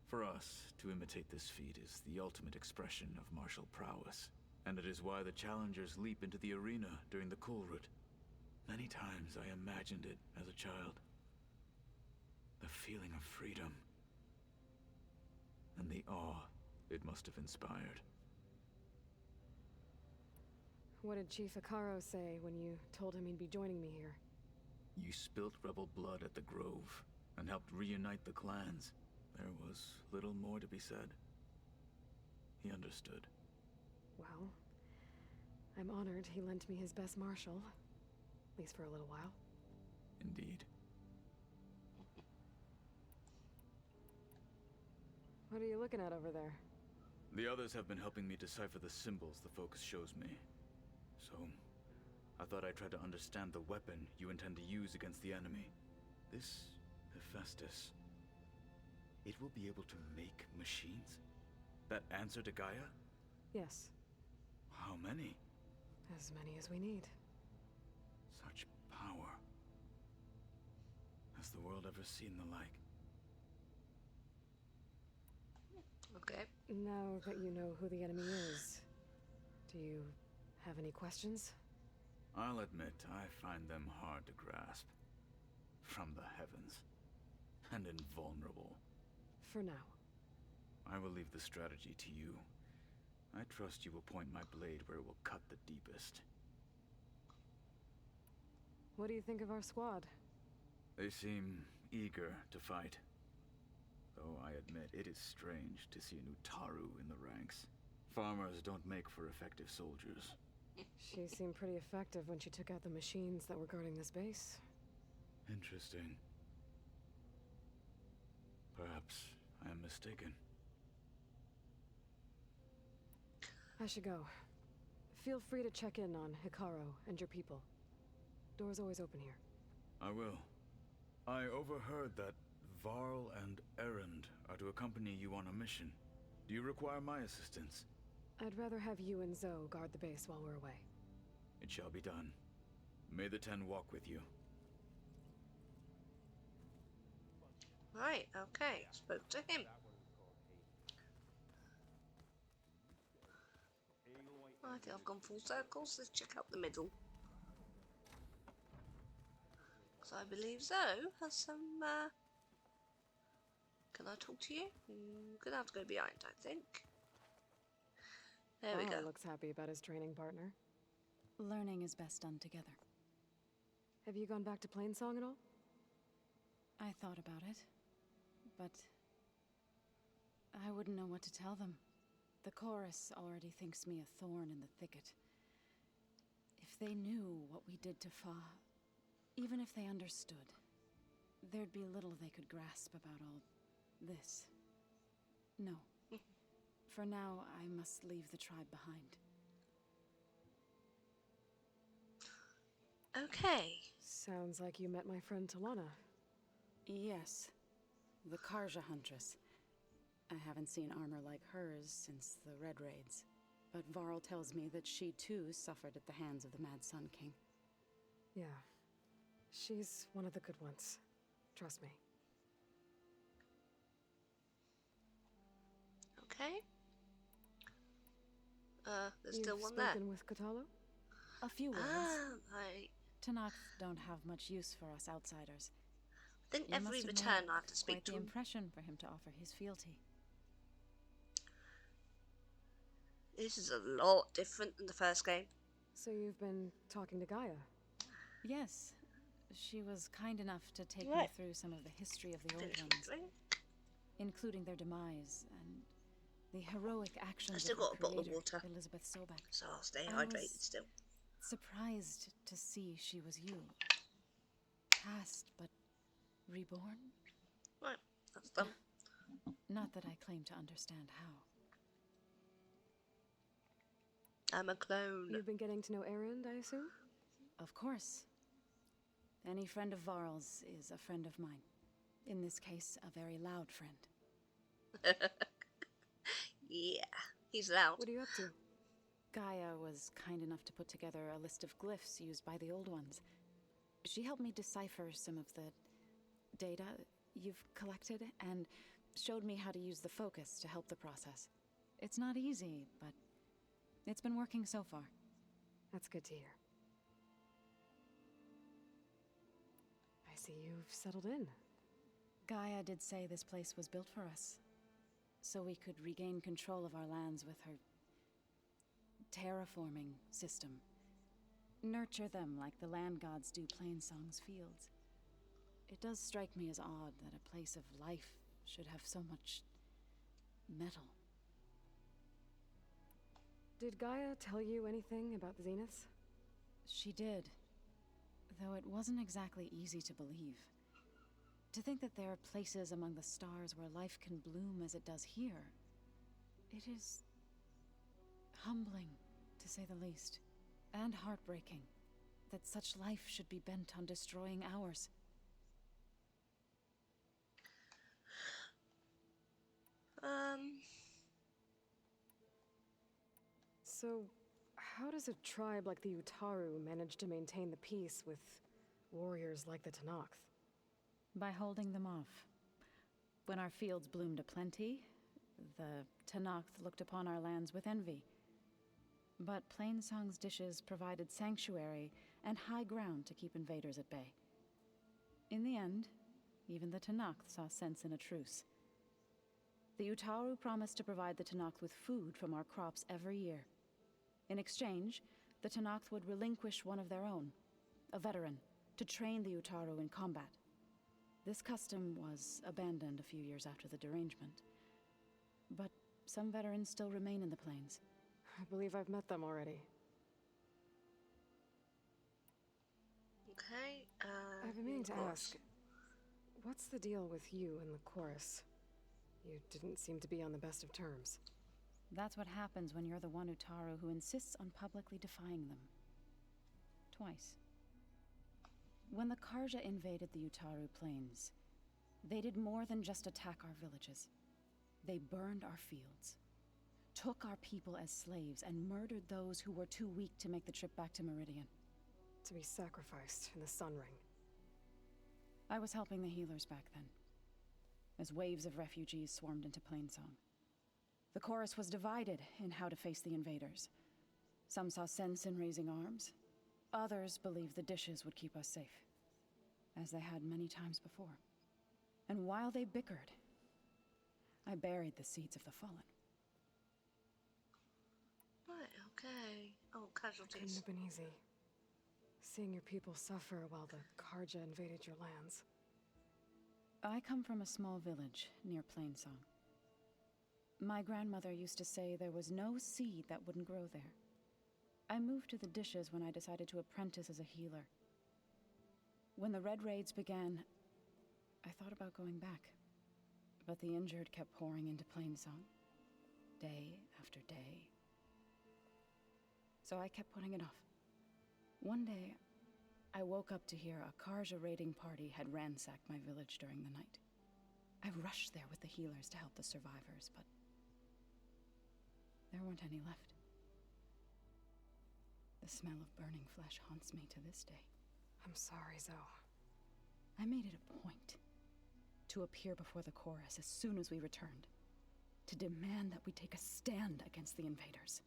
For us, to imitate this feat is the ultimate expression of martial prowess, and it is why the challengers leap into the arena during the Kulrut. Many times I imagined it as a child. The feeling of freedom, and the awe it must have inspired. What did Chief Hikaru say when you told him he'd be joining me here? You spilt rebel blood at the Grove, and helped reunite the clans. There was little more to be said. He understood. Well, I'm honored he lent me his best marshal. At least for a little while. Indeed. What are you looking at over there? The others have been helping me decipher the symbols the focus shows me. So, I thought I'd try to understand the weapon you intend to use against the enemy. This Hephaestus, it will be able to make machines? That answer to Gaia? Yes. How many? As many as we need. Such power. Has the world ever seen the like? Okay. Now that you know who the enemy is, do you have any questions? I'll admit, I find them hard to grasp. From the heavens. And invulnerable. For now. I will leave the strategy to you. I trust you will point my blade where it will cut the deepest. What do you think of our squad? They seem eager to fight. Though I admit, it is strange to see an Utaru in the ranks. Farmers don't make for effective soldiers. She seemed pretty effective when she took out the machines that were guarding this base. Interesting. Perhaps I am mistaken. I should go. Feel free to check in on Hikaru and your people. Door's always open here. I will. I overheard that Varl and Erend are to accompany you on a mission. Do you require my assistance? I'd rather have you and Zoe guard the base while we're away. It shall be done. May the Ten walk with you. Right, okay. Spoke to him. I think I've gone full circles. Let's check out the middle. Because I believe Zoe has some, Can I talk to you? Gonna have to go behind, I think. There we go. Looks happy about his training partner. Learning is best done together. Have you gone back to Plainsong at all? I thought about it, but I wouldn't know what to tell them. The chorus already thinks me a thorn in the thicket. If they knew what we did to Fa, even if they understood, there'd be little they could grasp about all this. No. For now, I must leave the tribe behind. Okay. Sounds like you met my friend Talana. Yes. The Karja Huntress. I haven't seen armor like hers since the Red Raids. But Varl tells me that she too suffered at the hands of the Mad Sun King. Yeah. She's one of the good ones. Trust me. Okay. There's You've still one there. spoken with Kotallo? A few words. Right. Tanakh don't have much use for us outsiders. I think You every must have return made I have to speak quite to the him. impression for him to offer his fealty. This is a lot different than the first game. So you've been talking to Gaia? Yes. She was kind enough to take me Right. through some of the history of the old Finish my ones, drink. including their demise and the heroic actions I still of their got a bottle of creator, water. Elizabeth Sobek. So I'll stay I hydrated was still. surprised to see she was you. Past, but reborn? Right, that's done. Not that I claim to understand how. I'm a clone. You've been getting to know Erend, I assume? Of course. Any friend of Varl's is a friend of mine. In this case, a very loud friend. Yeah, he's loud. What are you up to? Gaia was kind enough to put together a list of glyphs used by the old ones. She helped me decipher some of the data you've collected and showed me how to use the focus to help the process. It's not easy, but it's been working so far. That's good to hear. I see you've settled in. Gaia did say this place was built for us, so we could regain control of our lands with her terraforming system. Nurture them like the land gods do Plainsong's fields. It does strike me as odd that a place of life should have so much metal. Did Gaia tell you anything about the Zeniths? She did, though it wasn't exactly easy to believe. To think that there are places among the stars where life can bloom as it does here, it is humbling, to say the least, and heartbreaking that such life should be bent on destroying ours. So, how does a tribe like the Utaru manage to maintain the peace with warriors like the Tanakh? By holding them off. When our fields bloomed aplenty, the Tanakh looked upon our lands with envy. But Plainsong's dishes provided sanctuary and high ground to keep invaders at bay. In the end, even the Tanakh saw sense in a truce. The Utaru promised to provide the Tanakh with food from our crops every year. In exchange, the Tanakh would relinquish one of their own, a veteran, to train the Utaru in combat. This custom was abandoned a few years after the derangement. But some veterans still remain in the plains. I believe I've met them already. Okay, I've been meaning to of course. ask, what's the deal with you and the chorus? You didn't seem to be on the best of terms. That's what happens when you're the one Utaru who insists on publicly defying them. Twice. When the Karja invaded the Utaru plains, they did more than just attack our villages. They burned our fields, took our people as slaves, and murdered those who were too weak to make the trip back to Meridian. To be sacrificed in the Sun Ring. I was helping the healers back then, as waves of refugees swarmed into Plainsong. The chorus was divided in how to face the invaders. Some saw sense in raising arms. Others believed the dishes would keep us safe, as they had many times before. And while they bickered, I buried the seeds of the fallen. Right, okay. Oh, casualties. Couldn't have been easy. Seeing your people suffer while the Karja invaded your lands. I come from a small village near Plainsong. My grandmother used to say there was no seed that wouldn't grow there. I moved to the dishes when I decided to apprentice as a healer. When the Red Raids began, I thought about going back. But the injured kept pouring into Plainsong, day after day. So I kept putting it off. One day, I woke up to hear a Karja raiding party had ransacked my village during the night. I rushed there with the healers to help the survivors, but there weren't any left. The smell of burning flesh haunts me to this day. I'm sorry, Zoe. I made it a point to appear before the chorus as soon as we returned, to demand that we take a stand against the invaders.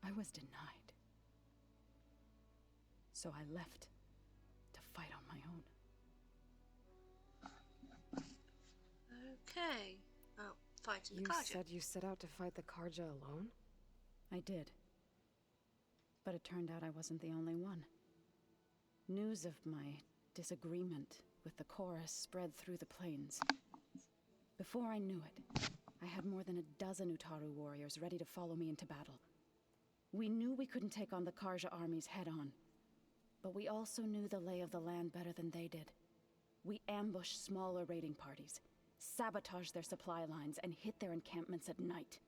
I was denied. So I left to fight on my own. Okay. Oh, fighting the You Karja. said you set out to fight the Karja alone? I did. But it turned out I wasn't the only one. News of my disagreement with the chorus spread through the plains. Before I knew it, I had more than a dozen Utaru warriors ready to follow me into battle. We knew we couldn't take on the Karja armies head-on, but we also knew the lay of the land better than they did. We ambushed smaller raiding parties, sabotaged their supply lines, and hit their encampments at night.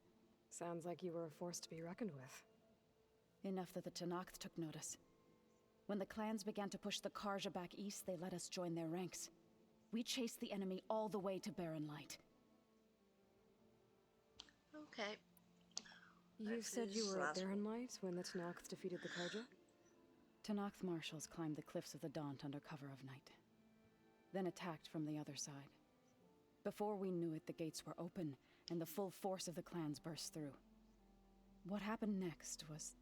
Sounds like you were a force to be reckoned with. Enough that the Tenakth took notice. When the clans began to push the Karja back east, they let us join their ranks. We chased the enemy all the way to Barren Light. Okay. You said you were at Barren Light when the Tenakth defeated the Karja? Tenakth marshals climbed the cliffs of the Daunt under cover of night, then attacked from the other side. Before we knew it, the gates were open, and the full force of the clans burst through. What happened next was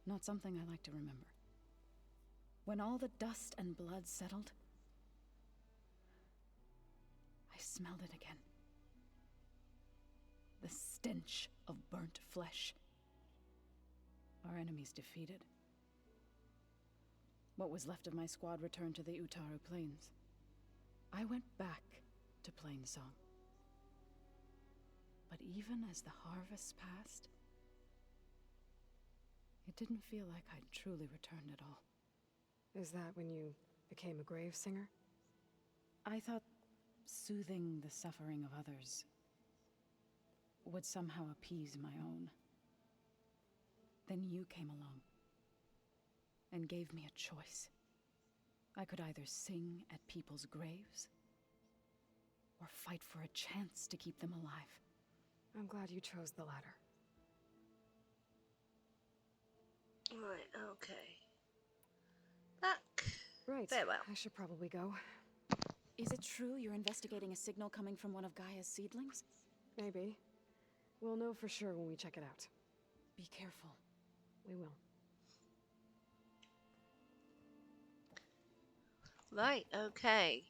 not something I like to remember. When all the dust and blood settled, I smelled it again. The stench of burnt flesh. Our enemies defeated. What was left of my squad returned to the Utaru Plains. I went back to Plainsong. But even as the harvest passed, it didn't feel like I'd truly returned at all. Is that when you became a grave singer? I thought soothing the suffering of others would somehow appease my own. Then you came along and gave me a choice. I could either sing at people's graves or fight for a chance to keep them alive. I'm glad you chose the latter. Right, okay. Back. Right. Very well. I should probably go. Is it true you're investigating a signal coming from one of Gaia's seedlings? Maybe. We'll know for sure when we check it out. Be careful. We will. Right, okay.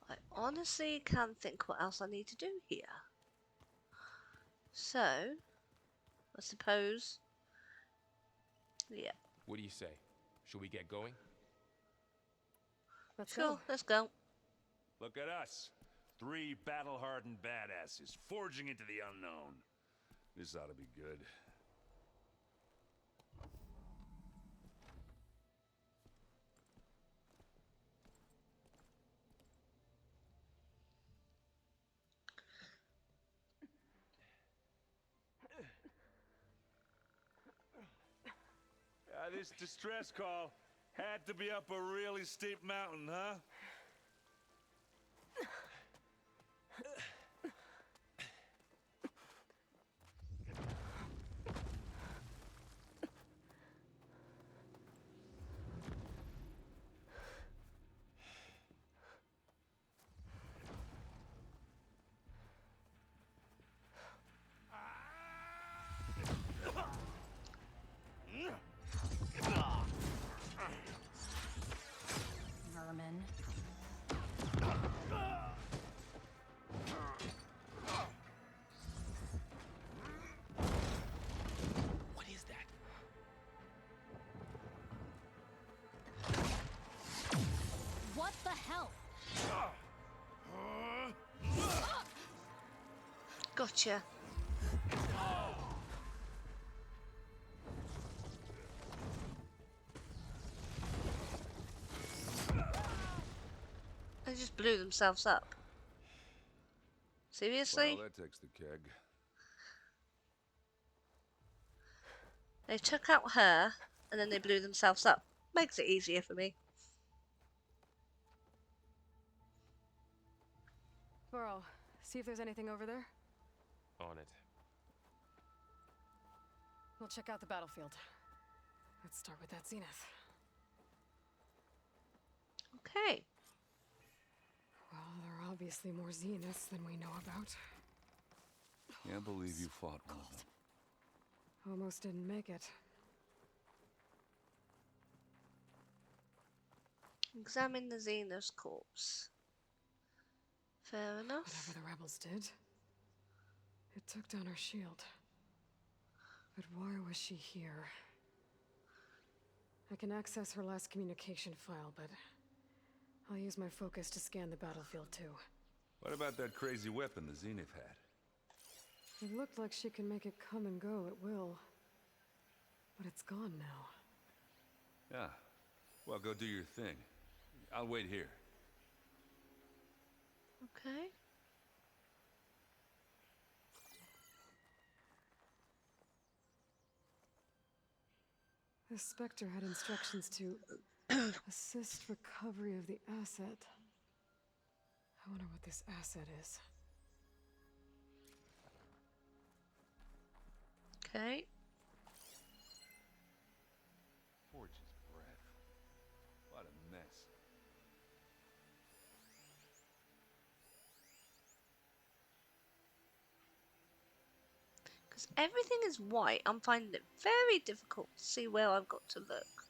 I honestly can't think what else I need to do here. So, I suppose... Yeah. What do you say? Should we get going? Let's go. Let's go. Look at us. 3 battle-hardened badasses forging into the unknown. This ought to be good. This distress call had to be up a really steep mountain, huh? Vermin. What is that? What the hell? Gotcha. They just blew themselves up. Seriously? Well, that takes the keg. They took out her, and then they blew themselves up. Makes it easier for me. Burrow, see if there's anything over there. On it. We'll check out the battlefield. Let's start with that zenith. Okay. Well, there are obviously more zeniths than we know about. Can't believe you fought one of them. Almost didn't make it. Examine the Xenos corpse. Fair enough. Whatever the rebels did, it took down her shield. But why was she here? I can access her last communication file, but I'll use my focus to scan the battlefield too. What about that crazy weapon the Zenith had? It looked like she can make it come and go at will. But it's gone now. Yeah. Well, go do your thing. I'll wait here. Okay. The Spectre had instructions to assist recovery of the asset. I wonder what this asset is. Okay. Forge's breath. What a mess. Because everything is white, I'm finding it very difficult to see where I've got to look.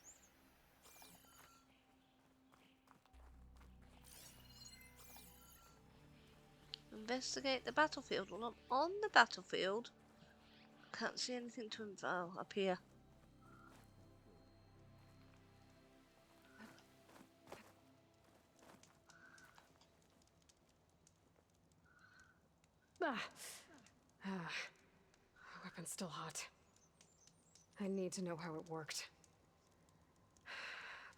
Investigate the battlefield. Well, I'm on the battlefield. Can't see anything to info up here. The weapon's still hot. I need to know how it worked.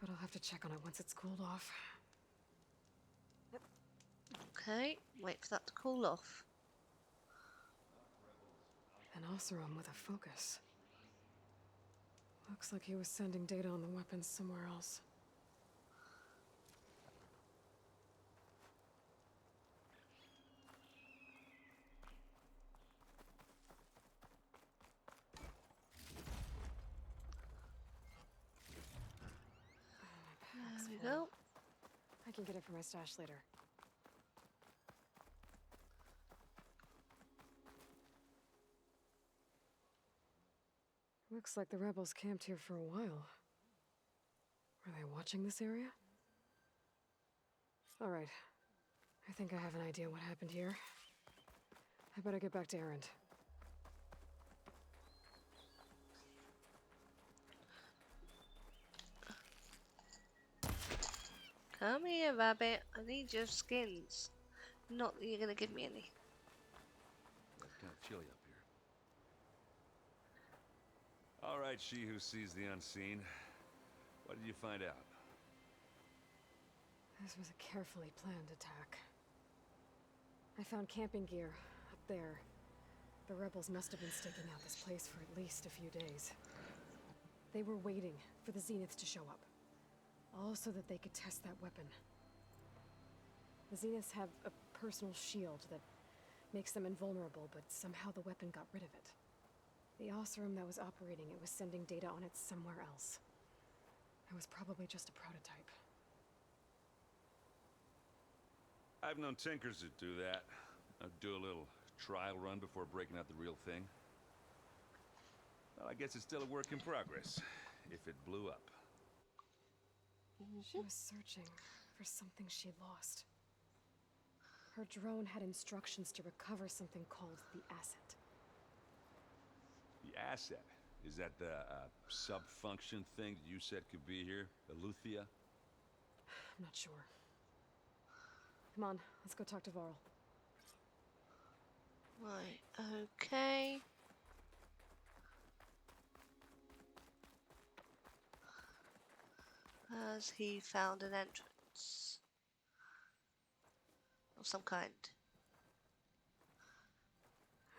But I'll have to check on it once it's cooled off. Okay, wait for that to cool off. An Oseram with a focus. Looks like he was sending data on the weapons somewhere else. There we go. I can get it from my stash later. Looks like the rebels camped here for a while. Were they watching this area? All right. I think I have an idea what happened here. I better get back to Erend. Come here, rabbit. I need your skins. Not that you're gonna give me any. It's kind of chilly up here. All right, she who sees the unseen. What did you find out? This was a carefully planned attack. I found camping gear up there. The rebels must have been staking out this place for at least a few days. They were waiting for the Zeniths to show up. All so that they could test that weapon. The Zeniths have a personal shield that makes them invulnerable, but somehow the weapon got rid of it. The Oseram that was operating it was sending data on it somewhere else. It was probably just a prototype. I've known tinkers that do that. I'd do a little trial run before breaking out the real thing. Well, I guess it's still a work in progress, if it blew up. She was searching for something she lost. Her drone had instructions to recover something called the asset. The asset? Is that the sub-function thing that you said could be here? Eleuthia? I'm not sure. Come on, let's go talk to Varl. Right, okay. Has he found an entrance of some kind?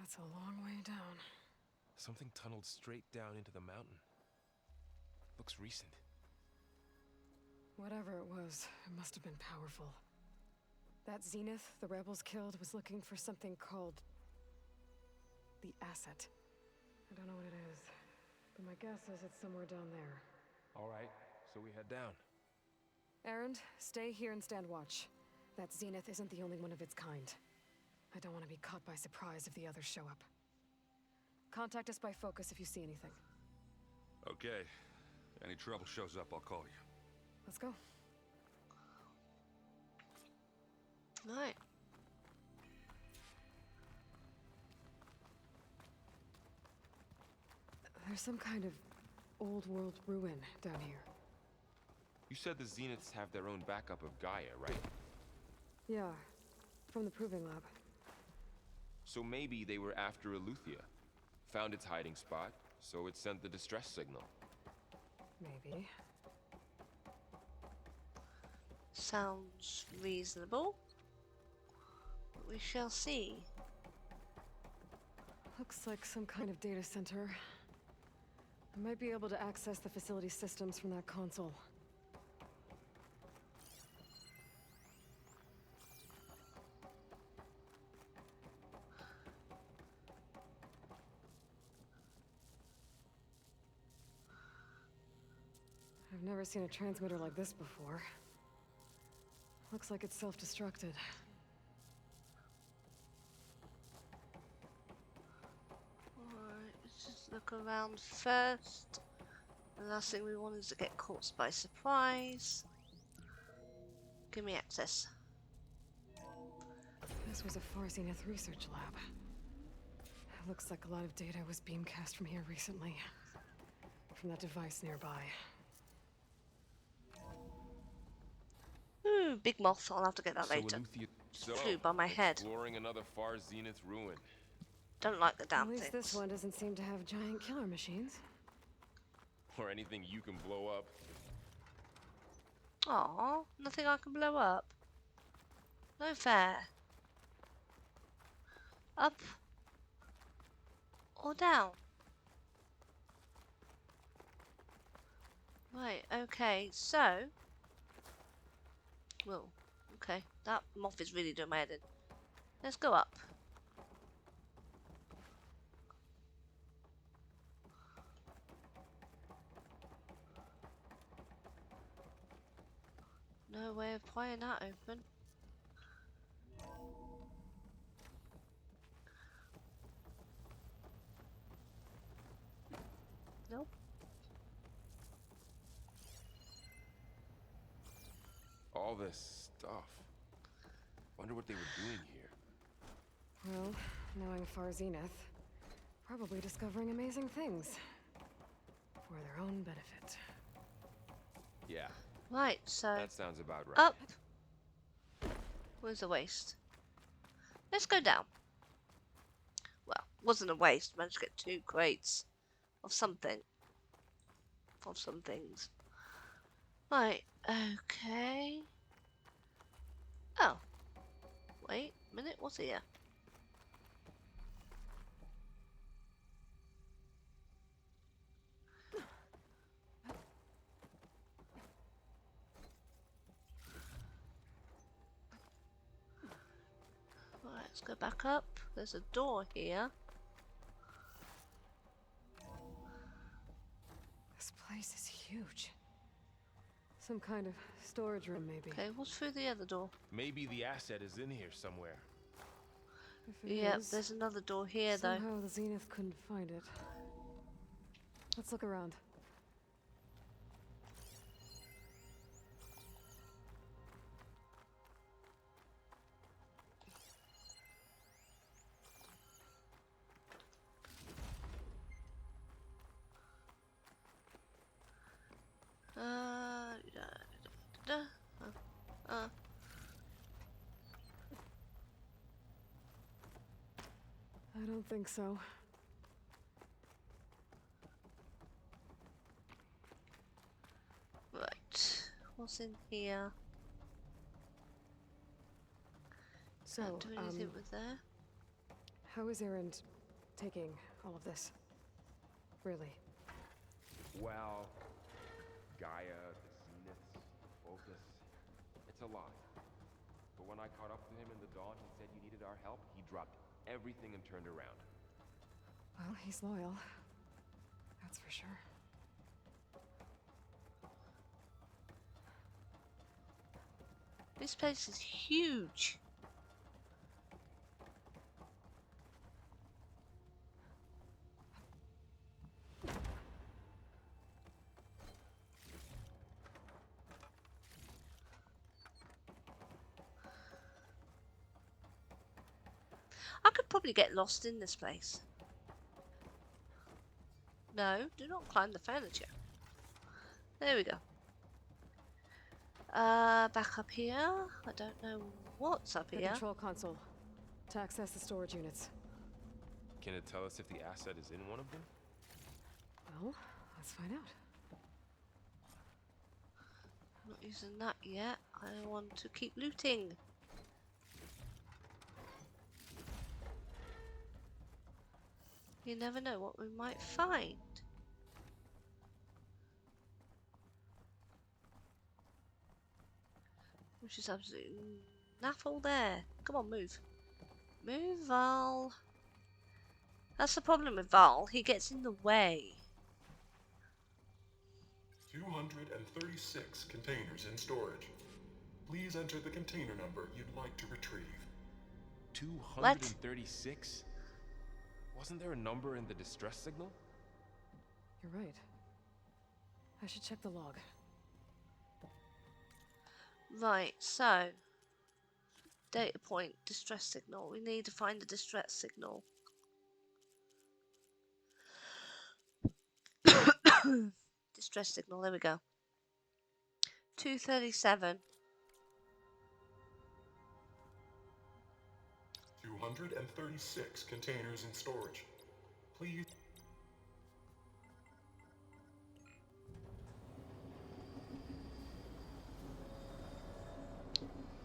That's a long way down. Something tunneled straight down into the mountain. Looks recent. Whatever it was, it must have been powerful. That Zenith the rebels killed was looking for something called the asset. I don't know what it is, but my guess is it's somewhere down there. All right, so we head down. Erend, stay here and stand watch. That Zenith isn't the only one of its kind. I don't want to be caught by surprise if the others show up. Contact us by focus if you see anything. Okay. Any trouble shows up, I'll call you. Let's go. Right. There's some kind of old world ruin down here. You said the Zeniths have their own backup of Gaia, right? Yeah, from the Proving Lab. So maybe they were after Eleuthia. Found its hiding spot, so it sent the distress signal. Maybe. Sounds reasonable. We shall see. Looks like some kind of data center. I might be able to access the facility systems from that console. I've never seen a transmitter like this before. Looks like it's self-destructed. Alright, let's just look around first. The last thing we want is to get caught by surprise. Give me access. This was a Far Zenith research lab. Looks like a lot of data was beamcast from here recently. From that device nearby. Ooh, big moth. I'll have to get that later. So Flew by my head. Exploring another Far Zenith ruin. Don't like the damn At least things. this one doesn't seem to have giant killer machines. Or anything you can blow up. Aw, nothing I can blow up. No fair. Up or down? Right, okay, so... Well, okay, that moth is really doing my head in. Let's go up. No way of prying that open. Nope. All this stuff. Wonder what they were doing here. Well, knowing Far Zenith, probably discovering amazing things. For their own benefit. Yeah. Right, so... That sounds about right. Up. Where's the waste? Let's go down. Well, wasn't a waste. Managed to get 2 crates of something. Of some things. Right, okay. Oh. Wait a minute, what's here? Let's go back up. There's a door here. This place is huge. Some kind of storage room, maybe. Okay, what's through the other door? Maybe the asset is in here somewhere. If it Yep, is, there's another door here somehow the Zenith couldn't find it. Let's look around. I don't think so. Right, what's in here? So, Can't do anything with there. How is Erend taking all of this? Really? Well, Gaia, the Zeniths, the Focus, it's a lot. But when I caught up with him in the dawn, he said you needed our help. He dropped everything and turned around. Well, he's loyal. That's for sure. This place is huge. I could probably get lost in this place. No, do not climb the furniture. There we go. Back up here. I don't know what's up The here. control console. To access the storage units. Can it tell us if the asset is in one of them? Well, let's find out. I'm not using that yet. I want to keep looting. You never know what we might find. Which is absolutely naffle there. Come on, move. Move, Val. That's the problem with Val. He gets in the way. 236 containers in storage. Please enter the container number you'd like to retrieve. 236? Wasn't there a number in the distress signal? You're right. I should check the log. Right, so. Data point, distress signal. We need to find the distress signal. Distress signal, there we go. 237. 236 containers in storage. Please.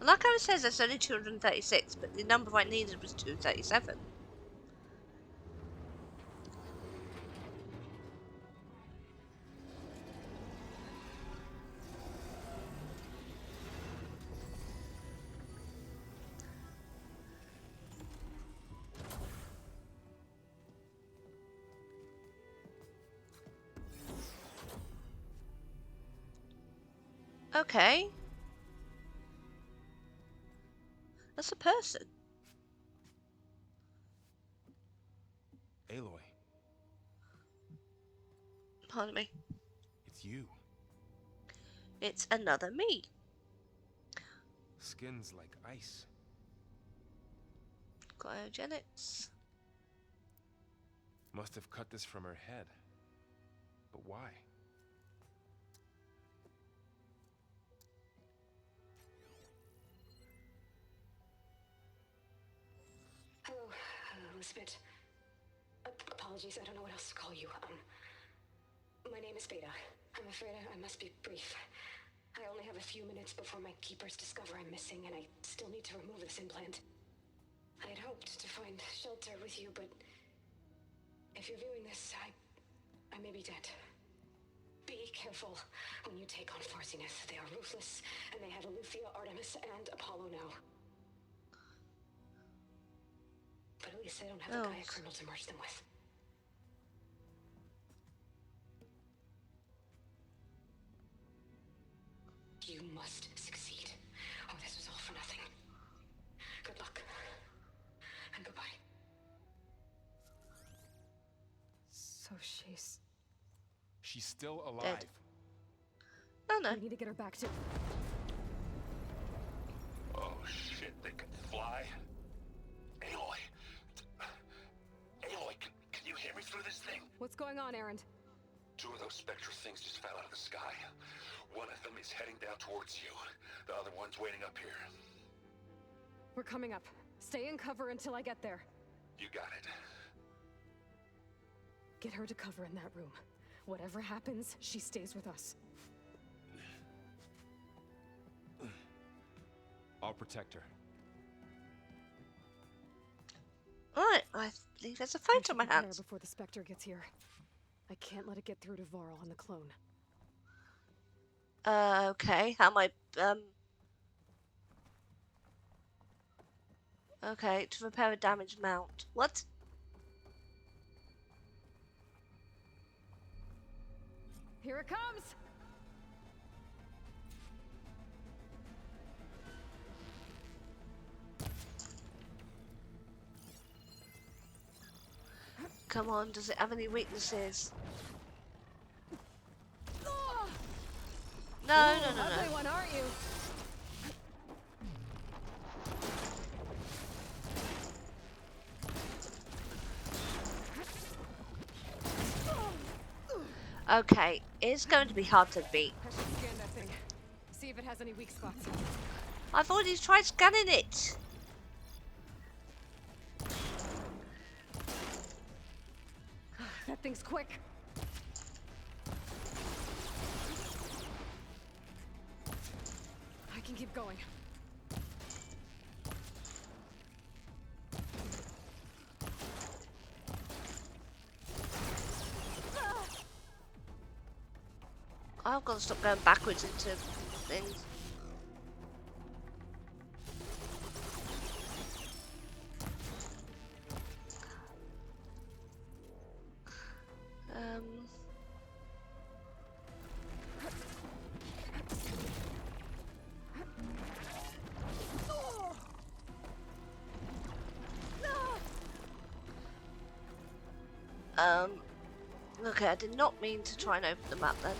Like how it says there's only 236, but the number I needed was 237. Okay. That's a person. Aloy. Pardon me. It's you. It's another me. Skin's like ice. Cryogenics. Must have cut this from her head. But why? Hello, Elizabeth. Apologies, I don't know what else to call you. My name is Beta. I'm afraid I must be brief. I only have a few minutes before my keepers discover I'm missing, and I still need to remove this implant. I had hoped to find shelter with you, but if you're viewing this, I may be dead. Be careful when you take on Farsineth. They are ruthless, and they have Eleuthia, Artemis, and Apollo now. least they don't have the Gaia kernel to merge them with. You must succeed. Oh, this was all for nothing. Good luck. And goodbye. So she's still alive. Dead. No. We need to get her back to... Oh shit, they can fly? Aloy. Aloy, can you hear me through this thing? What's going on, Erend? 2 of those Spectre things just fell out of the sky. One of them is heading down towards you. The other one's waiting up here. We're coming up. Stay in cover until I get there. You got it. Get her to cover in that room. Whatever happens, she stays with us. I'll protect her. Alright, I believe there's a fight on my hands. Before the Spectre gets here. I can't let it get through to Varl and the clone. Okay, how am I, okay, to repair a damaged mount. What? Here it comes! Come on, does it have any weaknesses? No. Ugly one, aren't you? Okay, it's going to be hard to beat. I should scan that thing. See if it has any weak spots. I've already tried scanning it. That thing's quick. I can keep going. I've got to stop going backwards into things. Okay, I did not mean to try and open the map then.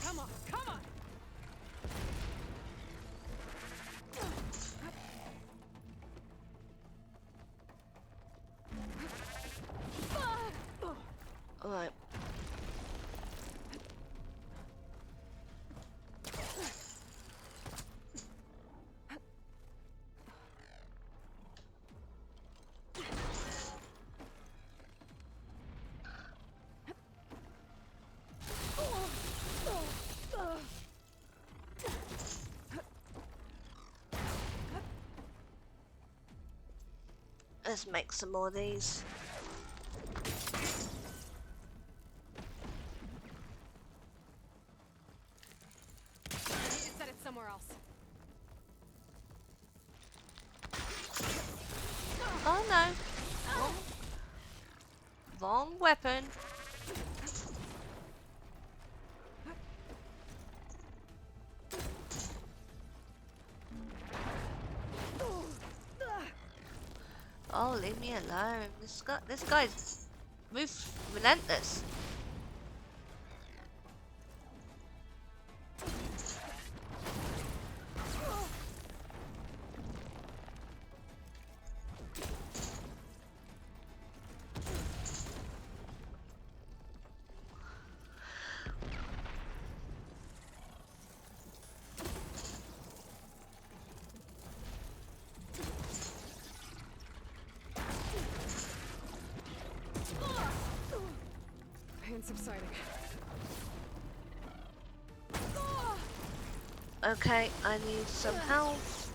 Come on, come on! Alright. Let's make some more of these. I need to set it somewhere else. Oh no. Wrong weapon. Oh, leave me alone. This guy's relentless. Pain subsiding. Okay, I need some health.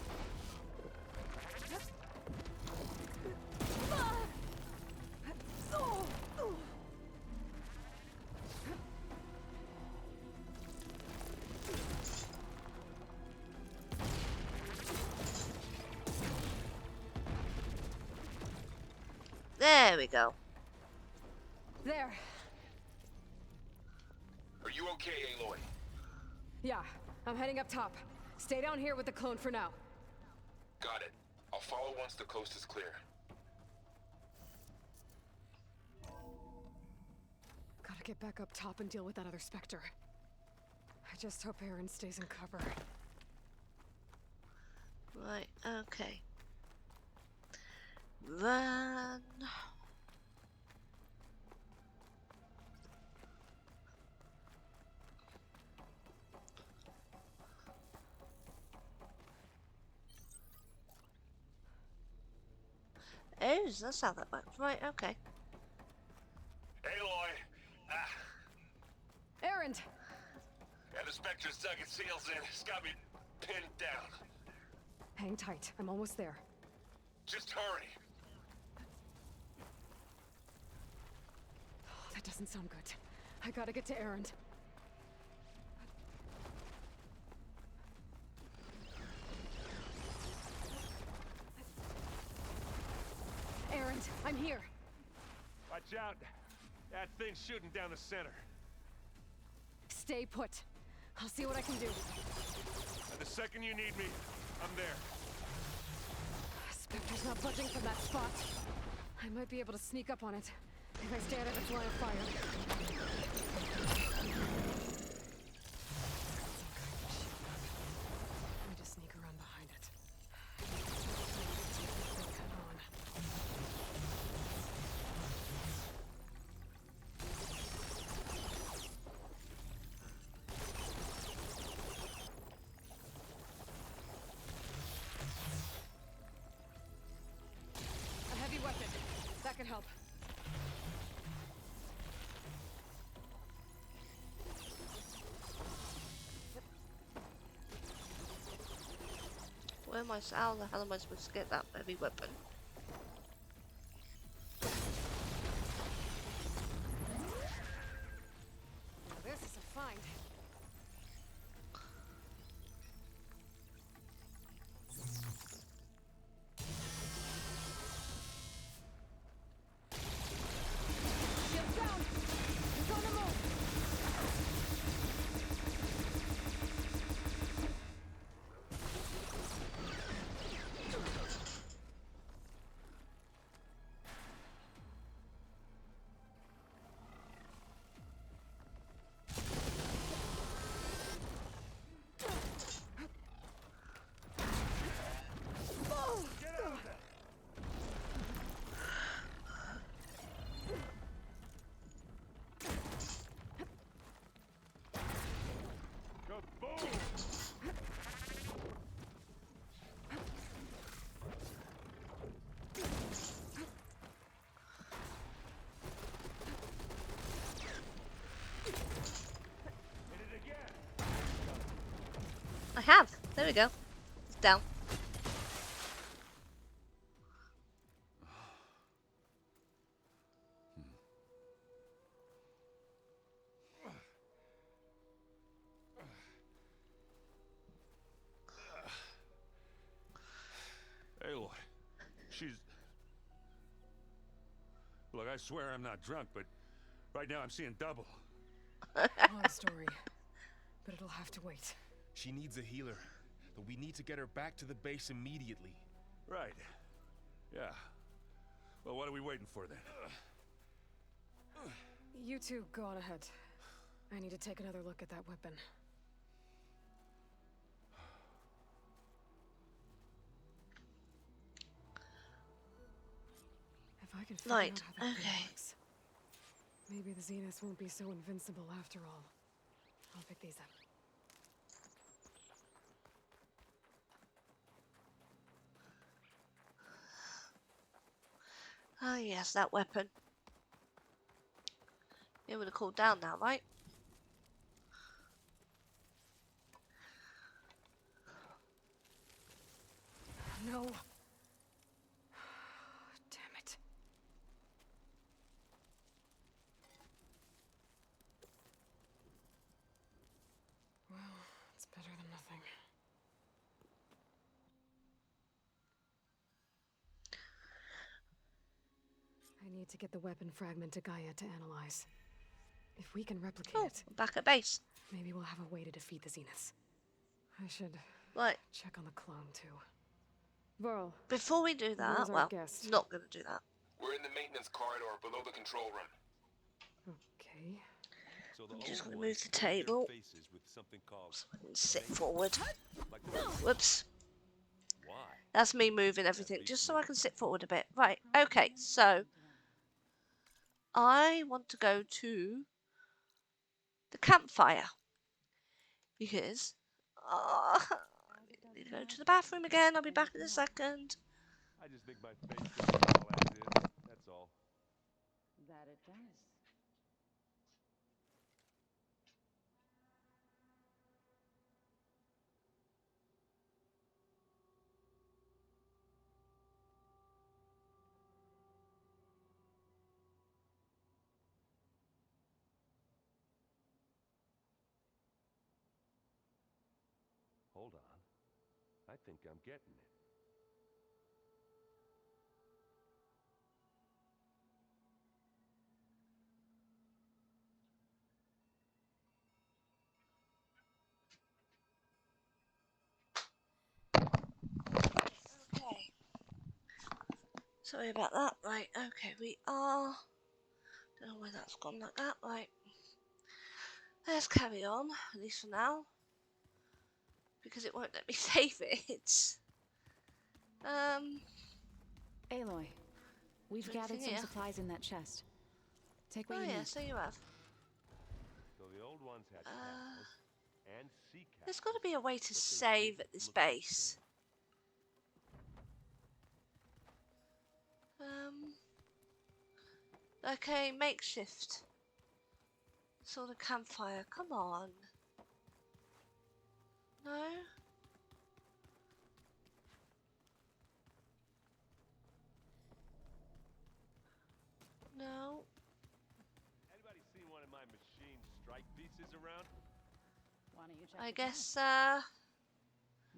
There we go. There. Are you okay, Aloy? Yeah, I'm heading up top. Stay down here with the clone for now. Got it. I'll follow once the coast is clear. Gotta get back up top and deal with that other Spectre. I just hope Aaron stays in cover. Right, okay. Run. Oh, that's how that works. Right, okay. Aloy! Aaron! Yeah, the Spectre's dug its heels in. It's got me pinned down. Hang tight. I'm almost there. Just hurry. Oh, that doesn't sound good. I gotta get to Aaron. Aaron, I'm here. Watch out. That thing's shooting down the center. Stay put. I'll see what I can do. And the second you need me, I'm there. Spectre's not budging from that spot. I might be able to sneak up on it if I stay out of its line of fire. Need to sneak around behind it. Come on. A heavy weapon. That could help. Where am I? How the hell am I supposed to get that heavy weapon? This is a find. Shield down! He's on the move! I have. There we go. It's down. Aloy, she's... Look, I swear I'm not drunk, but right now I'm seeing double. Long story, but it'll have to wait. She needs a healer, but we need to get her back to the base immediately. Right. Yeah. Well, what are we waiting for then? You two go on ahead. I need to take another look at that weapon. If I can figure out how that thing works, maybe the Zeniths won't be so invincible after all. I'll pick these up. Ah, yes, that weapon. It would have cooled down now, right? No. Damn it. Well, it's better than nothing. need to get the weapon fragment to Gaia to analyze. If we can replicate it, back at base. maybe we'll have a way to defeat the Zeniths. I should check on the clone too. Varl, Before we do that, where's our well, guest? not gonna do that. We're in the maintenance corridor below the control room. Okay. So I'm just gonna move the table with something called so I can sit forward. like Whoops. Why? That's me moving everything, just so I can sit forward a bit. Right, okay, so I want to go to the campfire because I need to go to the bathroom again. I'll be back in a second. I just think my face looks dull as is. That's all. That it does. Hold on. I think I'm getting it. Okay. Sorry about that. Right, okay, we are. Don't know where that's gone like that. Right. Let's carry on, at least for now. Because it won't let me save it. Aloy, we've Anything gathered some here? supplies in that chest. Take what Oh you yeah, need. so you have. So the old ones had cows and sea cows. There's got to be a way to save at this base. Okay, makeshift. Sort of campfire. Come on. No? No. Anybody seen one of my machine strike pieces around? Why don't you check I the guess, chest?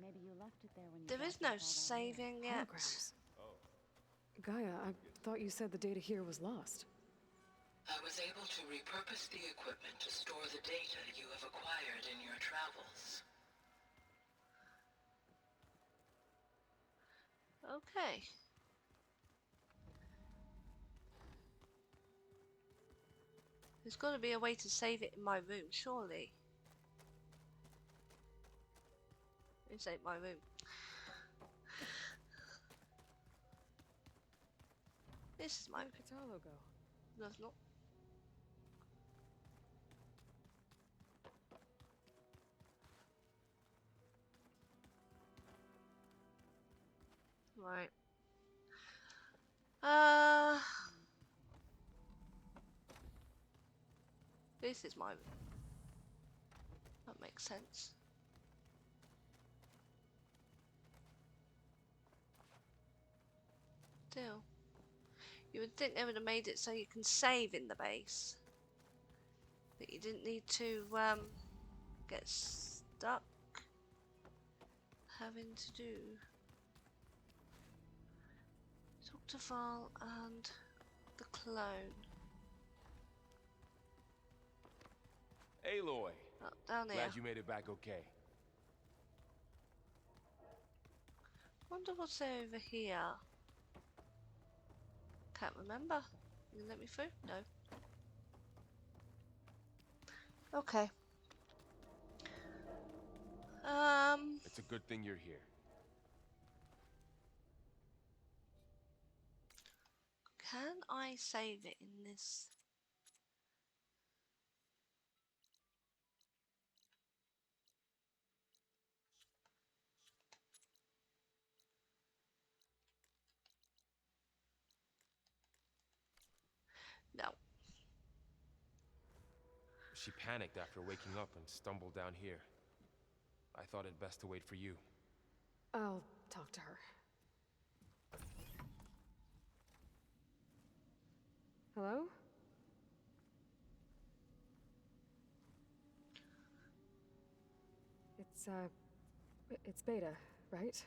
Maybe you left it there when you there is dropped no off all that saving yet. Holograms. Oh. Gaia, I thought you said the data here was lost. I was able to repurpose the equipment to store the data you have acquired in your travels. Okay. There's got to be a way to save it in my room, surely. This ain't my room. This is my room. Where'd Katalo go? No, it's not. Right. This is my room. That makes sense. Still. You would think they would have made it so you can save in the base. That you didn't need to get stuck having to do. Talk to Val and the clone. Aloy. Oh, down there. Glad you made it back okay. Wonder what's over here. Can't remember. You let me through? No. Okay. It's a good thing you're here. Can I save it in this? No. She panicked after waking up and stumbled down here. I thought it best to wait for you. I'll talk to her. Hello? It's Beta, right?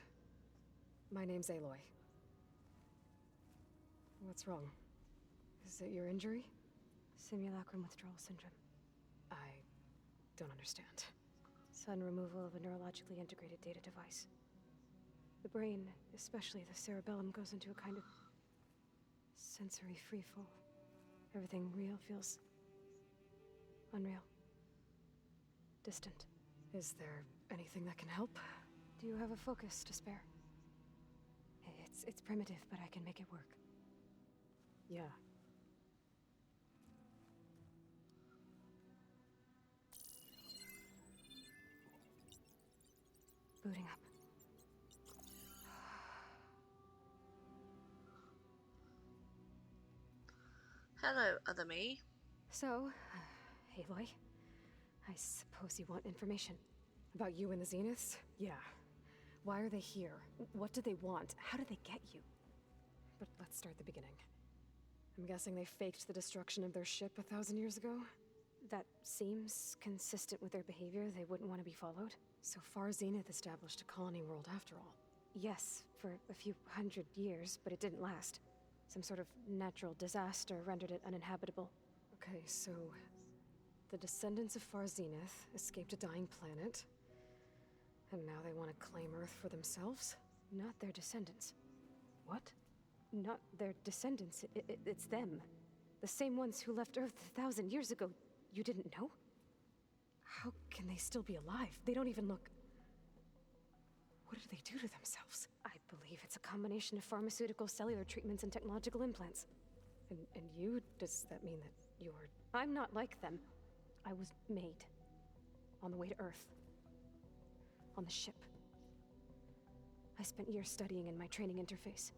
My name's Aloy. What's wrong? Is it your injury? Simulacrum withdrawal syndrome. I don't understand. Sudden removal of a neurologically integrated data device. The brain, especially the cerebellum, goes into a kind of sensory freefall. Everything real feels unreal. Distant. Is there anything that can help? Do you have a focus to spare? It's primitive, but I can make it work. Yeah. Booting up. Hello, other me. So, Aloy, I suppose you want information. About you and the Zeniths? Yeah. Why are they here? What do they want? How did they get you? But let's start at the beginning. I'm guessing they faked the destruction of their ship 1,000 years ago? That seems consistent with their behavior. They wouldn't want to be followed. So far, Zenith established a colony world after all. Yes, for a few hundred years, but it didn't last. Some sort of natural disaster rendered it uninhabitable. Okay, so the descendants of Far Zenith escaped a dying planet, and now they want to claim Earth for themselves? Not their descendants. What? Not their descendants. It's them. The same ones who left Earth 1,000 years ago. You didn't know? How can they still be alive? They don't even look... What do they do to themselves? I believe it's a combination of pharmaceutical, cellular treatments, and technological implants. And you? Does that mean that you're... I'm not like them. I was made. On the way to Earth. On the ship. I spent years studying in my training interface,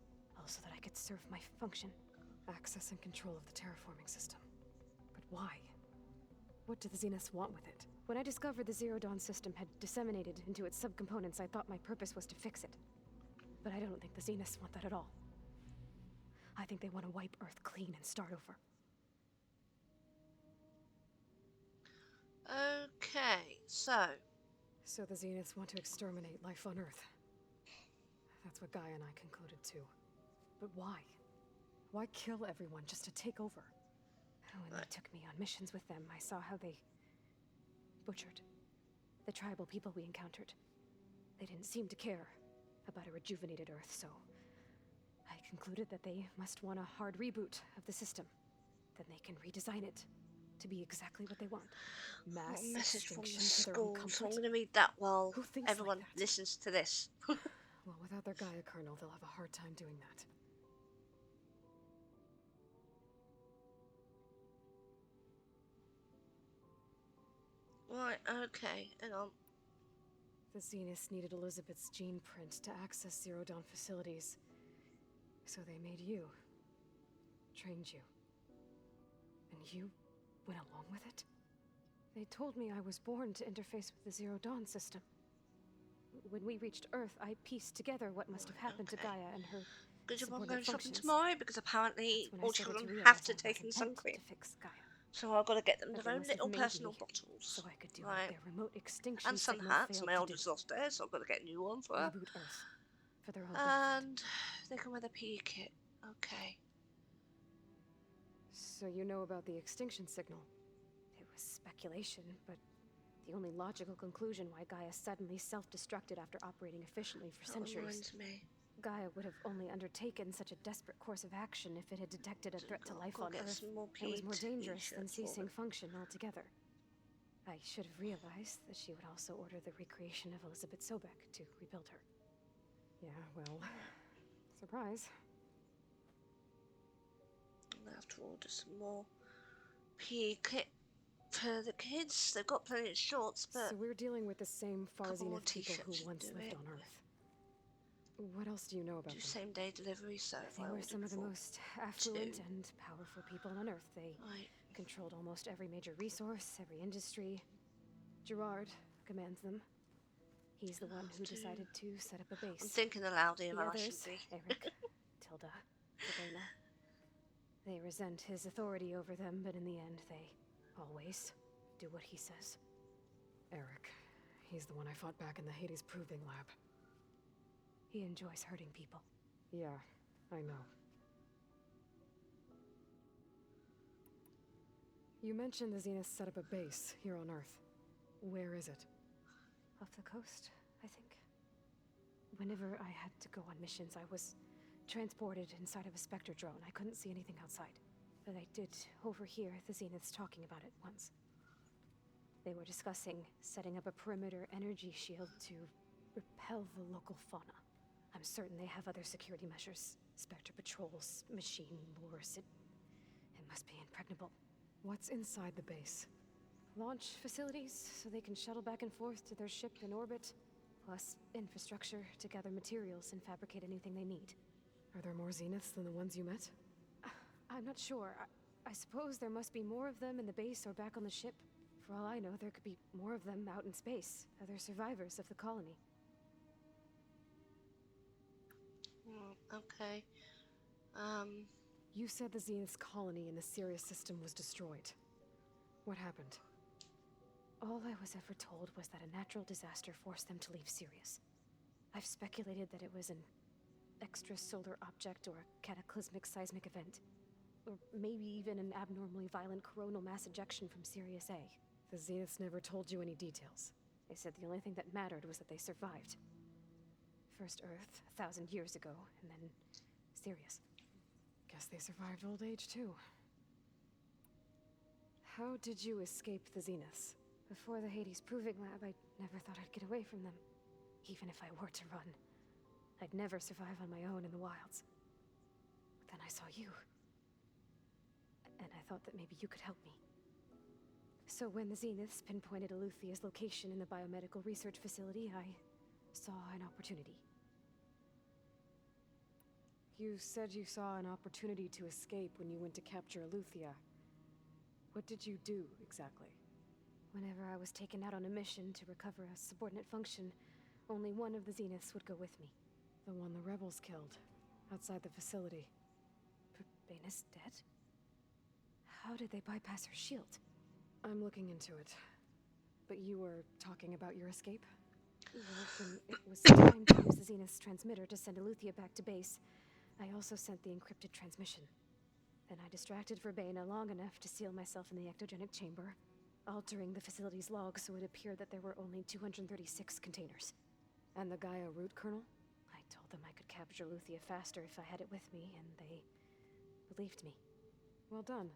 so that I could serve my function. Access and control of the terraforming system. But why? What do the Zeniths want with it? When I discovered the Zero Dawn system had disseminated into its subcomponents, I thought my purpose was to fix it. But I don't think the Zeniths want that at all. I think they want to wipe Earth clean and start over. Okay, so... So the Zeniths want to exterminate life on Earth. That's what Gaia and I concluded too. But why? Why kill everyone just to take over? When they took me on missions with them, I saw how they butchered the tribal people we encountered. They didn't seem to care about a rejuvenated Earth, so I concluded that they must want a hard reboot of the system. Then they can redesign it to be exactly what they want. Mass message from the extinction for their own school, comfort. so I'm going to read that while Who thinks everyone like that? listens to this. Well, without their Gaia kernel, they'll have a hard time doing that. Right, okay, hang on. The Zeniths needed Elizabeth's gene print to access Zero Dawn facilities. So they made you. Trained you. And you went along with it? They told me I was born to interface with the Zero Dawn system. When we reached Earth, I pieced together what must have happened to Gaia and her Good job I'm subordinate going shopping functions. tomorrow, because apparently When I all started children to have realize to I take in wasn't sun meant cream. to fix Gaia. So I've got to get them That their they own must have little made personal me bottles. so I could do Right. what their remote extinction And sun signal hats. failed My to oldest do. is off there, so I've got to get a new one for her. Reboot Earth for their own And they come with a PE kit. Okay. So you know about the extinction signal? It was speculation, but the only logical conclusion why Gaia suddenly self-destructed after operating efficiently for centuries. Reminds me. Gaia would have only undertaken such a desperate course of action if it had detected a threat to life on get Earth. some more It was more PE dangerous than t-shirts for ceasing them. function altogether. I should have realized that she would also order the recreation of Elizabeth Sobek to rebuild her. Yeah, well, surprise. I'm going to have to order some more PE kit for the kids. They've got plenty of shorts, but... So we're dealing with the same Far couple more Zenith people who t-shirts once do lived it. on Earth. What else do you know about Do them? same day delivery, so if They I were ordered some of the for most affluent two. and powerful people on Earth. They controlled almost every major resource, every industry. Gerard commands them. He's the one who decided to set up a base. I'm thinking aloud here, The I others, should be. Eric, Tilda, Elena. They resent his authority over them, but in the end, they always do what he says. Eric. He's the one I fought back in the Hades Proving Lab. He enjoys hurting people. Yeah, I know. You mentioned the Zenith set up a base here on Earth. Where is it? Off the coast, I think. Whenever I had to go on missions, I was transported inside of a Spectre drone. I couldn't see anything outside. But I did overhear the Zeniths talking about it once. They were discussing setting up a perimeter energy shield to repel the local fauna. I'm certain they have other security measures. Spectre patrols, machine lures. It must be impregnable. What's inside the base? Launch facilities, so they can shuttle back and forth to their ship in orbit. Plus infrastructure to gather materials and fabricate anything they need. Are there more Zeniths than the ones you met? I'm not sure. I suppose there must be more of them in the base or back on the ship. For all I know, there could be more of them out in space. Other survivors of the colony. Okay. You said the Zenith's colony in the Sirius system was destroyed. What happened? All I was ever told was that a natural disaster forced them to leave Sirius. I've speculated that it was an extrasolar object or a cataclysmic seismic event. Or maybe even an abnormally violent coronal mass ejection from Sirius A. The Zeniths never told you any details. They said the only thing that mattered was that they survived. First Earth, 1,000 years ago, and then Sirius. Guess they survived old age, too. How did you escape the Zeniths? Before the Hades Proving Lab, I never thought I'd get away from them. Even if I were to run. I'd never survive on my own in the wilds. But then I saw you. And I thought that maybe you could help me. So when the Zeniths pinpointed Eluthia's location in the biomedical research facility, I saw an opportunity. You said you saw an opportunity to escape when you went to capture Eluthia. What did you do, exactly? Whenever I was taken out on a mission to recover a subordinate function, only one of the Zeniths would go with me. The one the rebels killed, outside the facility. Baina's dead? How did they bypass her shield? I'm looking into it. But you were talking about your escape? Well, when it was time to use the Zenith's transmitter to send Eluthia back to base, I also sent the encrypted transmission. Then I distracted Verbaina long enough to seal myself in the ectogenic chamber, altering the facility's log so it appeared that there were only 236 containers. And the Gaia root kernel? I told them I could capture Eluthia faster if I had it with me, and they believed me. Well done.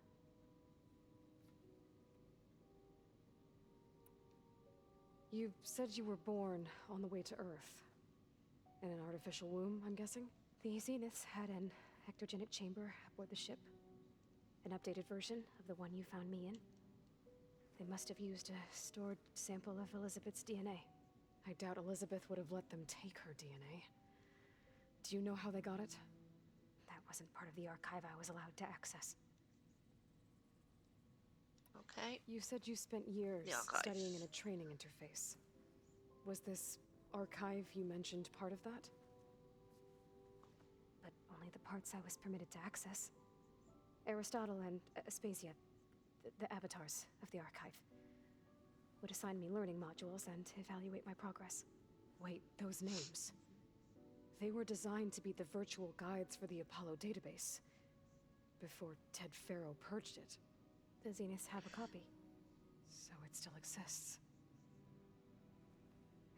You said you were born on the way to Earth. In an artificial womb, I'm guessing? The Zeniths had an ectogenic chamber aboard the ship. An updated version of the one you found me in. They must have used a stored sample of Elizabeth's DNA. I doubt Elizabeth would have let them take her DNA. Do you know how they got it? That wasn't part of the archive I was allowed to access. Okay. You said you spent years studying in a training interface. Was this archive you mentioned part of that? But only the parts I was permitted to access. Aristotle and Aspasia, the avatars of the archive, would assign me learning modules and evaluate my progress. Wait, those names. They were designed to be the virtual guides for the Apollo database. Before Ted Faro purged it. The Zeniths have a copy. So it still exists.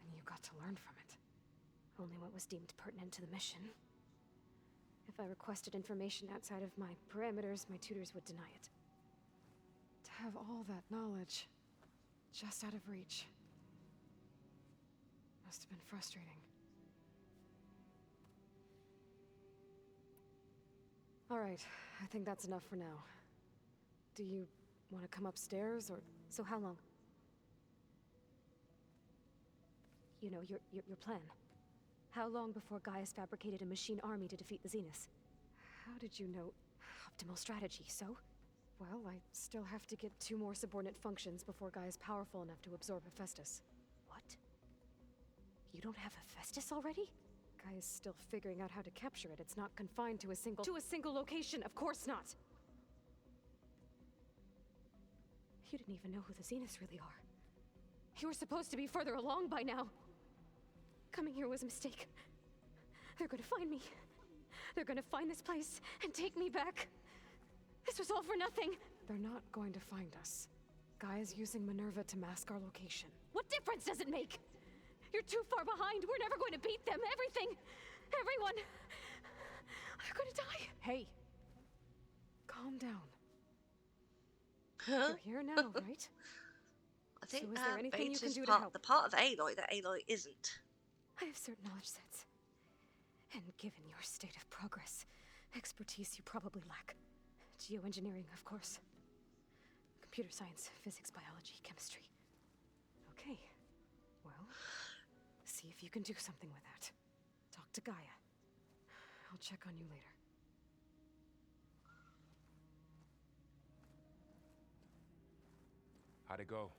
And you got to learn from it. Only what was deemed pertinent to the mission. If I requested information outside of my parameters, my tutors would deny it. To have all that knowledge, just out of reach. Must have been frustrating. All right, I think that's enough for now. Do you want to come upstairs, or... So how long? You know, your plan. How long before Gaius fabricated a machine army to defeat the Zeniths? How did you know? Optimal strategy, so? Well, I still have to get 2 more subordinate functions before Gaia's powerful enough to absorb Hephaestus. What? You don't have Hephaestus already? Gaia's still figuring out how to capture it. It's not confined to a single... To a single location! Of course not! You didn't even know who the Zeniths really are. You were supposed to be further along by now! Coming here was a mistake. They're gonna find me. They're gonna find this place and take me back. This was all for nothing. They're not going to find us. Gaia's using Minerva to mask our location. What difference does it make? You're too far behind. We're never going to beat them. Everything, everyone, are going to die. Hey, calm down. Huh? You're here now, right? I think so is there anything you can do to part, help? the part of Aloy that Aloy isn't. I have certain knowledge sets. And given your state of progress, expertise you probably lack. Geoengineering, of course. Computer science, physics, biology, chemistry. Okay. Well, see if you can do something with that. Talk to Gaia. I'll check on you later. How'd it go?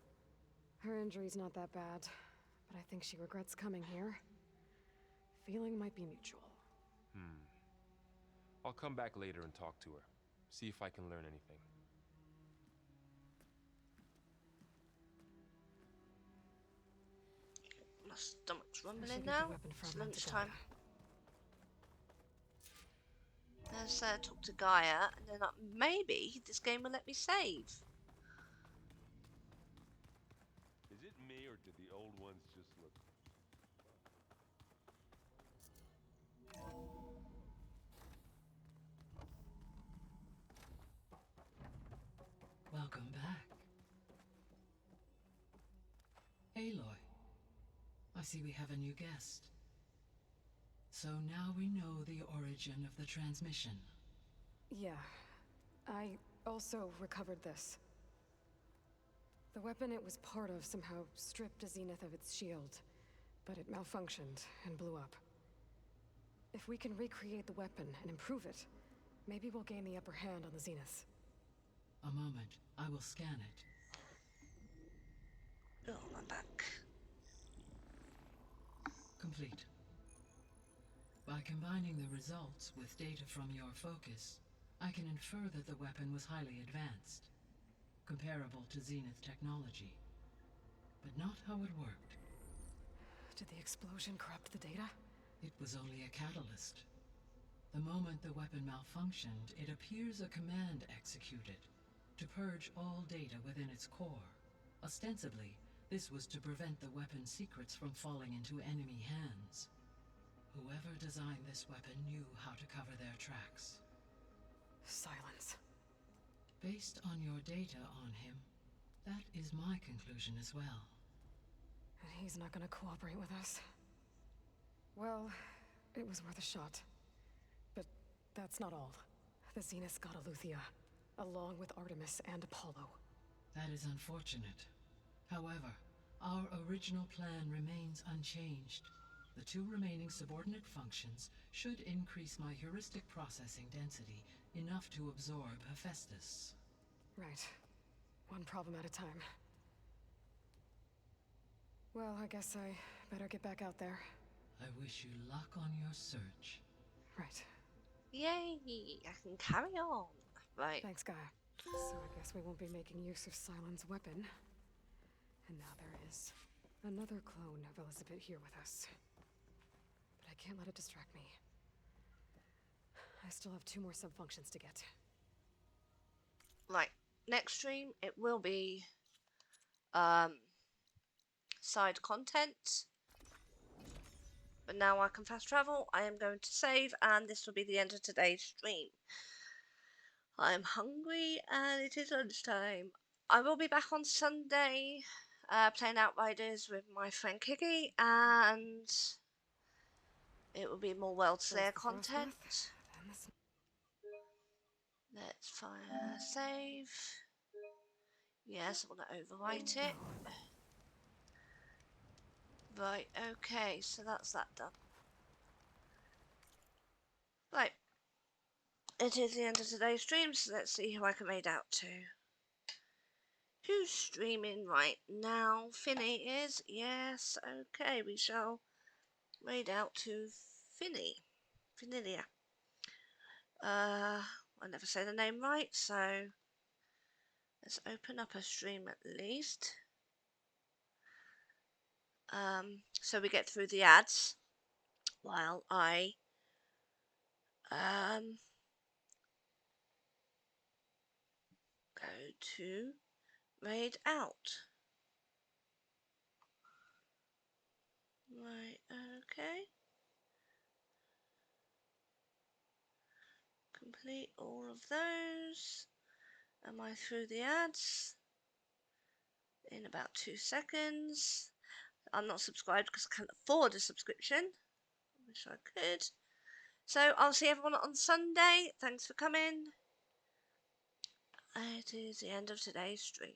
Her injury's not that bad, but I think she regrets coming here. Feeling might be mutual. I'll come back later and talk to her. See if I can learn anything. My stomach's rumbling now. It's lunchtime. Let's talk to Gaia, and then maybe this game will let me save. Is it me, or did the old ones just look... Welcome back. Aloy, I see we have a new guest. So now we know the origin of the transmission. Yeah. I also recovered this. The weapon it was part of somehow stripped a Zenith of its shield, but it malfunctioned and blew up. If we can recreate the weapon and improve it, maybe we'll gain the upper hand on the Zeniths. A moment, I will scan it. Oh, I'm back. Complete. By combining the results with data from your focus, I can infer that the weapon was highly advanced, comparable to Zenith technology, but not how it worked. Did the explosion corrupt the data? It was only a catalyst. The moment the weapon malfunctioned, it appears a command executed to purge all data within its core. Ostensibly, this was to prevent the weapon's secrets from falling into enemy hands. Whoever designed this weapon knew how to cover their tracks. Silence. Based on your data on him, that is my conclusion as well. And he's not gonna cooperate with us. Well, it was worth a shot. But that's not all. The Zeniths got Eleuthia, along with Artemis and Apollo. That is unfortunate. However, our original plan remains unchanged. The two remaining subordinate functions should increase my heuristic processing density enough to absorb Hephaestus. Right. One problem at a time. Well, I guess I better get back out there. I wish you luck on your search. Right. Yay! I can carry on. Right. Thanks, Gaia. So I guess we won't be making use of Cylon's weapon. And now there is another clone of Elizabeth here with us. But I can't let it distract me. I still have 2 more sub-functions to get. Right. Next stream, it will be side content. But now I can fast travel. I am going to save, and this will be the end of today's stream. I'm hungry, and it is lunchtime. I will be back on Sunday, playing Outriders with my friend Kiki, and it will be more World Slayer content. Let's fire save. Yes, I want to overwrite it. Right, okay, so that's that done. Right. It is the end of today's stream, so let's see who I can raid out to. Who's streaming right now? Finny is? Yes, okay, we shall raid out to Finny. Finilia. I never say the name right, so let's open up a stream at least. So we get through the ads while I go to raid out. Right, okay. Complete all of those. Am I through the ads? In about 2 seconds. I'm not subscribed because I can't afford a subscription. I wish I could. So I'll see everyone on Sunday. Thanks for coming. It is the end of today's stream.